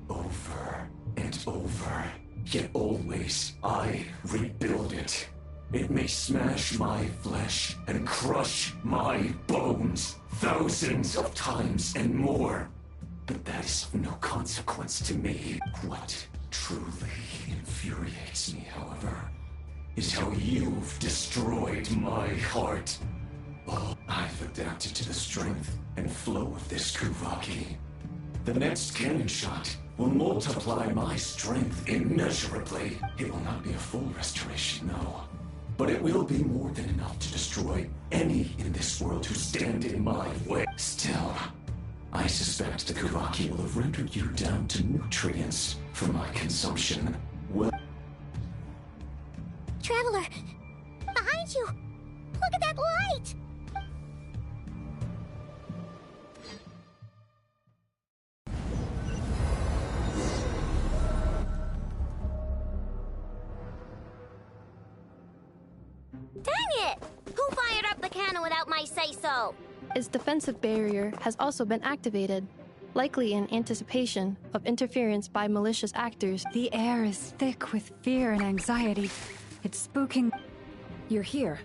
over and over, yet always I rebuild it. It may smash my flesh and crush my bones thousands of times and more. But that is of no consequence to me. What truly infuriates me, however, is how you've destroyed my heart. Oh, I've adapted to the strength and flow of this Kuvaki. The next cannon shot will multiply my strength immeasurably. It will not be a full restoration, no. But it will be more than enough to destroy any in this world who stand in my way. Still, I suspect the Kuvaki will have rendered you down to nutrients for my consumption. Well, Traveler! Behind you! Look at that light! Dang it! Who fired up the cannon without my say-so? Its defensive barrier has also been activated, likely in anticipation of interference by malicious actors. The air is thick with fear and anxiety. It's spooking. You're here.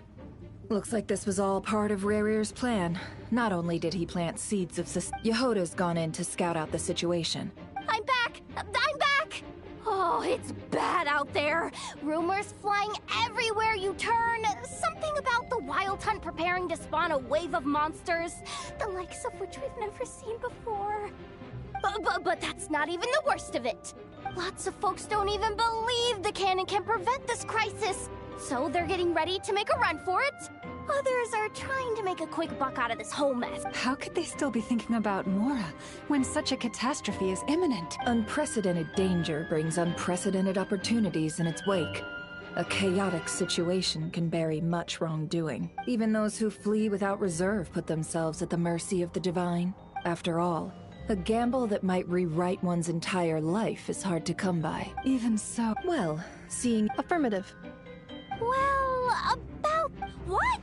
Looks like this was all part of Rerir's plan. Not only did he plant seeds of Yehoda's gone in to scout out the situation. I'm back! I'm back! Oh, it's bad out there. Rumors flying everywhere you turn. Something about the wild hunt preparing to spawn a wave of monsters, the likes of which we've never seen before. But that's not even the worst of it. Lots of folks don't even believe the cannon can prevent this crisis. So they're getting ready to make a run for it. Others are trying to make a quick buck out of this whole mess. How could they still be thinking about Mora when such a catastrophe is imminent? Unprecedented danger brings unprecedented opportunities in its wake. A chaotic situation can bury much wrongdoing. Even those who flee without reserve put themselves at the mercy of the divine. After all, a gamble that might rewrite one's entire life is hard to come by. Even so... Well, seeing... Affirmative. Well, about what?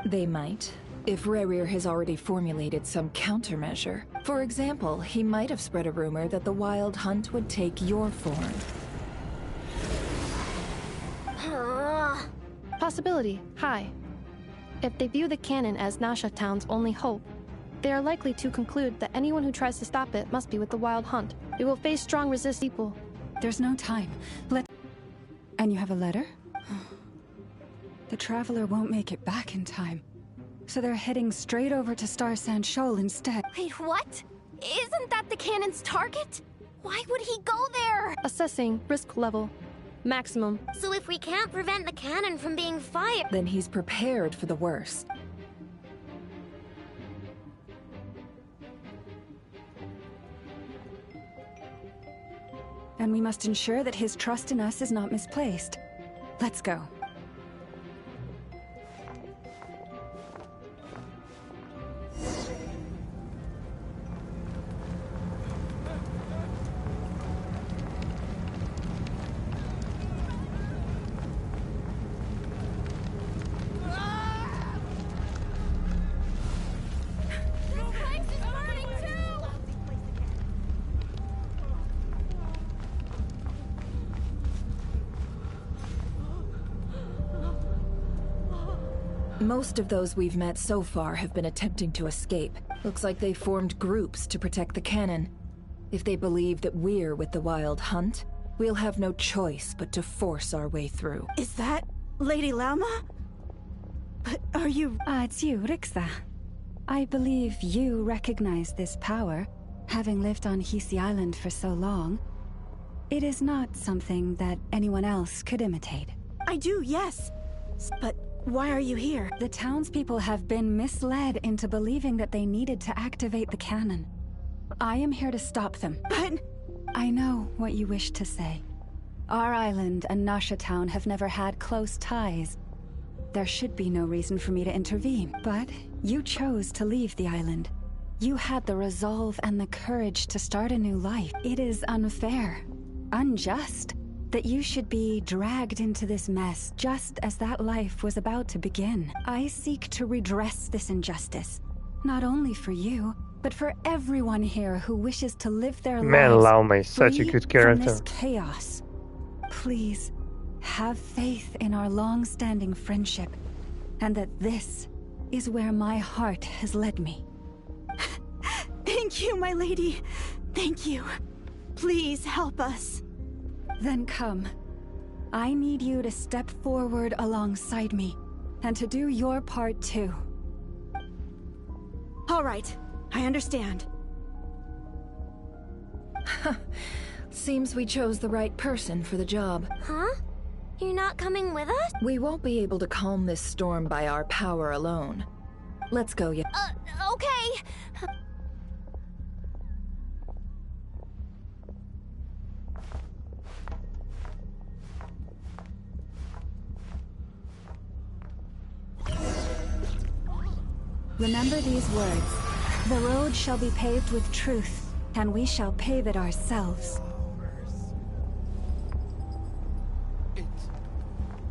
They might, if Rerir has already formulated some countermeasure. For example, he might have spread a rumor that the Wild Hunt would take your form. Possibility, high. If they view the cannon as Nasha Town's only hope, they are likely to conclude that anyone who tries to stop it must be with the Wild Hunt. We will face strong resist people. There's no time. And you have a letter? The Traveler won't make it back in time. So they're heading straight over to Star Sand Shoal instead. Wait, what? Isn't that the cannon's target? Why would he go there? Assessing risk level. Maximum. So if we can't prevent the cannon from being fired... Then he's prepared for the worst. And we must ensure that his trust in us is not misplaced. Let's go. Most of those we've met so far have been attempting to escape. Looks like they formed groups to protect the cannon. If they believe that we're with the Wild Hunt, we'll have no choice but to force our way through. Is that Lady Lauma? But are you... It's you, Rixa. I believe you recognize this power, having lived on Hisi Island for so long. It is not something that anyone else could imitate. I do, yes. But why are you here? The townspeople have been misled into believing that they needed to activate the cannon. I am here to stop them. But... I know what you wish to say. Our island and Nasha Town have never had close ties. There should be no reason for me to intervene, but you chose to leave the island. You had the resolve and the courage to start a new life. It is unfair, unjust, that you should be dragged into this mess just as that life was about to begin. I seek to redress this injustice, not only for you, but for everyone here who wishes to live their Man, lives Lauma is such a free good from character. this chaos. Please, have faith in our long-standing friendship, and that this is where my heart has led me. Thank you, my lady. Thank you. Please help us. Then come. I need you to step forward alongside me, and to do your part too. All right, I understand. Seems we chose the right person for the job. Huh? You're not coming with us? We won't be able to calm this storm by our power alone. Let's go, Okay. Remember these words. The road shall be paved with truth, and we shall pave it ourselves.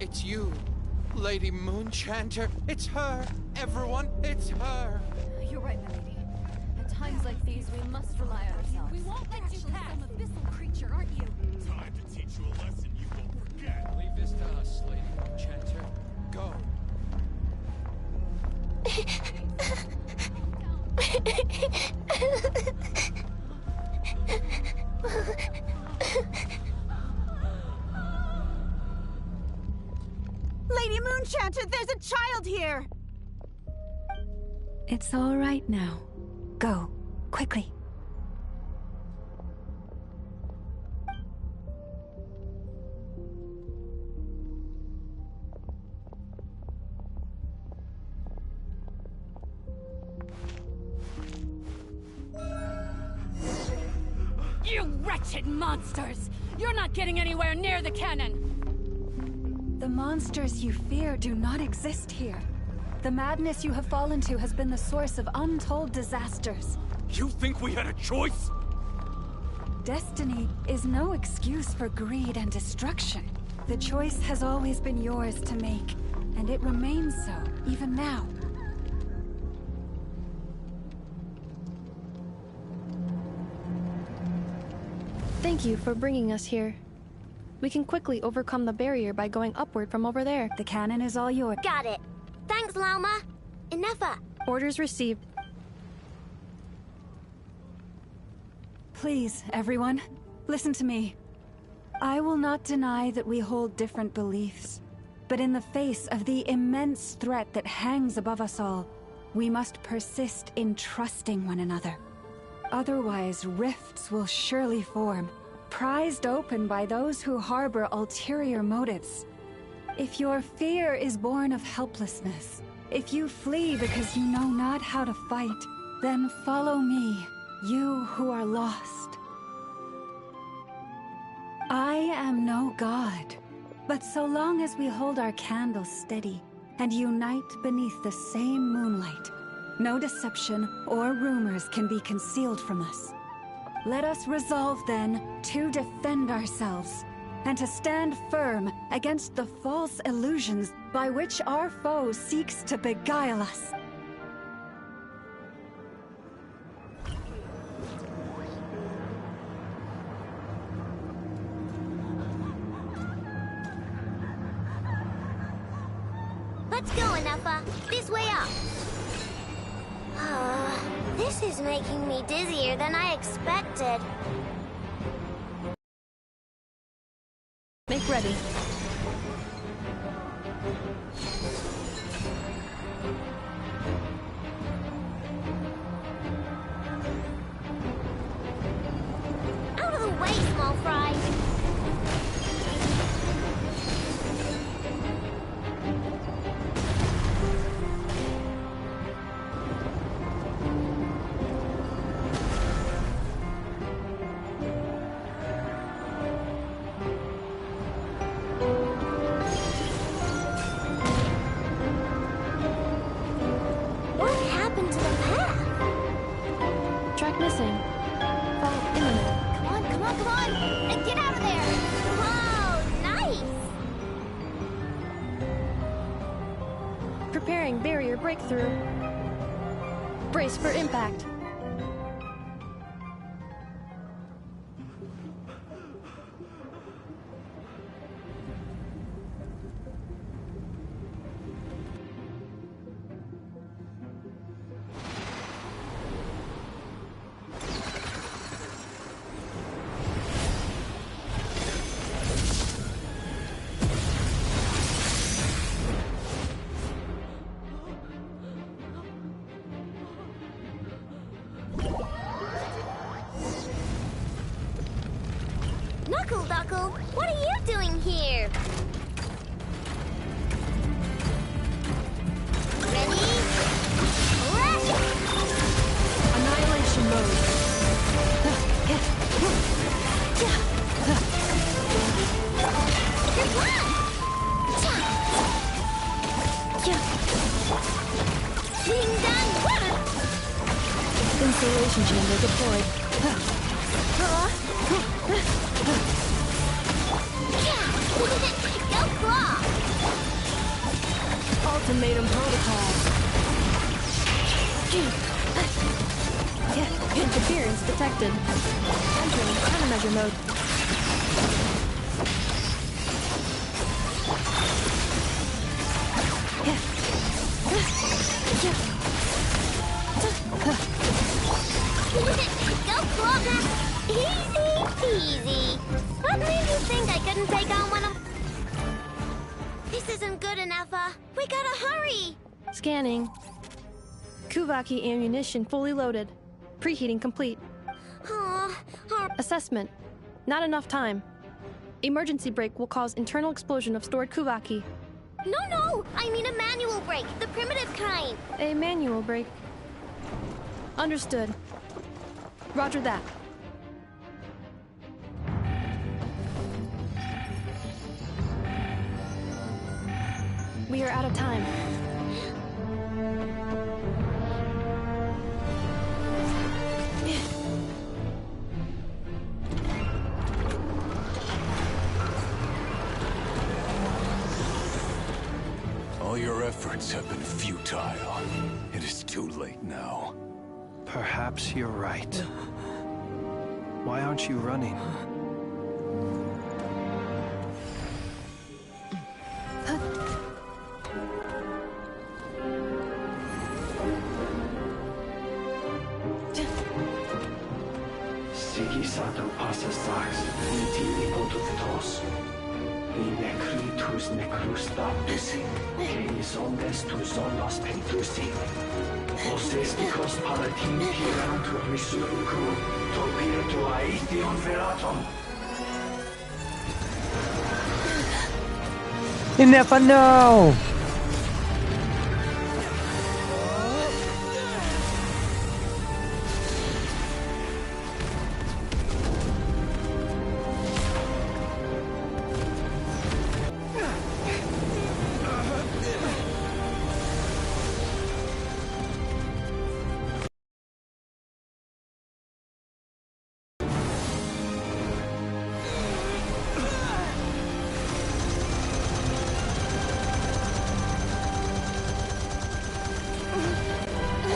It's you, Lady Moonchanter. It's her. Everyone, it's her. You're right, my lady. At times like these, we must rely on ourselves. We won't let you pass. Some abyssal creature, aren't you? Time to teach you a lesson you won't forget. Leave this to us, Lady Moonchanter. Go. Lady Moonchanter, there's a child here! It's all right now. Go, quickly. Wretched monsters! You're not getting anywhere near the cannon! The monsters you fear do not exist here. The madness you have fallen to has been the source of untold disasters. You think we had a choice? Destiny is no excuse for greed and destruction. The choice has always been yours to make, and it remains so, even now. Thank you for bringing us here. We can quickly overcome the barrier by going upward from over there. The cannon is all yours. Got it. Thanks, Lauma. Inefa. Orders received. Please, everyone, listen to me. I will not deny that we hold different beliefs, but in the face of the immense threat that hangs above us all, we must persist in trusting one another. Otherwise, rifts will surely form, prized open by those who harbor ulterior motives. If your fear is born of helplessness, if you flee because you know not how to fight, then follow me, you who are lost. I am no god, but so long as we hold our candles steady and unite beneath the same moonlight, no deception or rumors can be concealed from us. Let us resolve then to defend ourselves and to stand firm against the false illusions by which our foe seeks to beguile us. Let's go, Inefa. This way up. This is making me dizzier than I expected. Make ready. Out of the way, small fry. Missing. Fall imminent. Come on, come on, come on! And get out of there! Whoa, nice! Preparing barrier breakthrough. Brace for impact. Knuckle, what are you doing here? Ready? Rush! Annihilation mode. Your plan! Being done! Installation chamber deployed. Go claw! Ultimatum protocol. Interference detected. Entering countermeasure mode. Go claw! Easy peasy. What made you think I couldn't take on one of... This isn't good enough, we gotta hurry! Scanning. Kuvaki ammunition fully loaded. Preheating complete. Assessment. Not enough time. Emergency brake will cause internal explosion of stored Kuvaki. No! I mean a manual brake, the primitive kind. A manual brake. Understood. Roger that. We are out of time. All your efforts have been futile. It is too late now. Perhaps you're right. Why aren't you running? Sigisato passa sax, intimi potutos. Necrutus necrustabis, canis ondes tu zonos pentusi. Osesticos palatin pirantur resurcu, topirtu aethion veratum. You never know!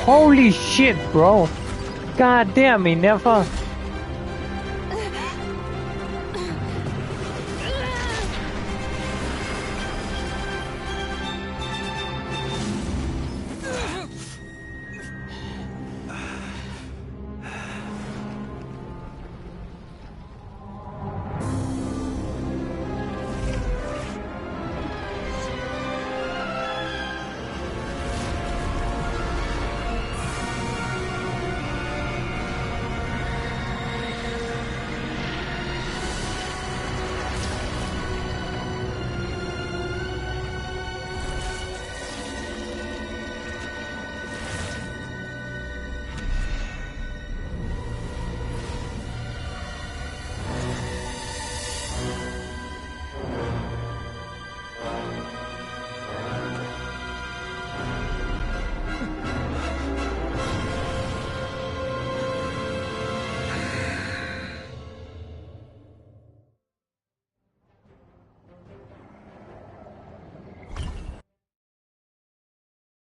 Holy shit, bro! God damn, he never.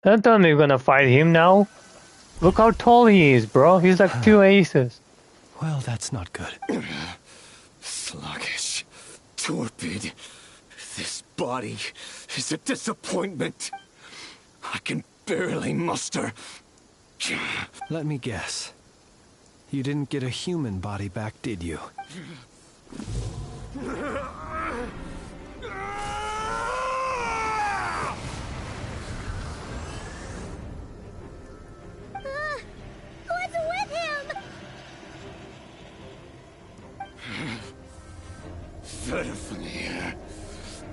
Don't tell me you're gonna fight him now. Look how tall he is, bro. He's like 2 aces. Well, that's not good. Sluggish. Torpid. This body is a disappointment. I can barely muster. Let me guess. You didn't get a human body back, did you? What's with him? Verfnir.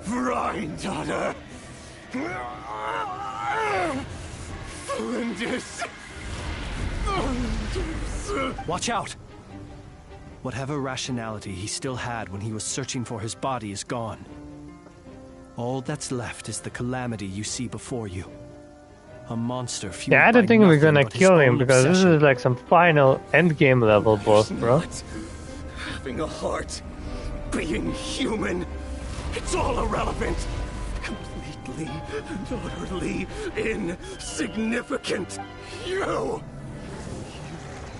Vrindaughter. Flinders. Watch out! Whatever rationality he still had when he was searching for his body is gone. All that's left is the calamity you see before you. A monster fueled Yeah, I by don't think we're nothing gonna but his kill him own because this obsession. is like some final endgame level boss, bro. Having a heart. Being human. It's all irrelevant. Completely and utterly insignificant. You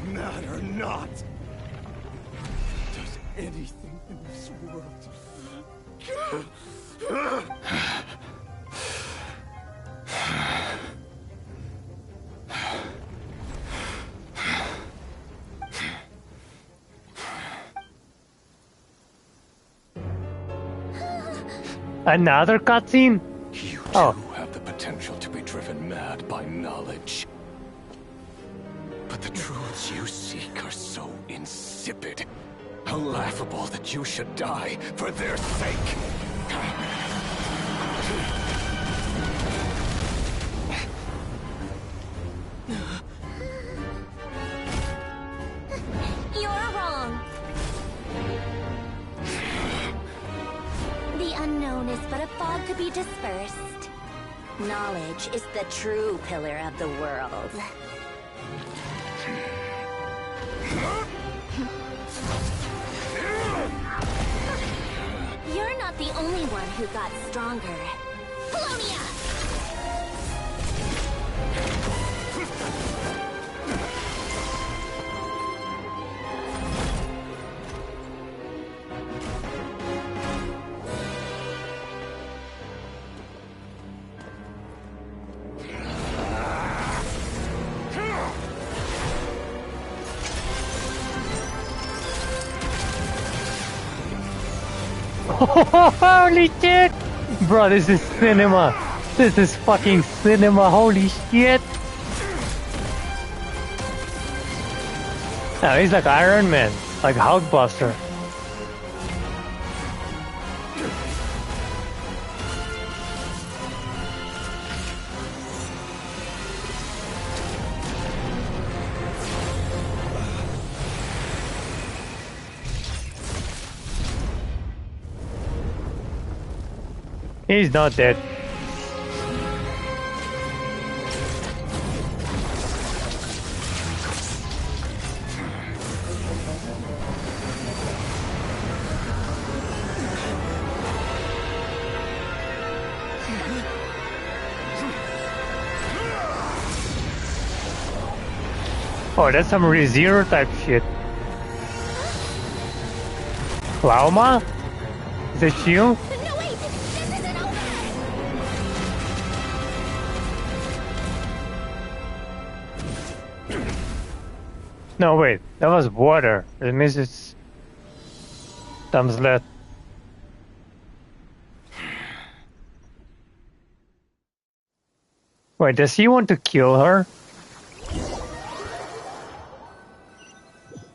matter not. Does anything in this world. Another cutscene? You Oh. too have the potential to be driven mad by knowledge. But the truths you seek are so insipid, how laughable that you should die for their sake. You're wrong. The unknown is but a fog to be dispersed. Knowledge is the true pillar of the world. You're not the only one who got stronger. Polonia! Holy shit! Bro, this is cinema. This is fucking cinema. Holy shit! No, he's like Iron Man, like Hulkbuster. He's not dead. Oh, that's some ReZero type shit. Lauma? Is that you? No, wait, that was water. It means it's thumbs left. Wait, does he want to kill her?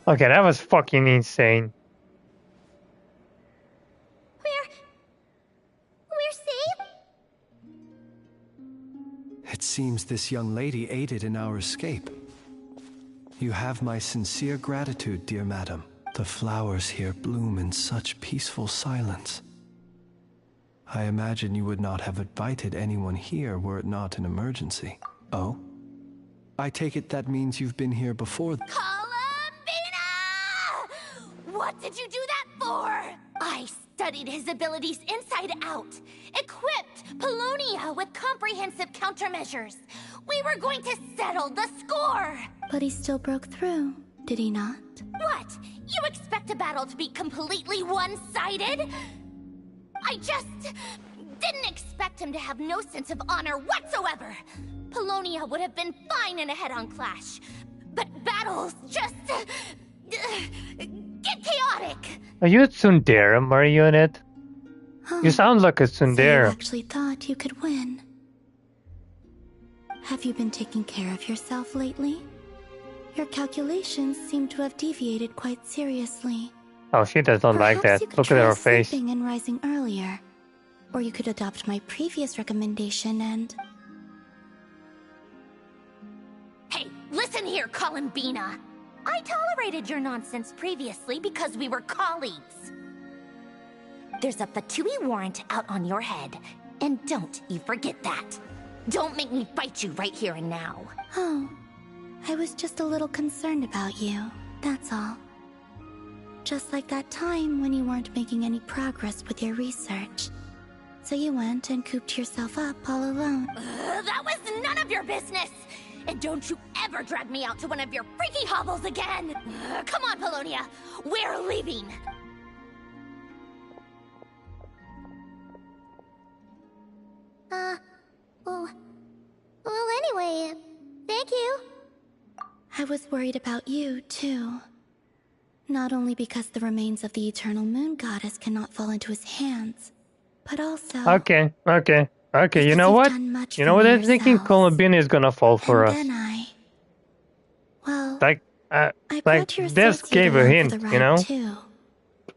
Okay, that was fucking insane. We're safe? It seems this young lady aided in our escape. You have my sincere gratitude, dear madam. The flowers here bloom in such peaceful silence. I imagine you would not have invited anyone here were it not an emergency. Oh? I take it that means you've been here before. Columbina! What did you do that for? I studied his abilities inside out, equipped Polonia with comprehensive countermeasures. We were going to settle the score! But he still broke through, did he not? What? You expect a battle to be completely one-sided? I just didn't expect him to have no sense of honor whatsoever. Polonia would have been fine in a head-on clash, but battles just get chaotic. Are you a tsundere marionette? You sound like a So you tsundere. actually thought you could win. Have you been taking care of yourself lately? Your calculations seem to have deviated quite seriously. Oh, she does not like Perhaps that. you could Look at try her face. sleeping and rising earlier. Or you could adopt my previous recommendation and... Hey, listen here, Columbina. I tolerated your nonsense previously because we were colleagues. There's a Fatui warrant out on your head, and don't you forget that. Don't make me fight you right here and now. Oh, I was just a little concerned about you, that's all. Just like that time when you weren't making any progress with your research. So you went and cooped yourself up all alone. That was none of your business! And don't you ever drag me out to one of your freaky hobbles again! Come on, Polonia! We're leaving! Well, anyway, thank you. I was worried about you, too. Not only because the remains of the Eternal Moon Goddess cannot fall into his hands, but also... Okay. You know what? You know what? I'm thinking Columbina is gonna fall for us. Then I... Well, Like brought your this associate gave a along for hint, the ride you know? too.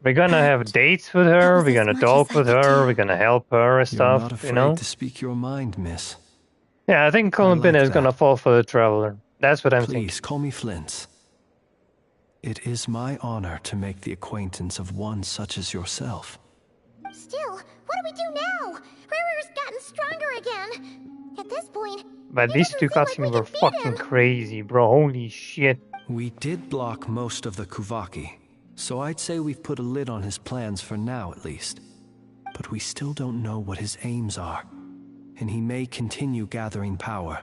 We're gonna have dates with her, we're gonna much talk as I with could her, we're gonna help her and You're not stuff, afraid you know? to speak your mind, miss. Yeah, I think Columbina is that. gonna fall for the Traveler. That's what I'm thinking. Please, call me Flint. It is my honor to make the acquaintance of one such as yourself. Still, what do we do now? Rirer's gotten stronger again. At this point, But these two cutscenes were fucking crazy, bro. Holy shit. We did block most of the Kuvaki, so I'd say we've put a lid on his plans for now at least. But we still don't know what his aims are, and he may continue gathering power.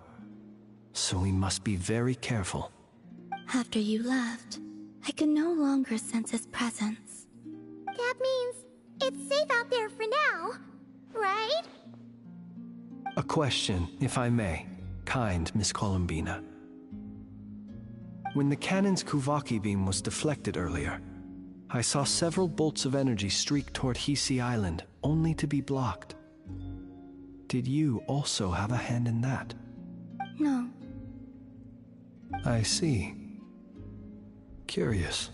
So we must be very careful. After you left, I can no longer sense his presence. That means it's safe out there for now, right? A question, if I may, kind Miss Columbina. When the cannon's Kuvaki beam was deflected earlier, I saw several bolts of energy streak toward Hisi Island, only to be blocked. Did you also have a hand in that? No. I see. Curious.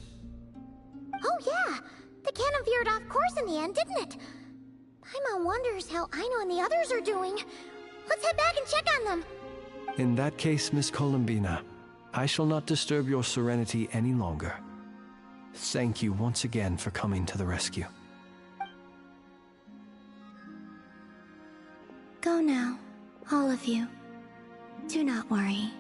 Oh yeah, the cannon veered off course in the end, didn't it? Paimon wonders how Aino and the others are doing. Let's head back and check on them. In that case, Miss Columbina, I shall not disturb your serenity any longer. Thank you once again for coming to the rescue. Go now, all of you. Do not worry.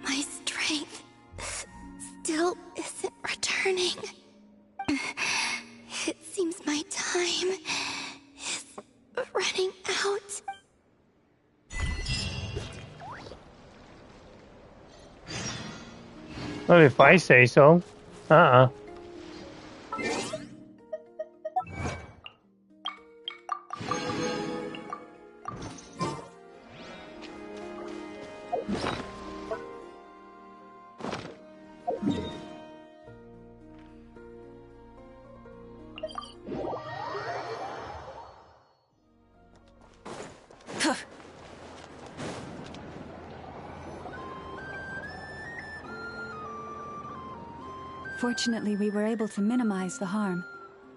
My strength still isn't returning. It seems my time is running out. Well, if I say so. Fortunately, we were able to minimize the harm.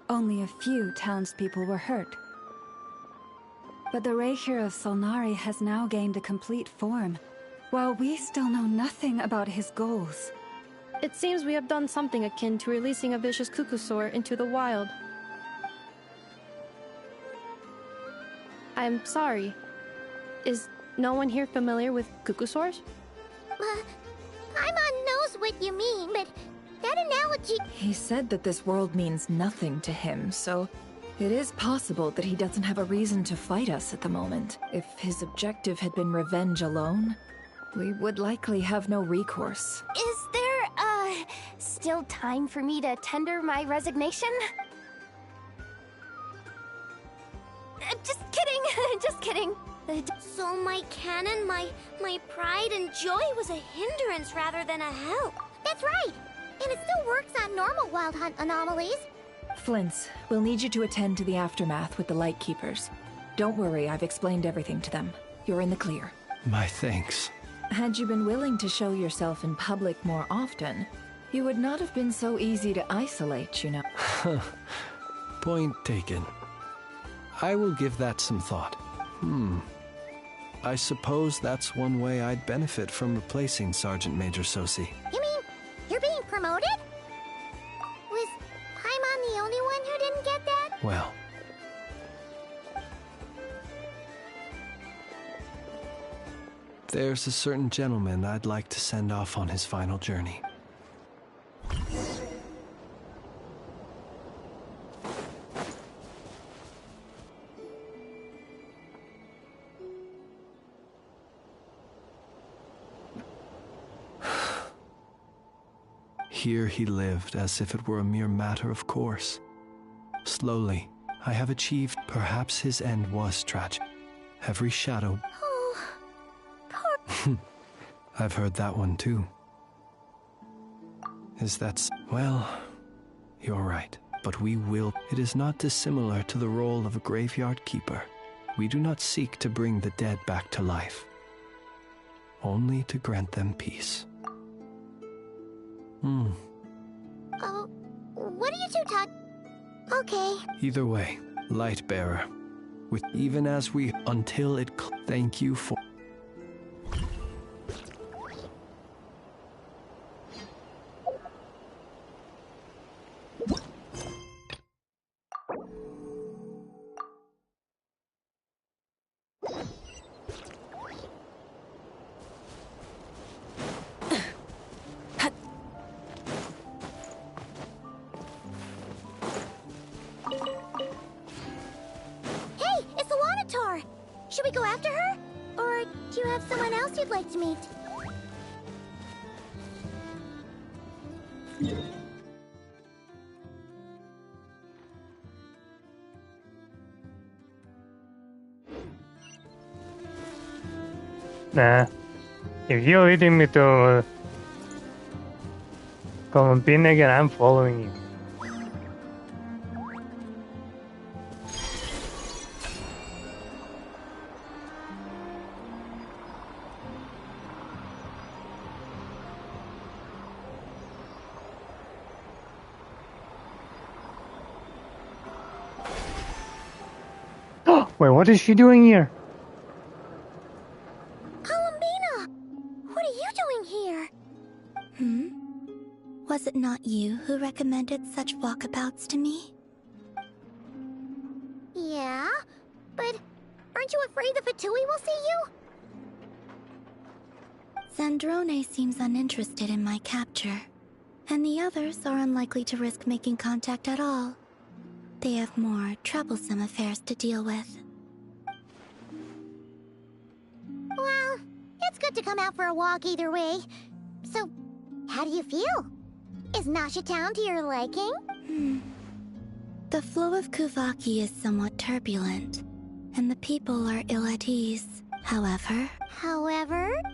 Only a few townspeople were hurt. But the Reikir of Solnari has now gained a complete form, while we still know nothing about his goals. It seems we have done something akin to releasing a vicious Kukusaur into the wild. I'm sorry. Is no one here familiar with Kukusaurs? Paimon knows what you mean, but that analogy... He said that this world means nothing to him, so it is possible that he doesn't have a reason to fight us at the moment. If his objective had been revenge alone, we would likely have no recourse. Is there, still time for me to tender my resignation? Just kidding, just kidding. So my cannon, my pride and joy was a hindrance rather than a help. That's right. And it still works on normal Wild Hunt anomalies. Flints, we'll need you to attend to the aftermath with the Lightkeepers. Don't worry, I've explained everything to them. You're in the clear. My thanks. Had you been willing to show yourself in public more often, you would not have been so easy to isolate, you know. Point taken. I will give that some thought. I suppose that's one way I'd benefit from replacing Sergeant Major Sosi. You mean you're being promoted? Was Paimon the only one who didn't get that? Well, there's a certain gentleman I'd like to send off on his final journey. Here he lived as if it were a mere matter of course. Slowly, I have achieved perhaps his end was tragic. Every shadow... Oh, poor... I've heard that one too. Is that... Well, you're right. but we will. It is not dissimilar to the role of a graveyard keeper. We do not seek to bring the dead back to life, only to grant them peace. Oh, what are you two talking? Okay. Either way, light bearer, with even as we until it. Thank you for. Should we go after her? Or do you have someone else you'd like to meet? Nah. If you're leading me to Columbine again, I'm following you. Wait, what is she doing here? Columbina! What are you doing here? Was it not you who recommended such walkabouts to me? Yeah, but aren't you afraid the Fatui will see you? Zandrone seems uninterested in my capture, and the others are unlikely to risk making contact at all. They have more troublesome affairs to deal with. Well, it's good to come out for a walk either way. So, how do you feel? Is Nasha Town to your liking? The flow of Kuvaki is somewhat turbulent, and the people are ill at ease. However...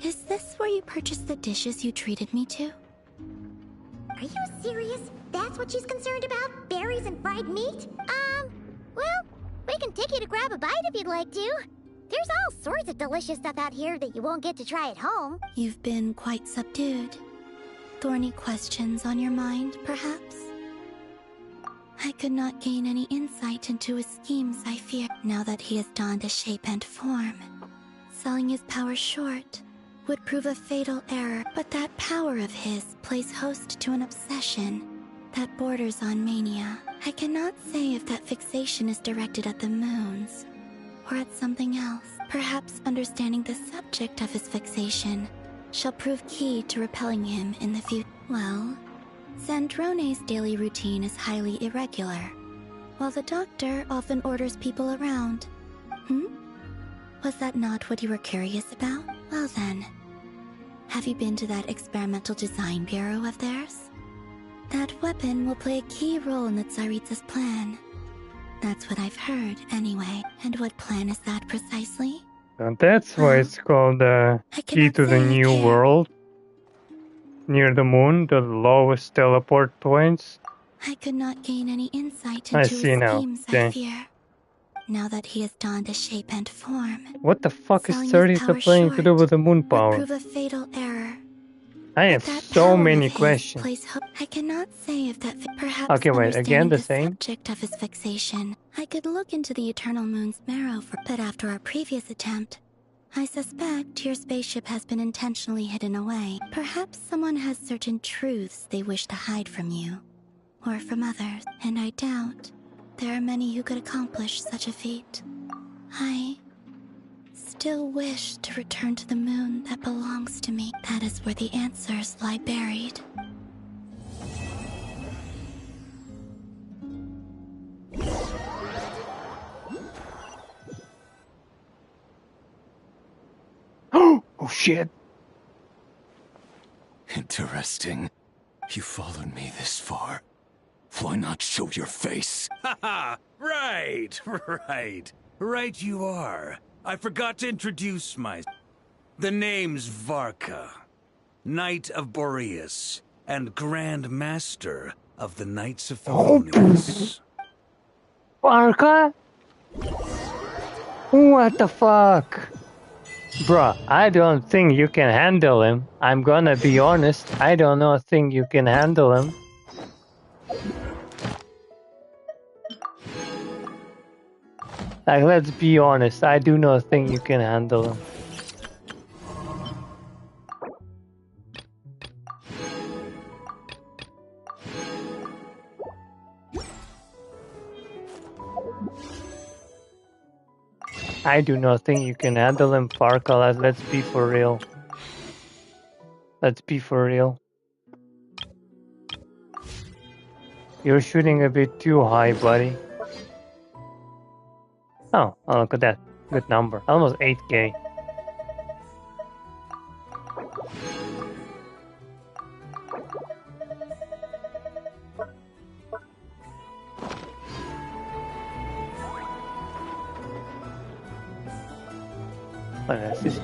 Is this where you purchased the dishes you treated me to? Are you serious? That's what she's concerned about? Berries and fried meat? Well, we can take you to grab a bite if you'd like to. There's all sorts of delicious stuff out here that you won't get to try at home. You've been quite subdued. Thorny questions on your mind, perhaps? I could not gain any insight into his schemes, I fear, now that he has donned a shape and form. Selling his power short would prove a fatal error, but that power of his plays host to an obsession that borders on mania. I cannot say if that fixation is directed at the moons or at something else. Perhaps understanding the subject of his fixation shall prove key to repelling him in the future. Well, Zandrone's daily routine is highly irregular, while the doctor often orders people around. Was that not what you were curious about? Well then, have you been to that experimental design bureau of theirs? That weapon will play a key role in the Tsaritsa's plan. That's what I've heard, anyway. And what plan is that precisely? And that's why it's called Key to the New World. Near the moon, the lowest teleport points. I could not gain any insight I into see his now. schemes, Okay. I fear. Now that he has donned a shape and form. What the fuck is Selling his 30 power playing to do with the moon would power? prove a fatal error. I have so many questions. I cannot say if that perhaps Okay, wait, again understanding the the same? subject of his fixation. I could look into the Eternal Moon's marrow but after our previous attempt, I suspect your spaceship has been intentionally hidden away. Perhaps someone has certain truths they wish to hide from you, or from others, and I doubt there are many who could accomplish such a feat. I still wish to return to the moon that belongs to me. That is where the answers lie buried. Oh shit. Interesting. You followed me this far. Why not show your face? Haha! Right, right you are. I forgot to introduce myself. The name's Varka, Knight of Boreas, and Grand Master of the Knights of Thelonious. Parka? What the fuck? Bruh, I don't think you can handle him. I'm gonna be honest, I don't think you can handle him. Like, let's be honest, I do not think you can handle him. I do not think you can handle him, Parka. Let's be for real. Let's be for real. You're shooting a bit too high, buddy. Oh, look at that. Good number. Almost 8K. What is this?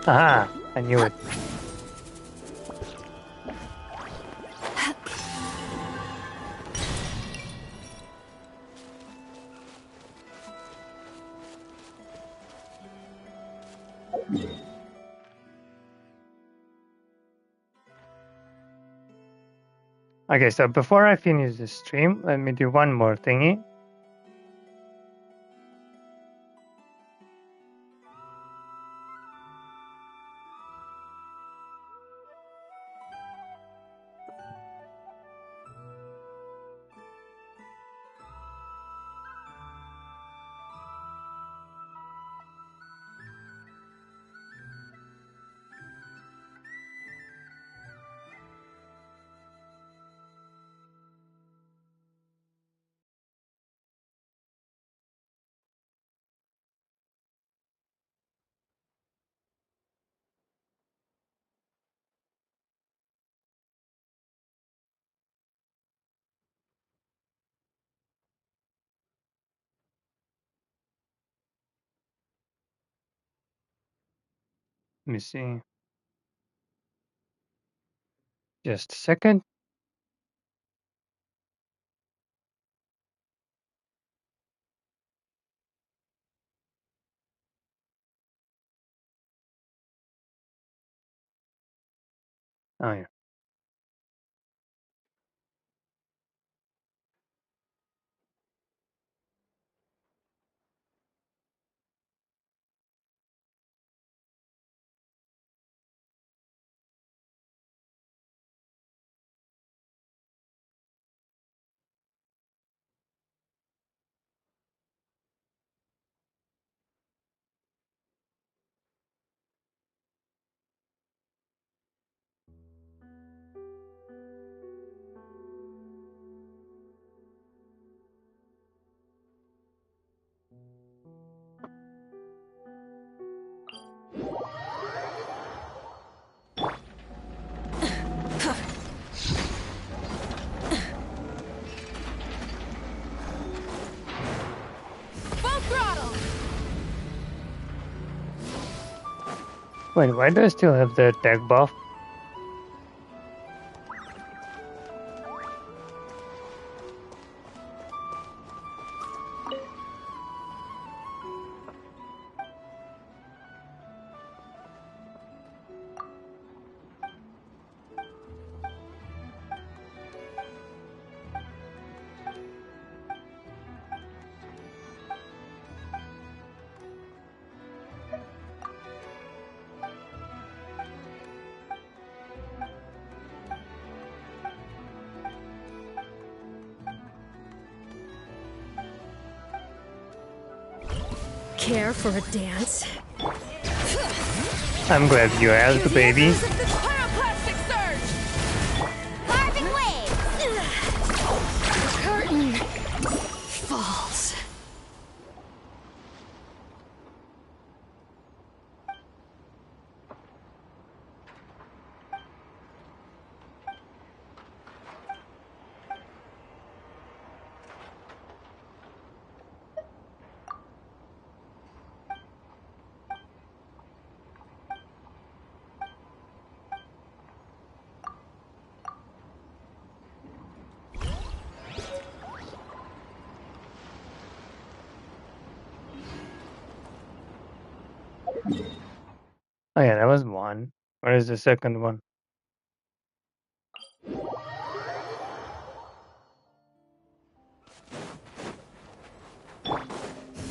Aha! I knew it. Okay, so before I finish the stream, let me do one more thingy. Let me see. Just a second. Oh, yeah. Wait, why do I still have the attack buff? Care for a dance? I'm glad you asked, baby. Carving waves! Curtain falls. Oh yeah, that was one. Where is the second one?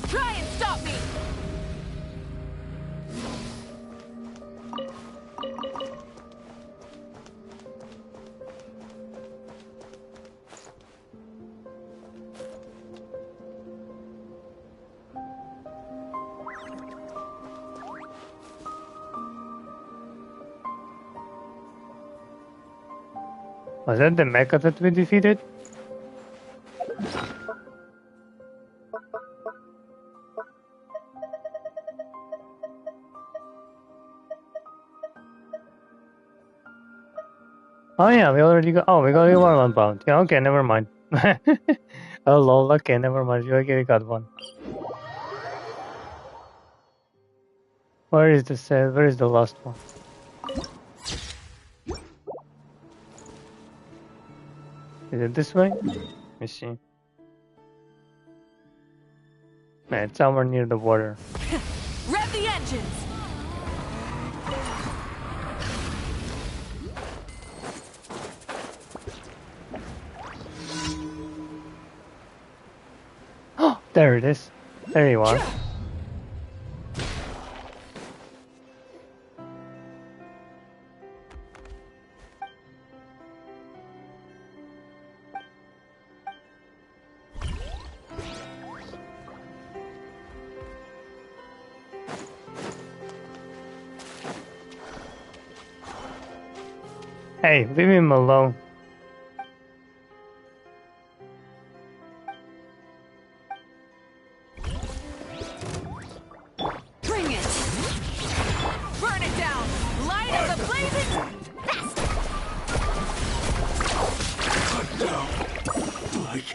Try and stop me! Was that the mecha that we defeated? Oh yeah, we already got. Oh, we got the one bound. Yeah, okay, never mind. Oh lol. Okay, never mind. You already got one. Where is the set? Where is the last one? Is it this way? Let me see. Man, it's somewhere near the water. Rev the engines! Oh, there it is. There you are. Hey, leave him alone. Bring it! Burn it down! Light as a blazing fast! Cut down like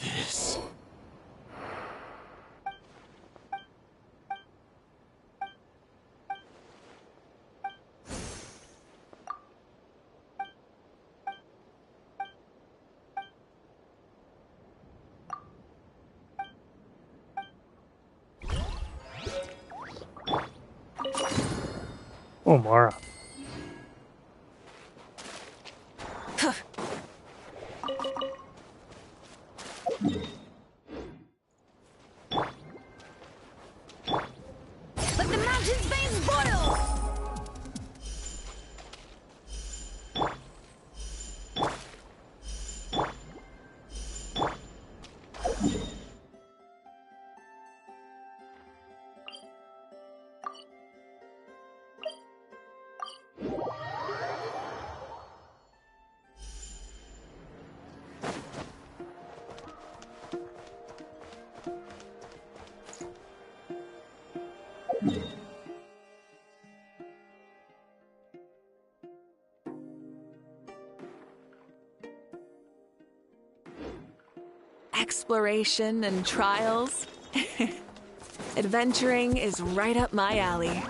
this. Oh, Mara. Let the mountain's veins boil! Exploration and trials. Adventuring is right up my alley.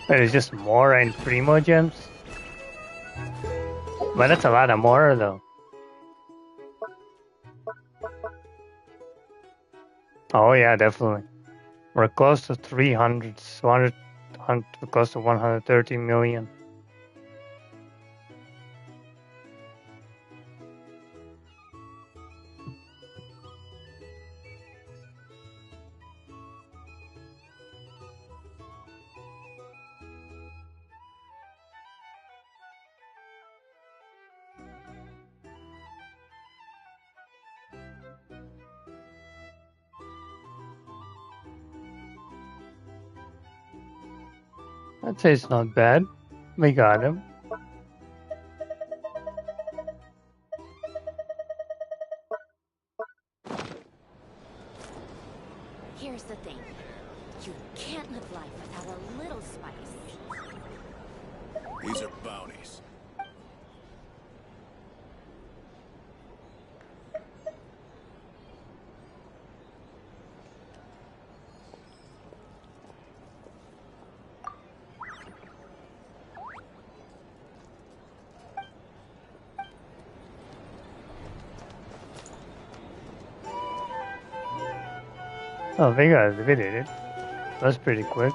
There's just Mora and Primo gems. But that's a lot of Mora though. Oh yeah, definitely. We're close to 300, 100, close to 130 million. I'd say it's not bad. We got him. Here's the thing. You can't live life without a little spice. These are bounties. Oh, we did it. That's pretty quick.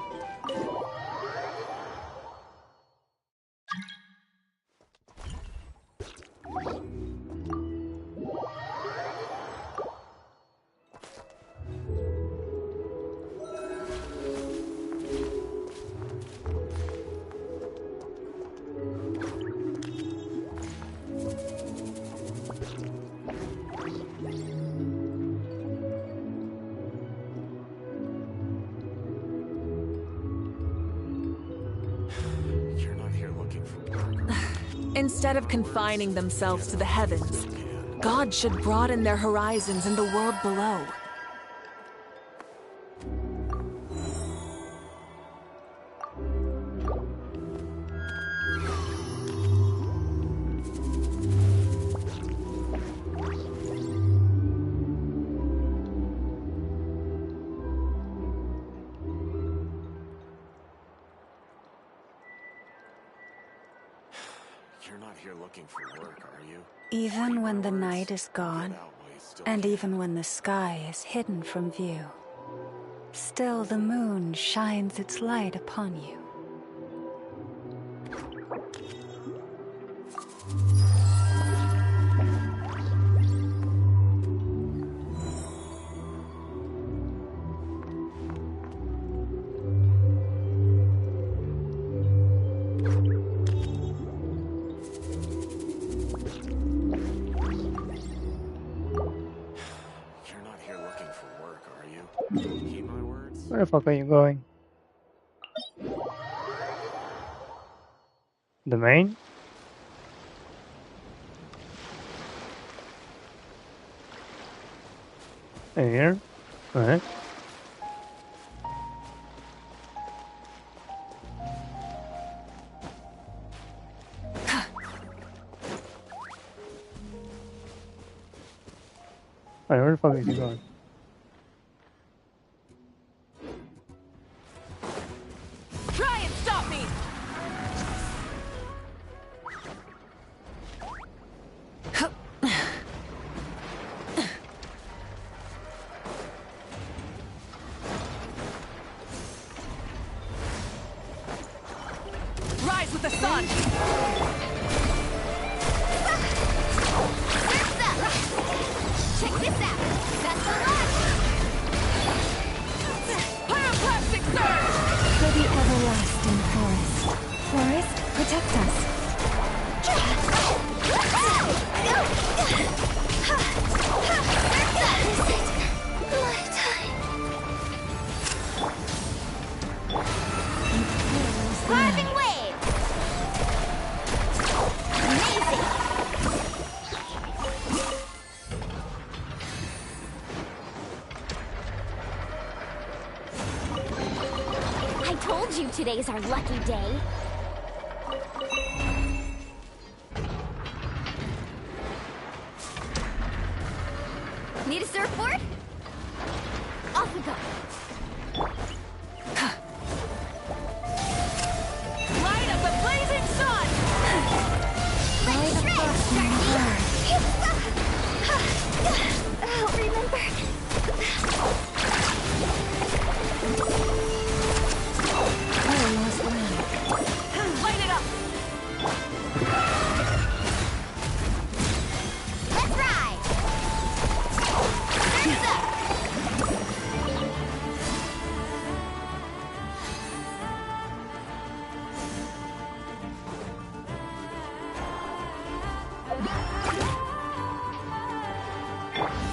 Instead of confining themselves to the heavens, God should broaden their horizons in the world below. You're not here looking for work, are you? Even when the night is gone, and even when the sky is hidden from view, still the moon shines its light upon you. Where the fuck are you going? The main? In here? Alright. Where the fuck is he going? Try and stop me! Rise with the sun! Check this out! That's the launch! Pyroclastic surge! For the everlasting forest. Forest, protect us. Climbing wave! Amazing! I told you today's our lucky day. Need a surfboard? Off we go. Light of the blazing sun! Let's shred, I'll remember. Light it up! Let's ride! Surf's up!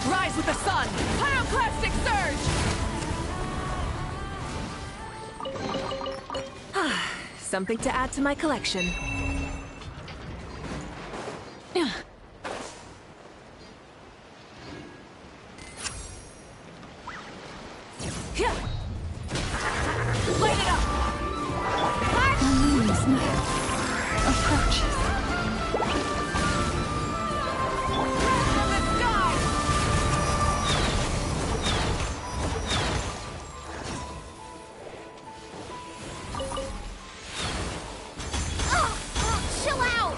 Rise with the sun! Pyroclastic surge! Something to add to my collection. Light it up! Approaches. Chill out!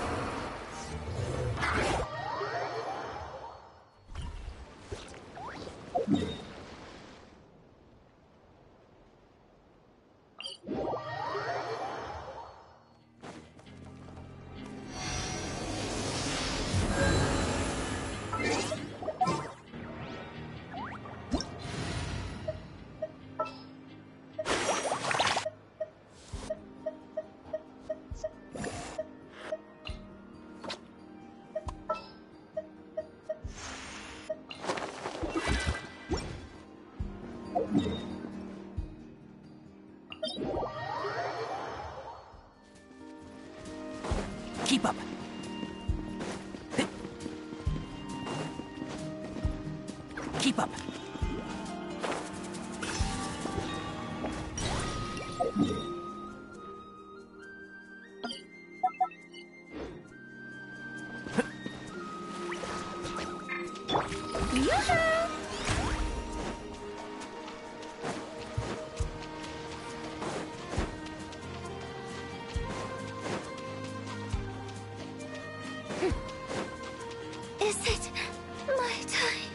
Keep up. Keep up. Is it my time?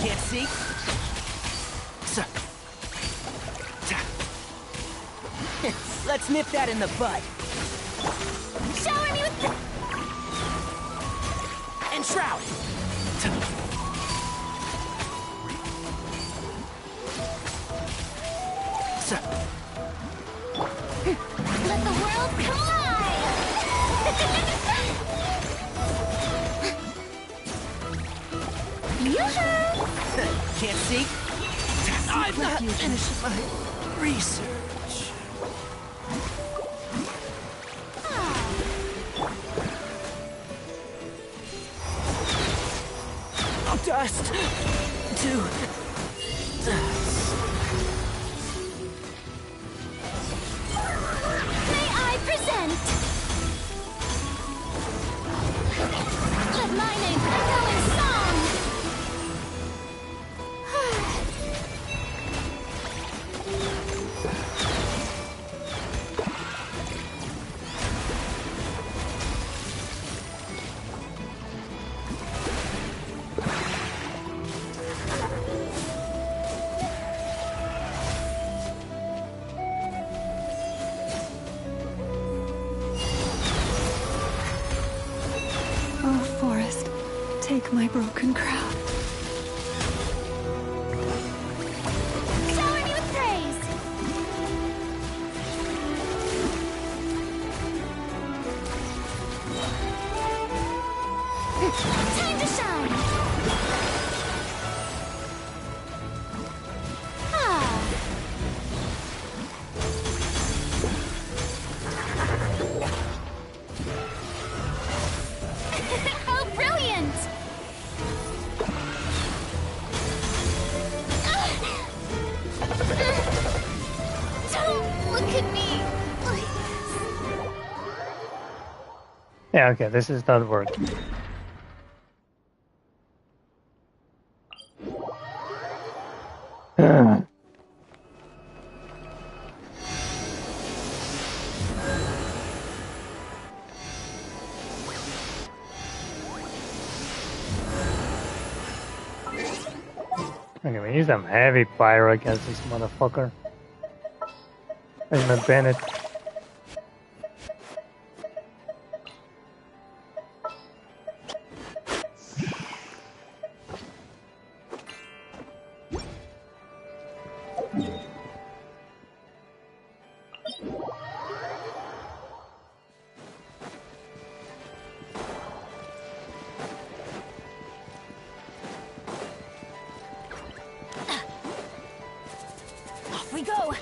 Can't see? Sir. Let's nip that in the bud. Shower me with And shroud. Sir. Let the world collide! Yoo-hoo! Can't see? I'm not finished my research. Dust to dust. May I present? Let my name echo in song! Oh, Forest, take my broken crown. Shower me with praise! Time to shine! Ah! How brilliant! Don't look at me like Yeah, okay, this is not working. Okay, we use some heavy pyro against this motherfucker. Where's my Bennett? go!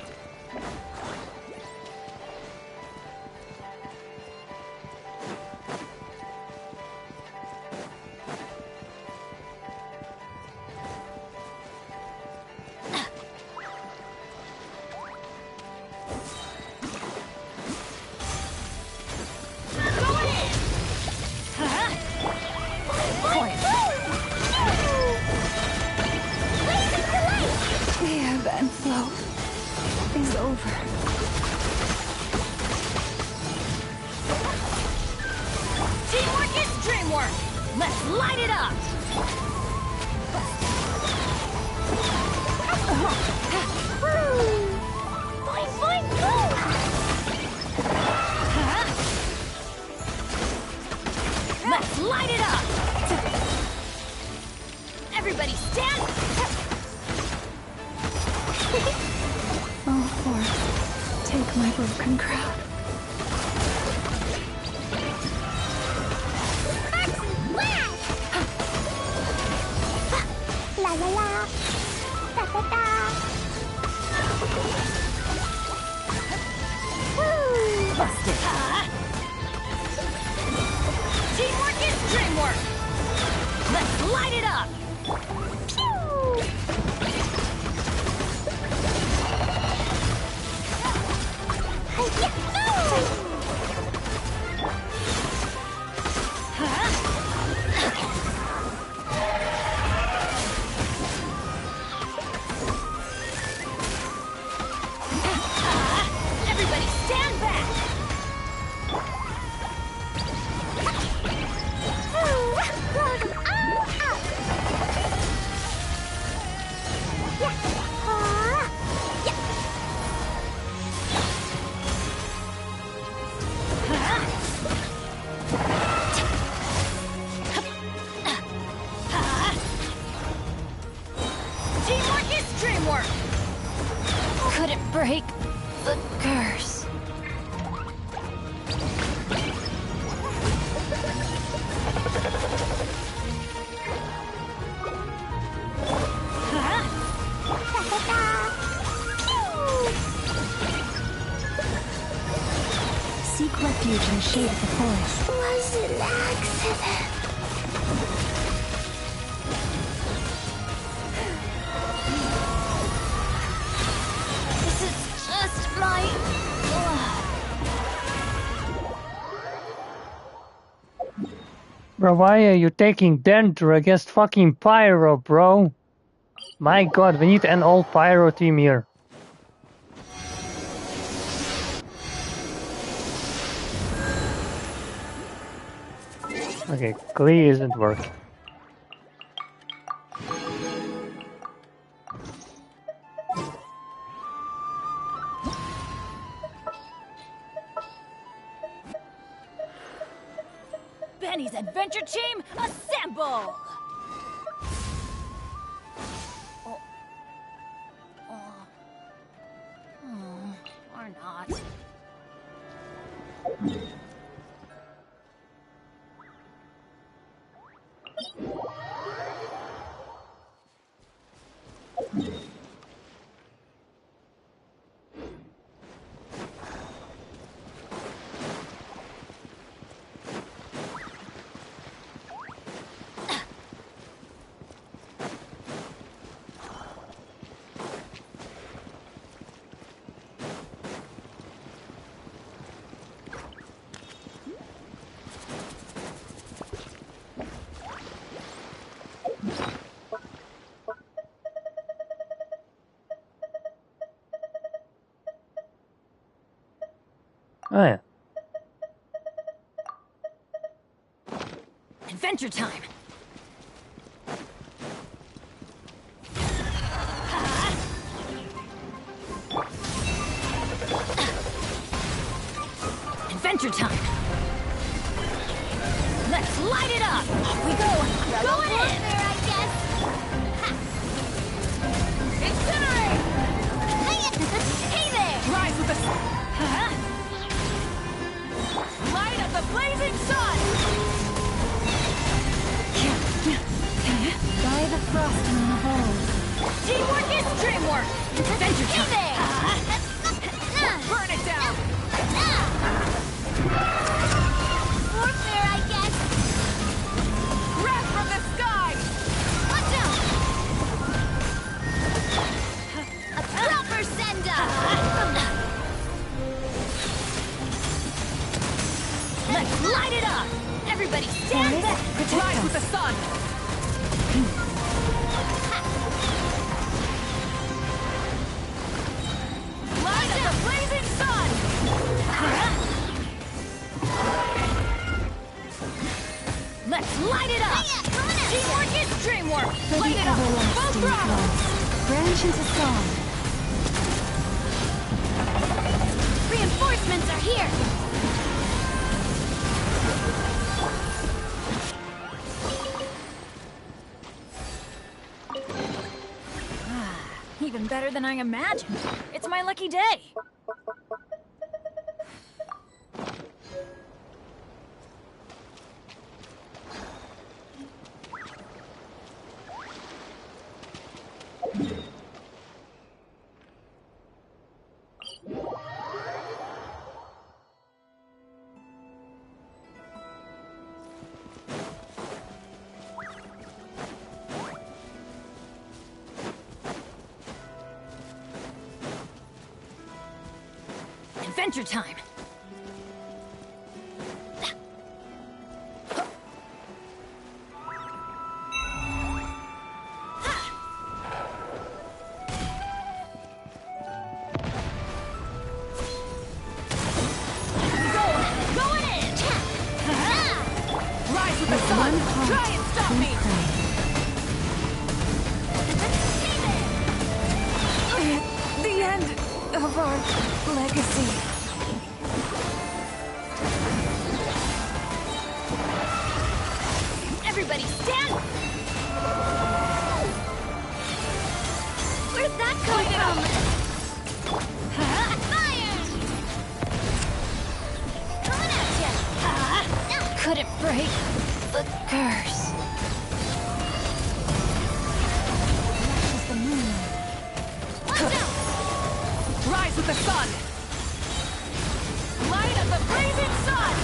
The ebb and flow is over. Teamwork is dreamwork! Let's light it up! Fine, fine, go! Let's light it up! Everybody stand! Oh, Force, take my broken crown. La la la, da da da. Woo! Busted! Teamwork is dreamwork! Let's light it up! Everybody stand back! Teamwork is dreamwork! Couldn't break the curse. Seek refuge in the shade of the forest. Was it an accident? This is just my... Bro, why are you taking Dendro against fucking Pyro, bro? My god, we need an all Pyro team here. Okay, Glee isn't working. Benny's adventure team, assemble! Or not. Oh yeah. Adventure time! Adventure time! Let's light it up! Off we go! Going in! There, I guess. Incinerate! Hey there! Rise with the... Light up the blazing sun! By the frost moon of old. Teamwork is dreamwork! Adventure time! Hey there! Stand Taurus, back! protect Rise us. with the sun! Light up the blazing sun! Let's light it up! Teamwork is dreamwork! For Light the it up! Full everlasting throttle! floods, branch into song. Reinforcements are here! Even better than I imagined. It's my lucky day. Adventure time! Going in! Rise with the sun! Try and stop me! The end of our legacy. Everybody stand! Where'd that come from? Fire! Coming at ya! Couldn't break the curse. Lashes the moon. Watch out! Rise with the sun! Light up the blazing sun!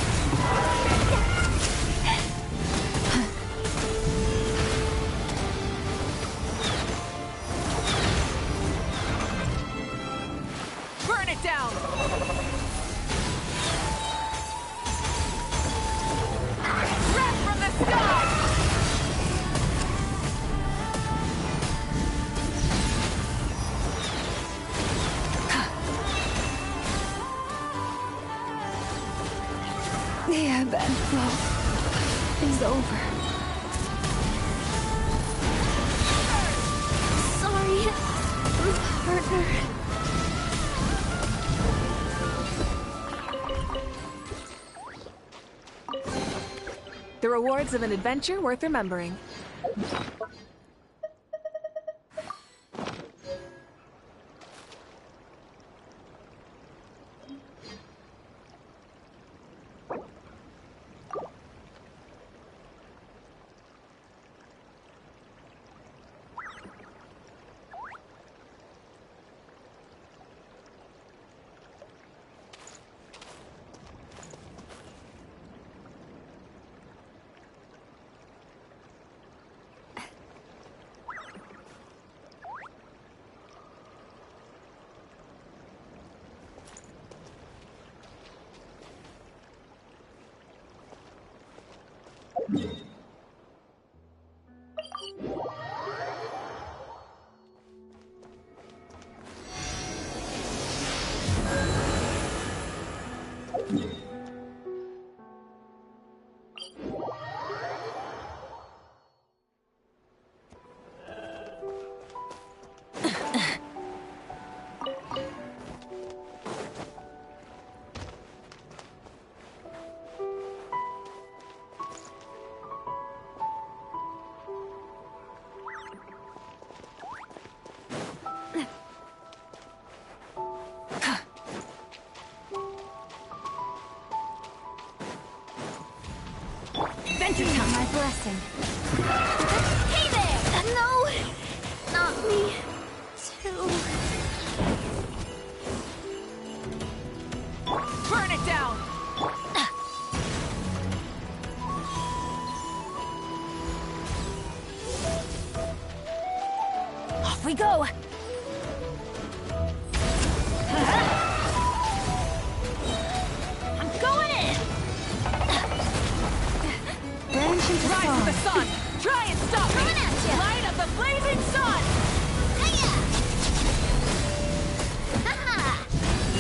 Burn it down! Wrath from the sky! The ebb and flow is over. Sorry, partner. The rewards of an adventure worth remembering. Adventure time. My blessing. Hey there! No! Not me. Too. Burn it down! Off we go! I'm going in!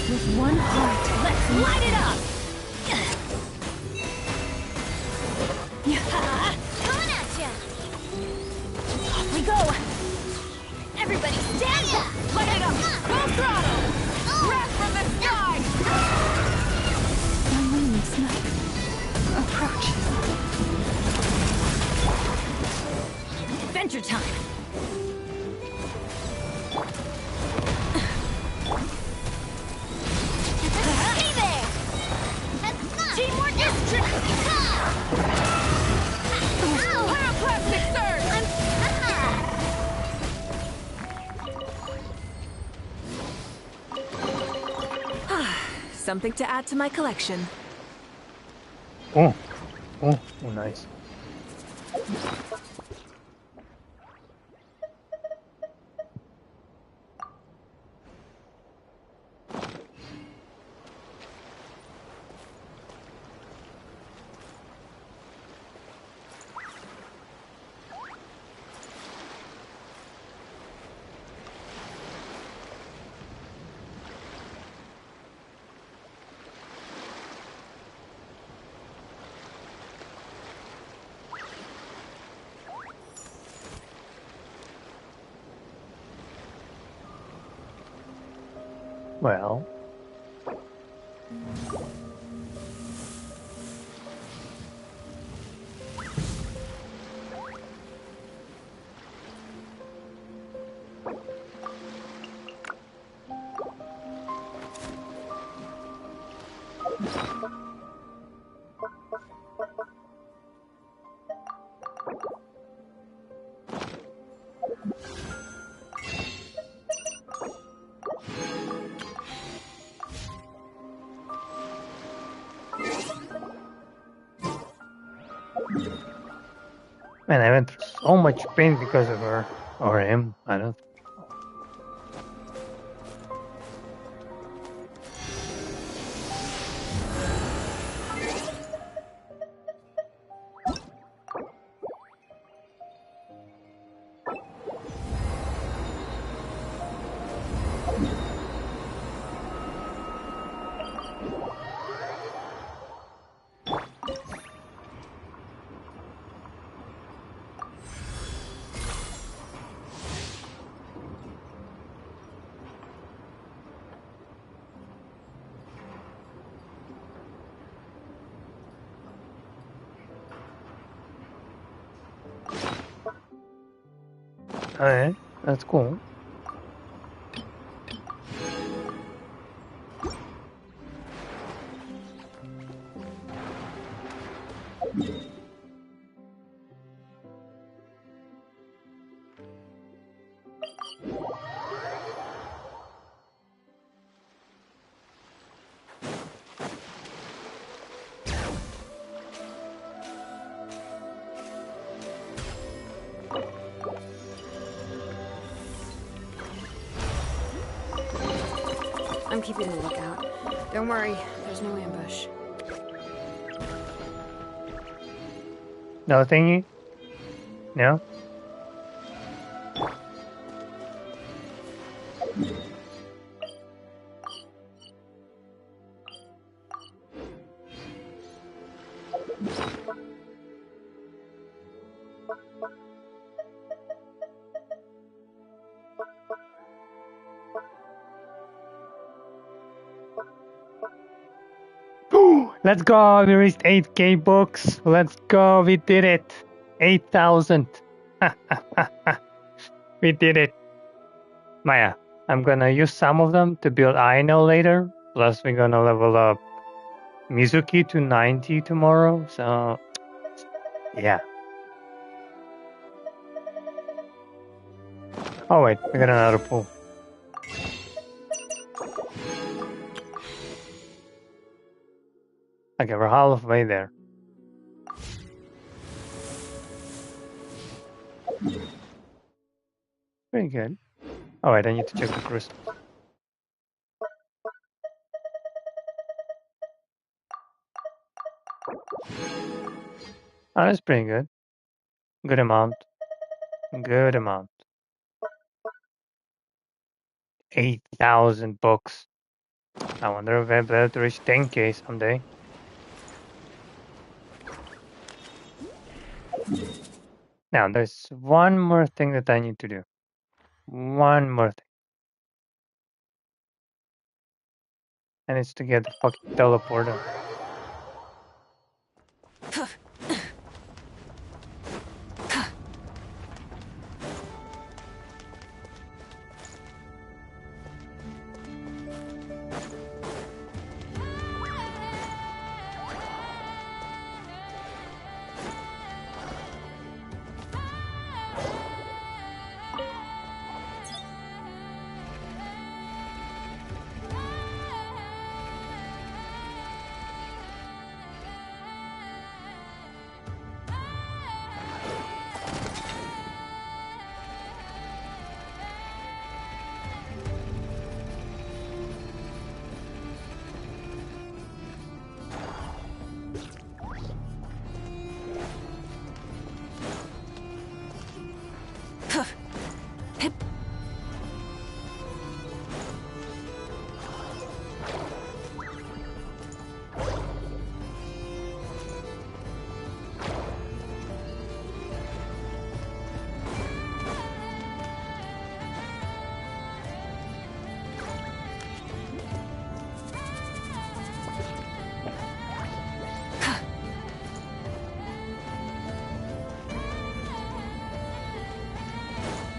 With one heart, let's light it up! Coming at ya! Off we go! Everybody stand up! Light it up! Full throttle! Wrath from the sky! The moon's night approaches. Adventure time! Hey there! Teamwork is tricky! Pyroclastic surge! Something to add to my collection. Oh, nice. Well. Man, I went through so much pain because of her. Or him, I don't. Alright, that's cool. I'm keeping a lookout. Don't worry, there's no ambush. No thingy? No? Let's go! We reached 8K books. Let's go! We did it! 8,000. We did it. Maya, I'm gonna use some of them to build Aino later. Plus, we're gonna level up Mizuki to 90 tomorrow. So, yeah. Oh wait, we got another pool. Okay, we're halfway there. Pretty good. Oh wait, I need to check the crystals. Oh, that's pretty good. Good amount. Good amount. 8,000 books. I wonder if I'll be able to reach 10k someday. Now, there's one more thing that I need to do. One more thing. And it's to get the fucking teleporter.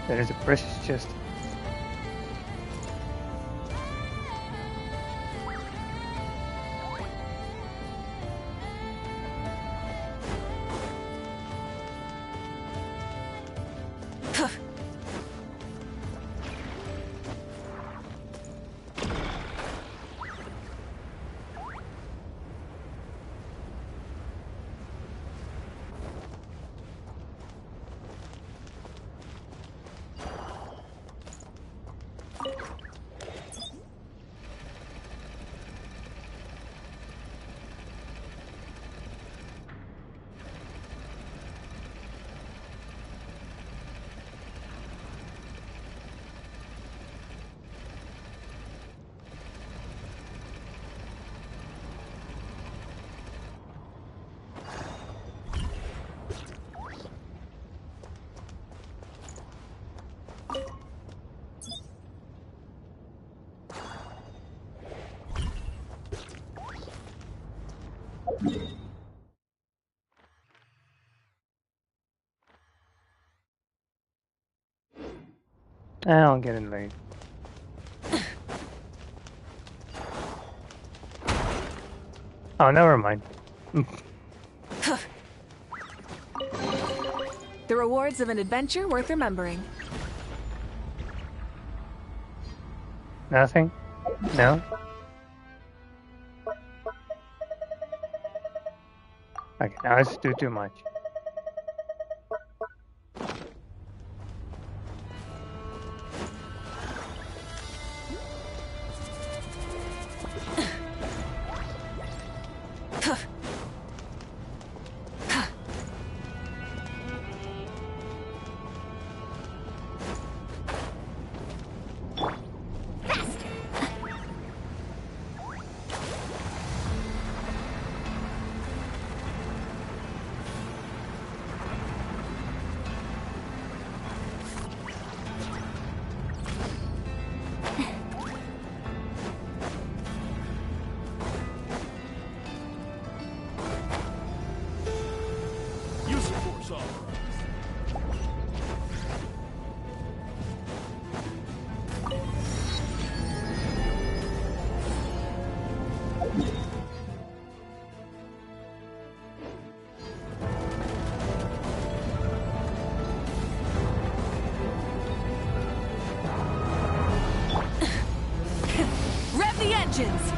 There is a precious chest. I'll get it late. Oh, never mind. The rewards of an adventure worth remembering. Nothing? No? Okay, now it's too much. Use the force all. Rev the engines!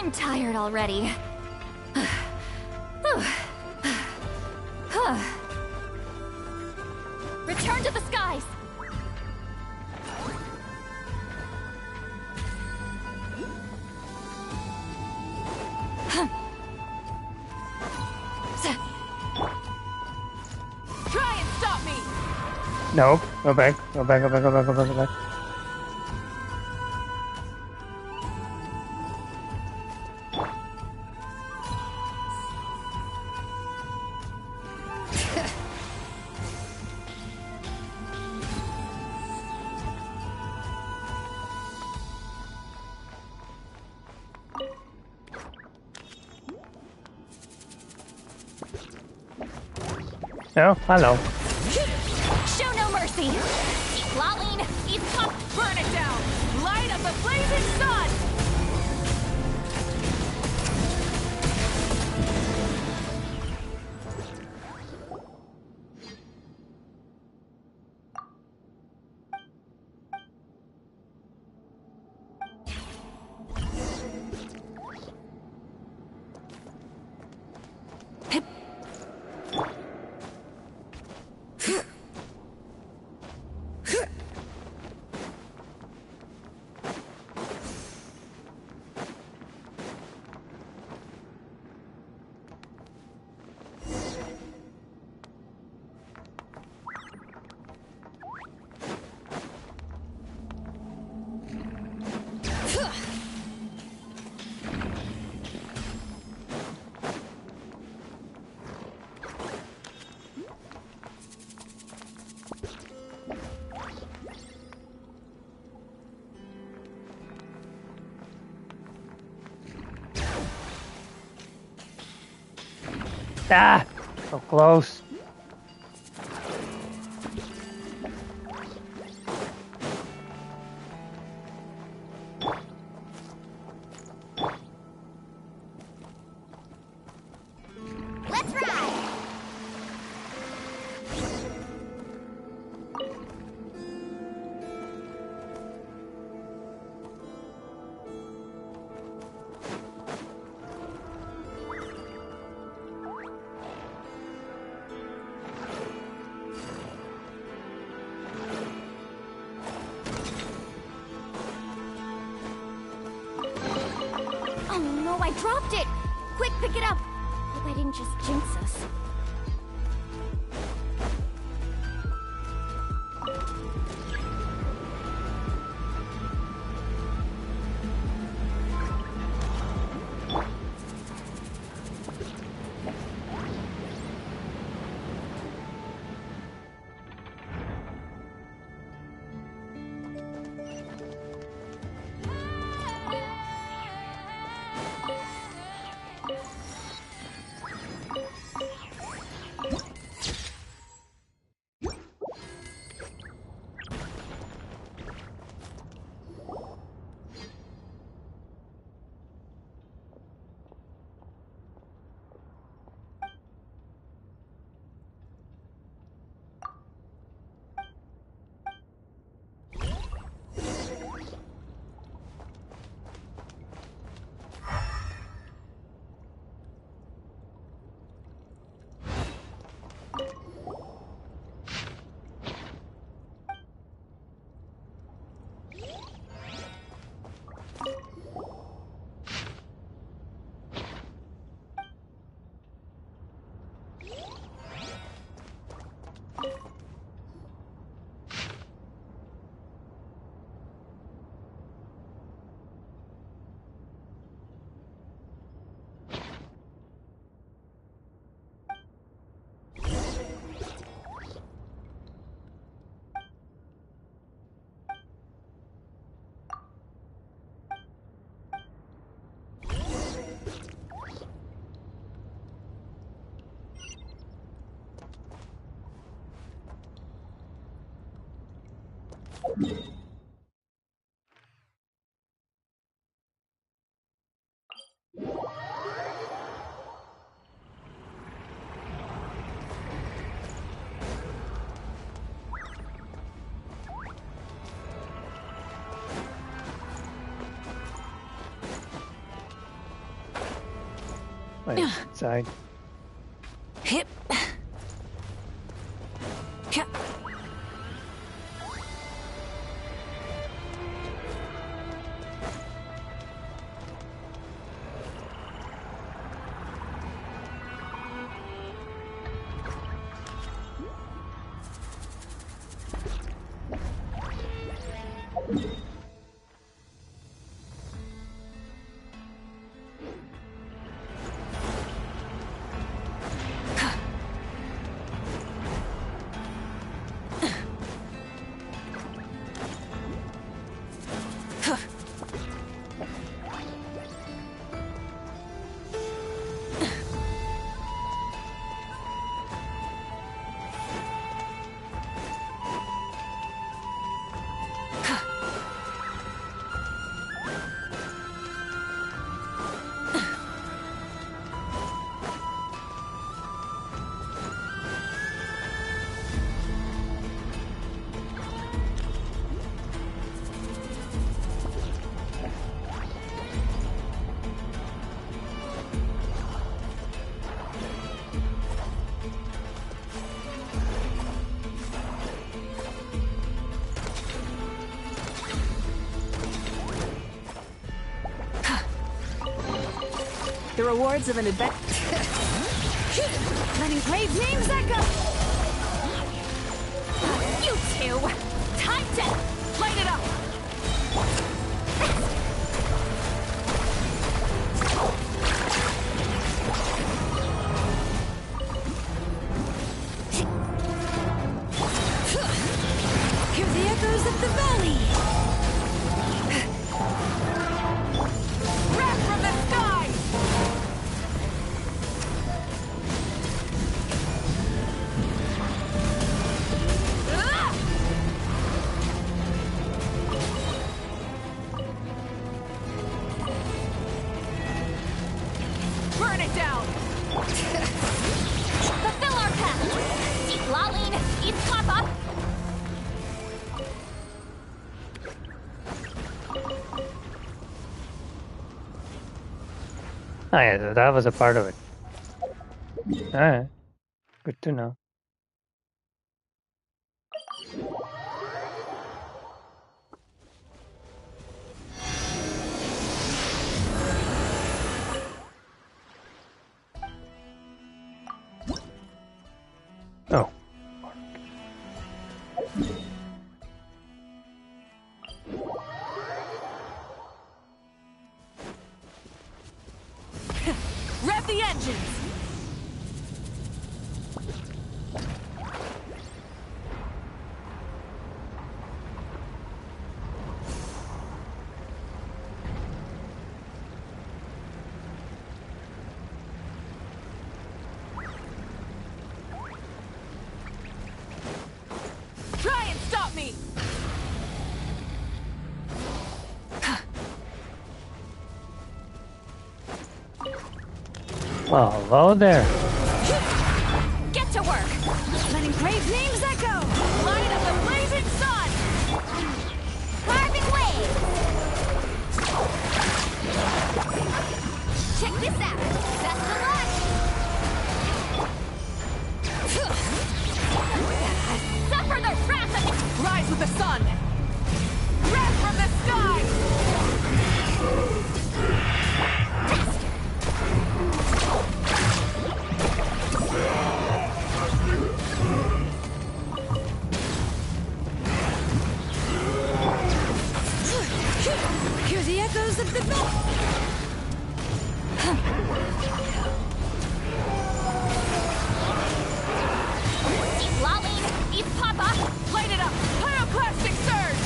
I'm tired already. Return to the skies! Try and stop me! Nope. Go back. Go back. Go back. Go back. Go back. Go back. Oh, hello. Show no mercy! Lawleen, eat pop! Burn it down! Light up the blazing sun! Ah! So close. Let's ride! Oh no, I dropped it! Quick, pick it up! Hope I didn't just jinx us. Wait, inside. Hip. The rewards of an adventure. Let engraved names echo! You two! Time to light it up! Hear the echoes of the valley! Wrath from the sky! Burn it down! Fulfill our path! Eat Lalin! Eat Papa! Oh yeah, so that was a part of it. Alright. Good to know. Oh. Rev the engines! Try and stop me! Well, hello there. Get to work! Let engraved names echo! Light up the blazing sun! Carving waves! Check this out! Best of luck! Suffer the wrath of the... Rise with the sun! Wrath from the sky! Hear the echoes of the bell! Eat Lalin! Eat Papa! Light it up! Pyroclastic surge!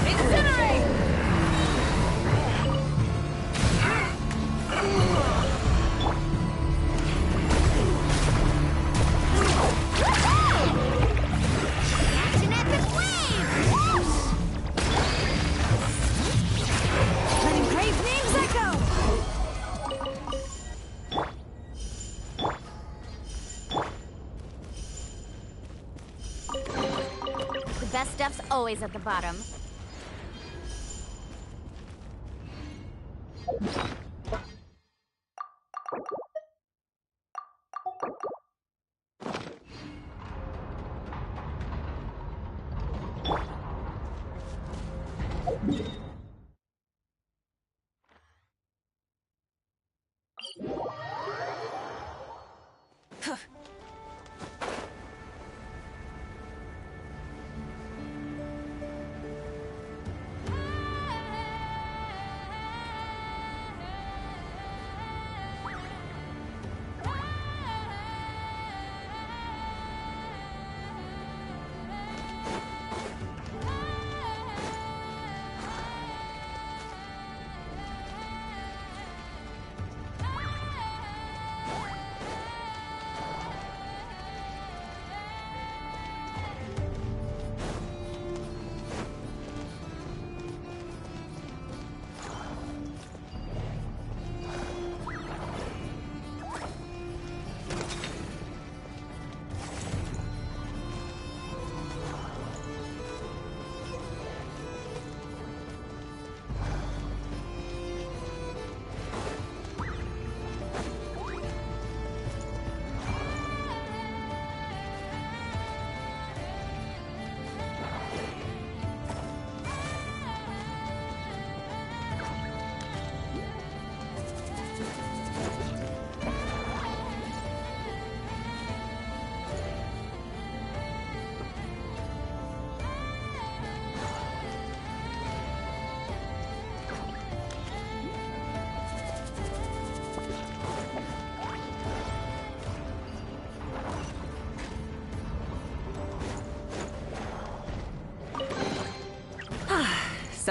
Incinerate! Action at the flames! Let engraved names echo! The best stuff's always at the bottom.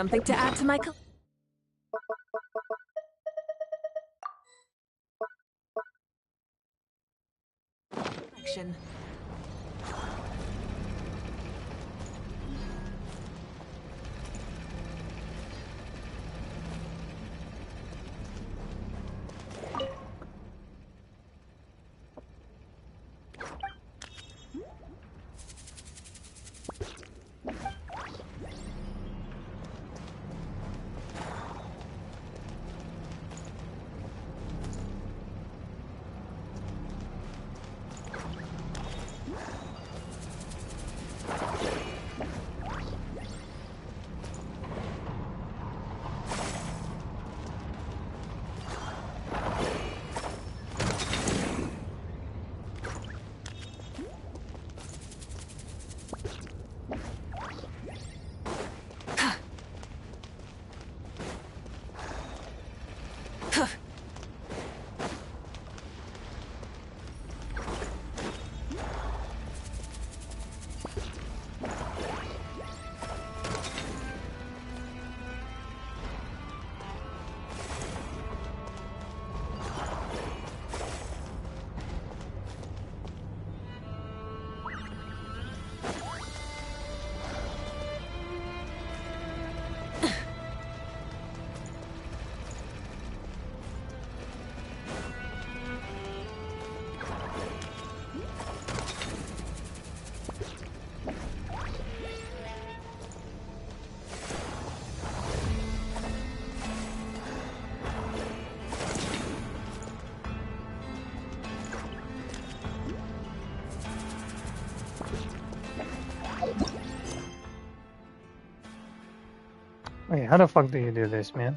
Something to add to my collection. Wait, how the fuck do you do this, man?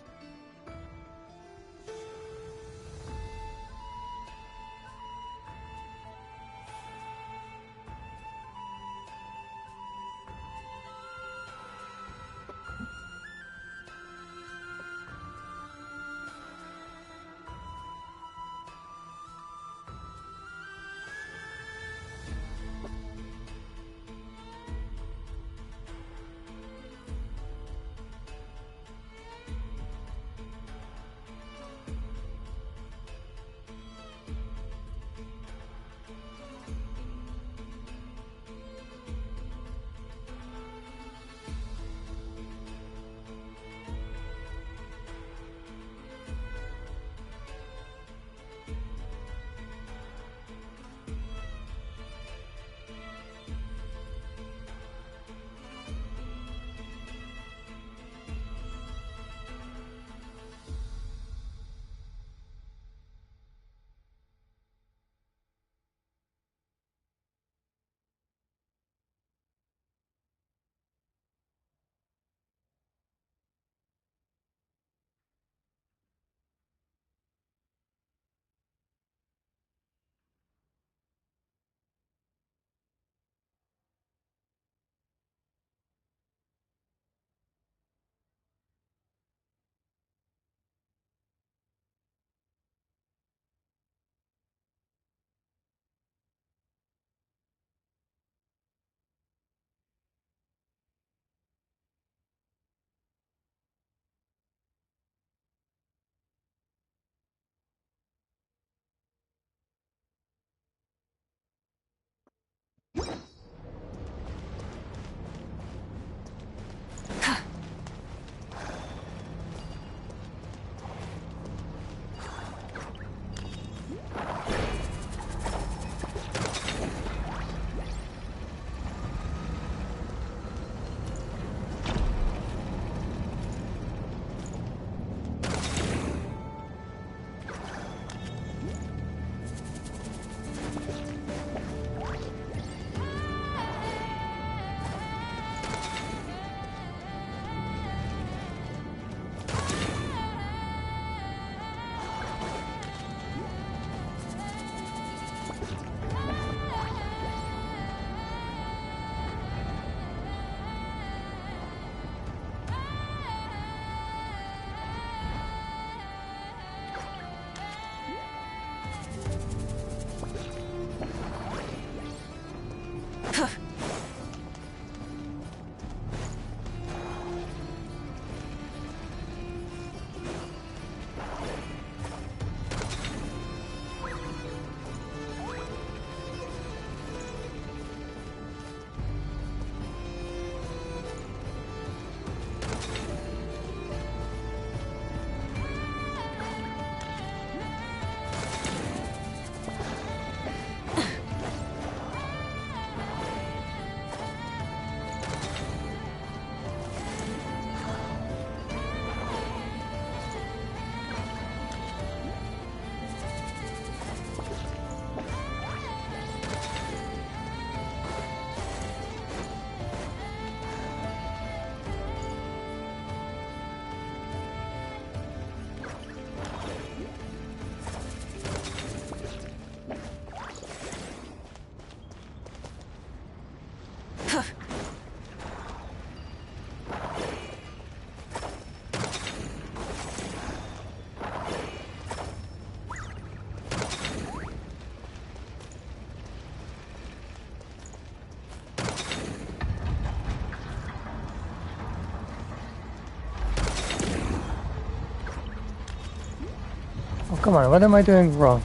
Come on, what am I doing wrong?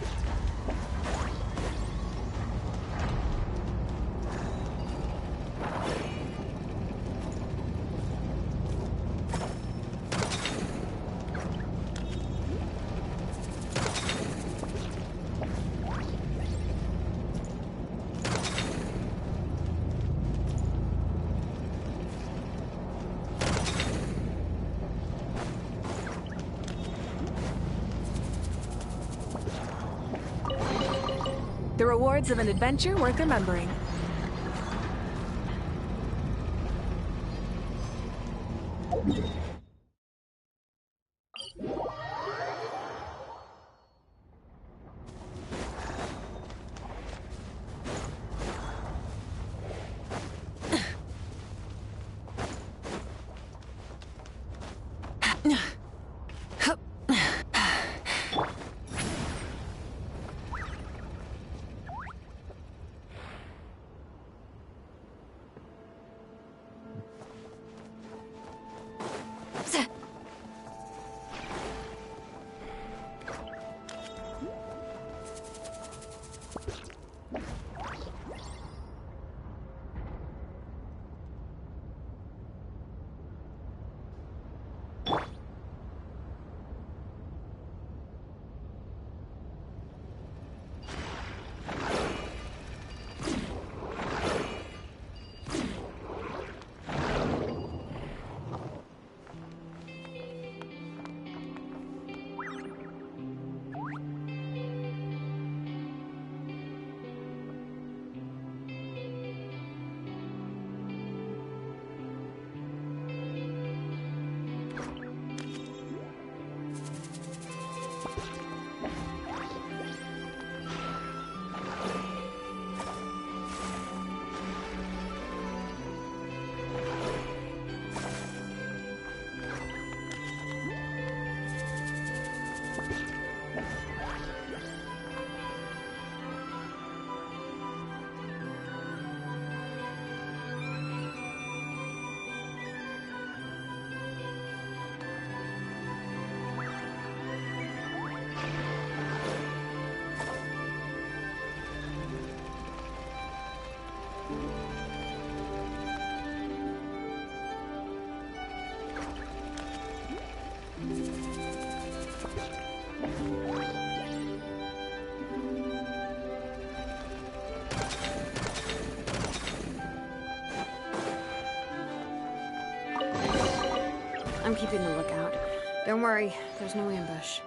The rewards of an adventure worth remembering. I'm keeping a lookout. Don't worry, there's no ambush.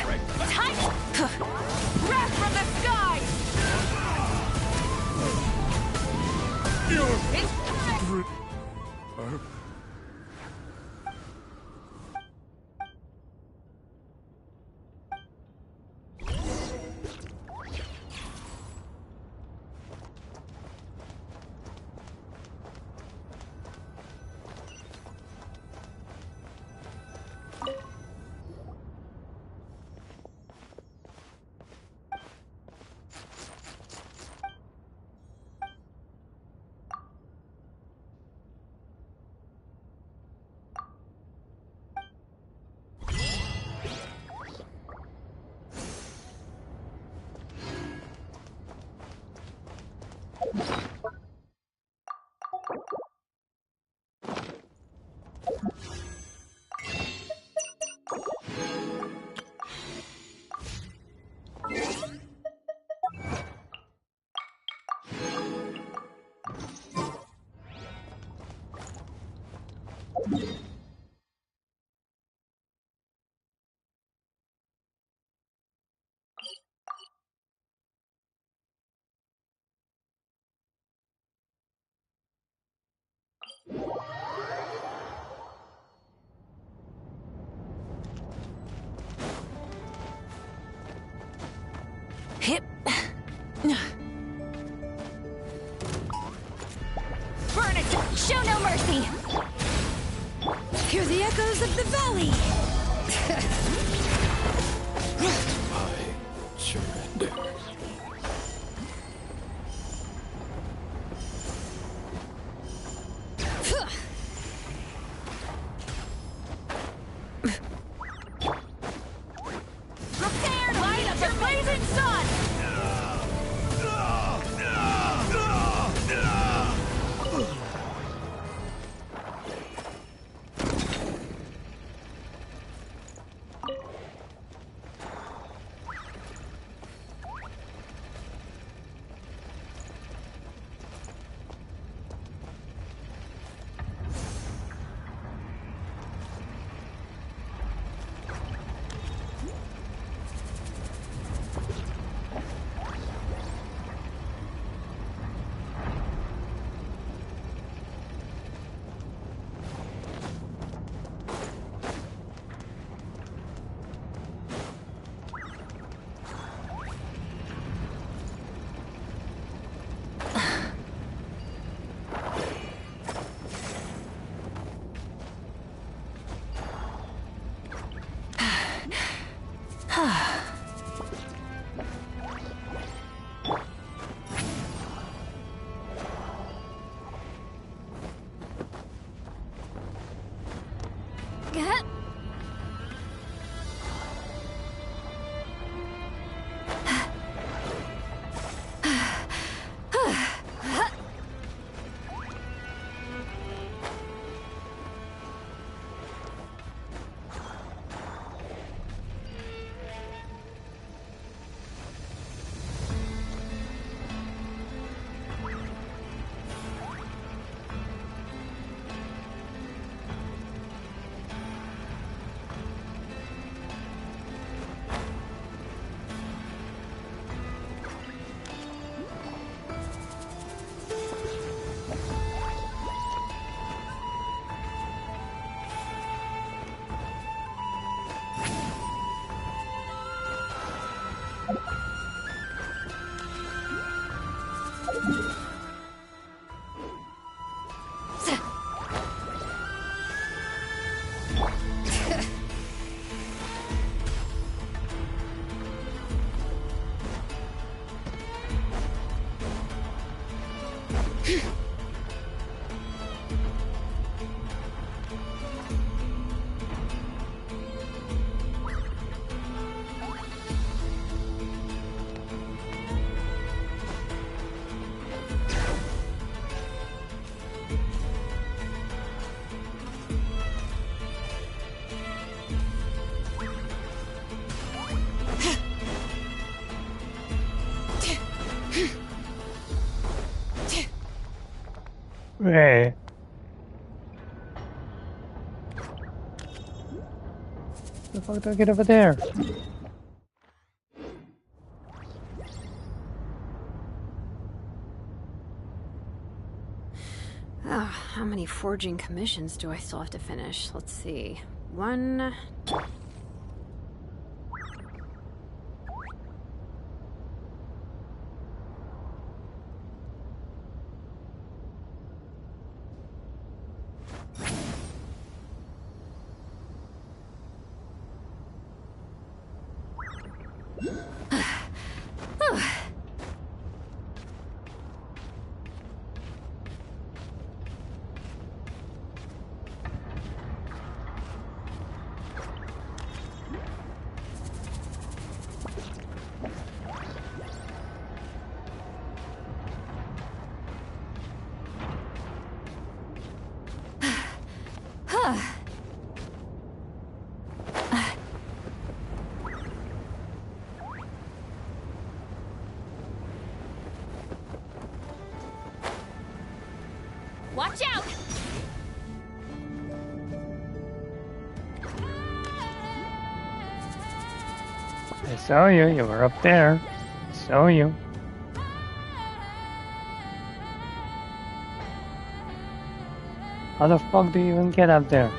Time! Wrath from the sky! Hip. Burn it! Show no mercy! Hear the echoes of the valley! I surrender. Prepare to light up the blazing sun! Hey. The fuck do I get over there? How many forging commissions do I still have to finish? Let's see. 1, 2. Watch out! I saw you. You were up there. I saw you. How the fuck do you even get up there?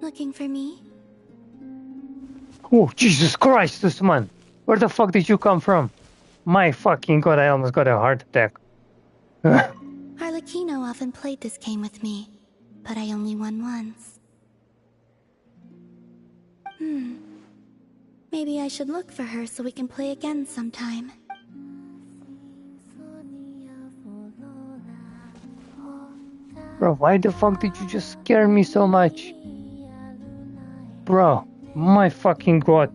Looking for me? Oh, Jesus Christ, this man. Where the fuck did you come from? My fucking god, I almost got a heart attack. Arlecchino often played this game with me, but I only won once. Maybe I should look for her so we can play again sometime. Bro, why the fuck did you just scare me so much? Bro, my fucking god.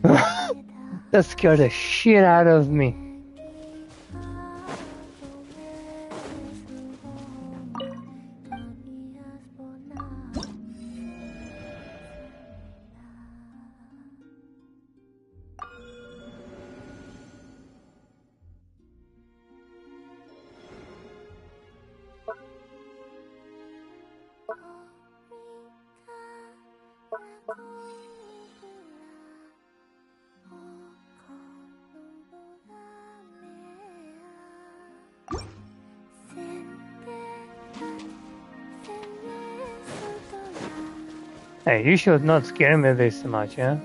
That scared the shit out of me. Hey, you should not scare me this much, yeah?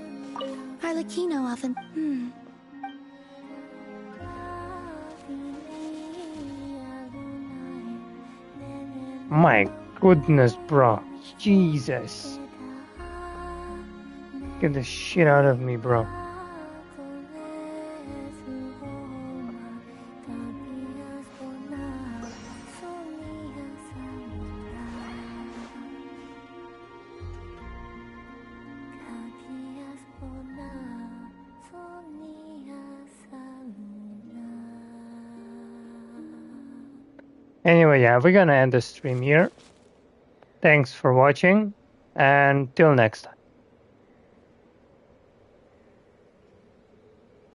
Arlecchino often... My goodness, bro. Jesus. Get the shit out of me, bro. Anyway, yeah, we're gonna end the stream here. Thanks for watching, and till next time.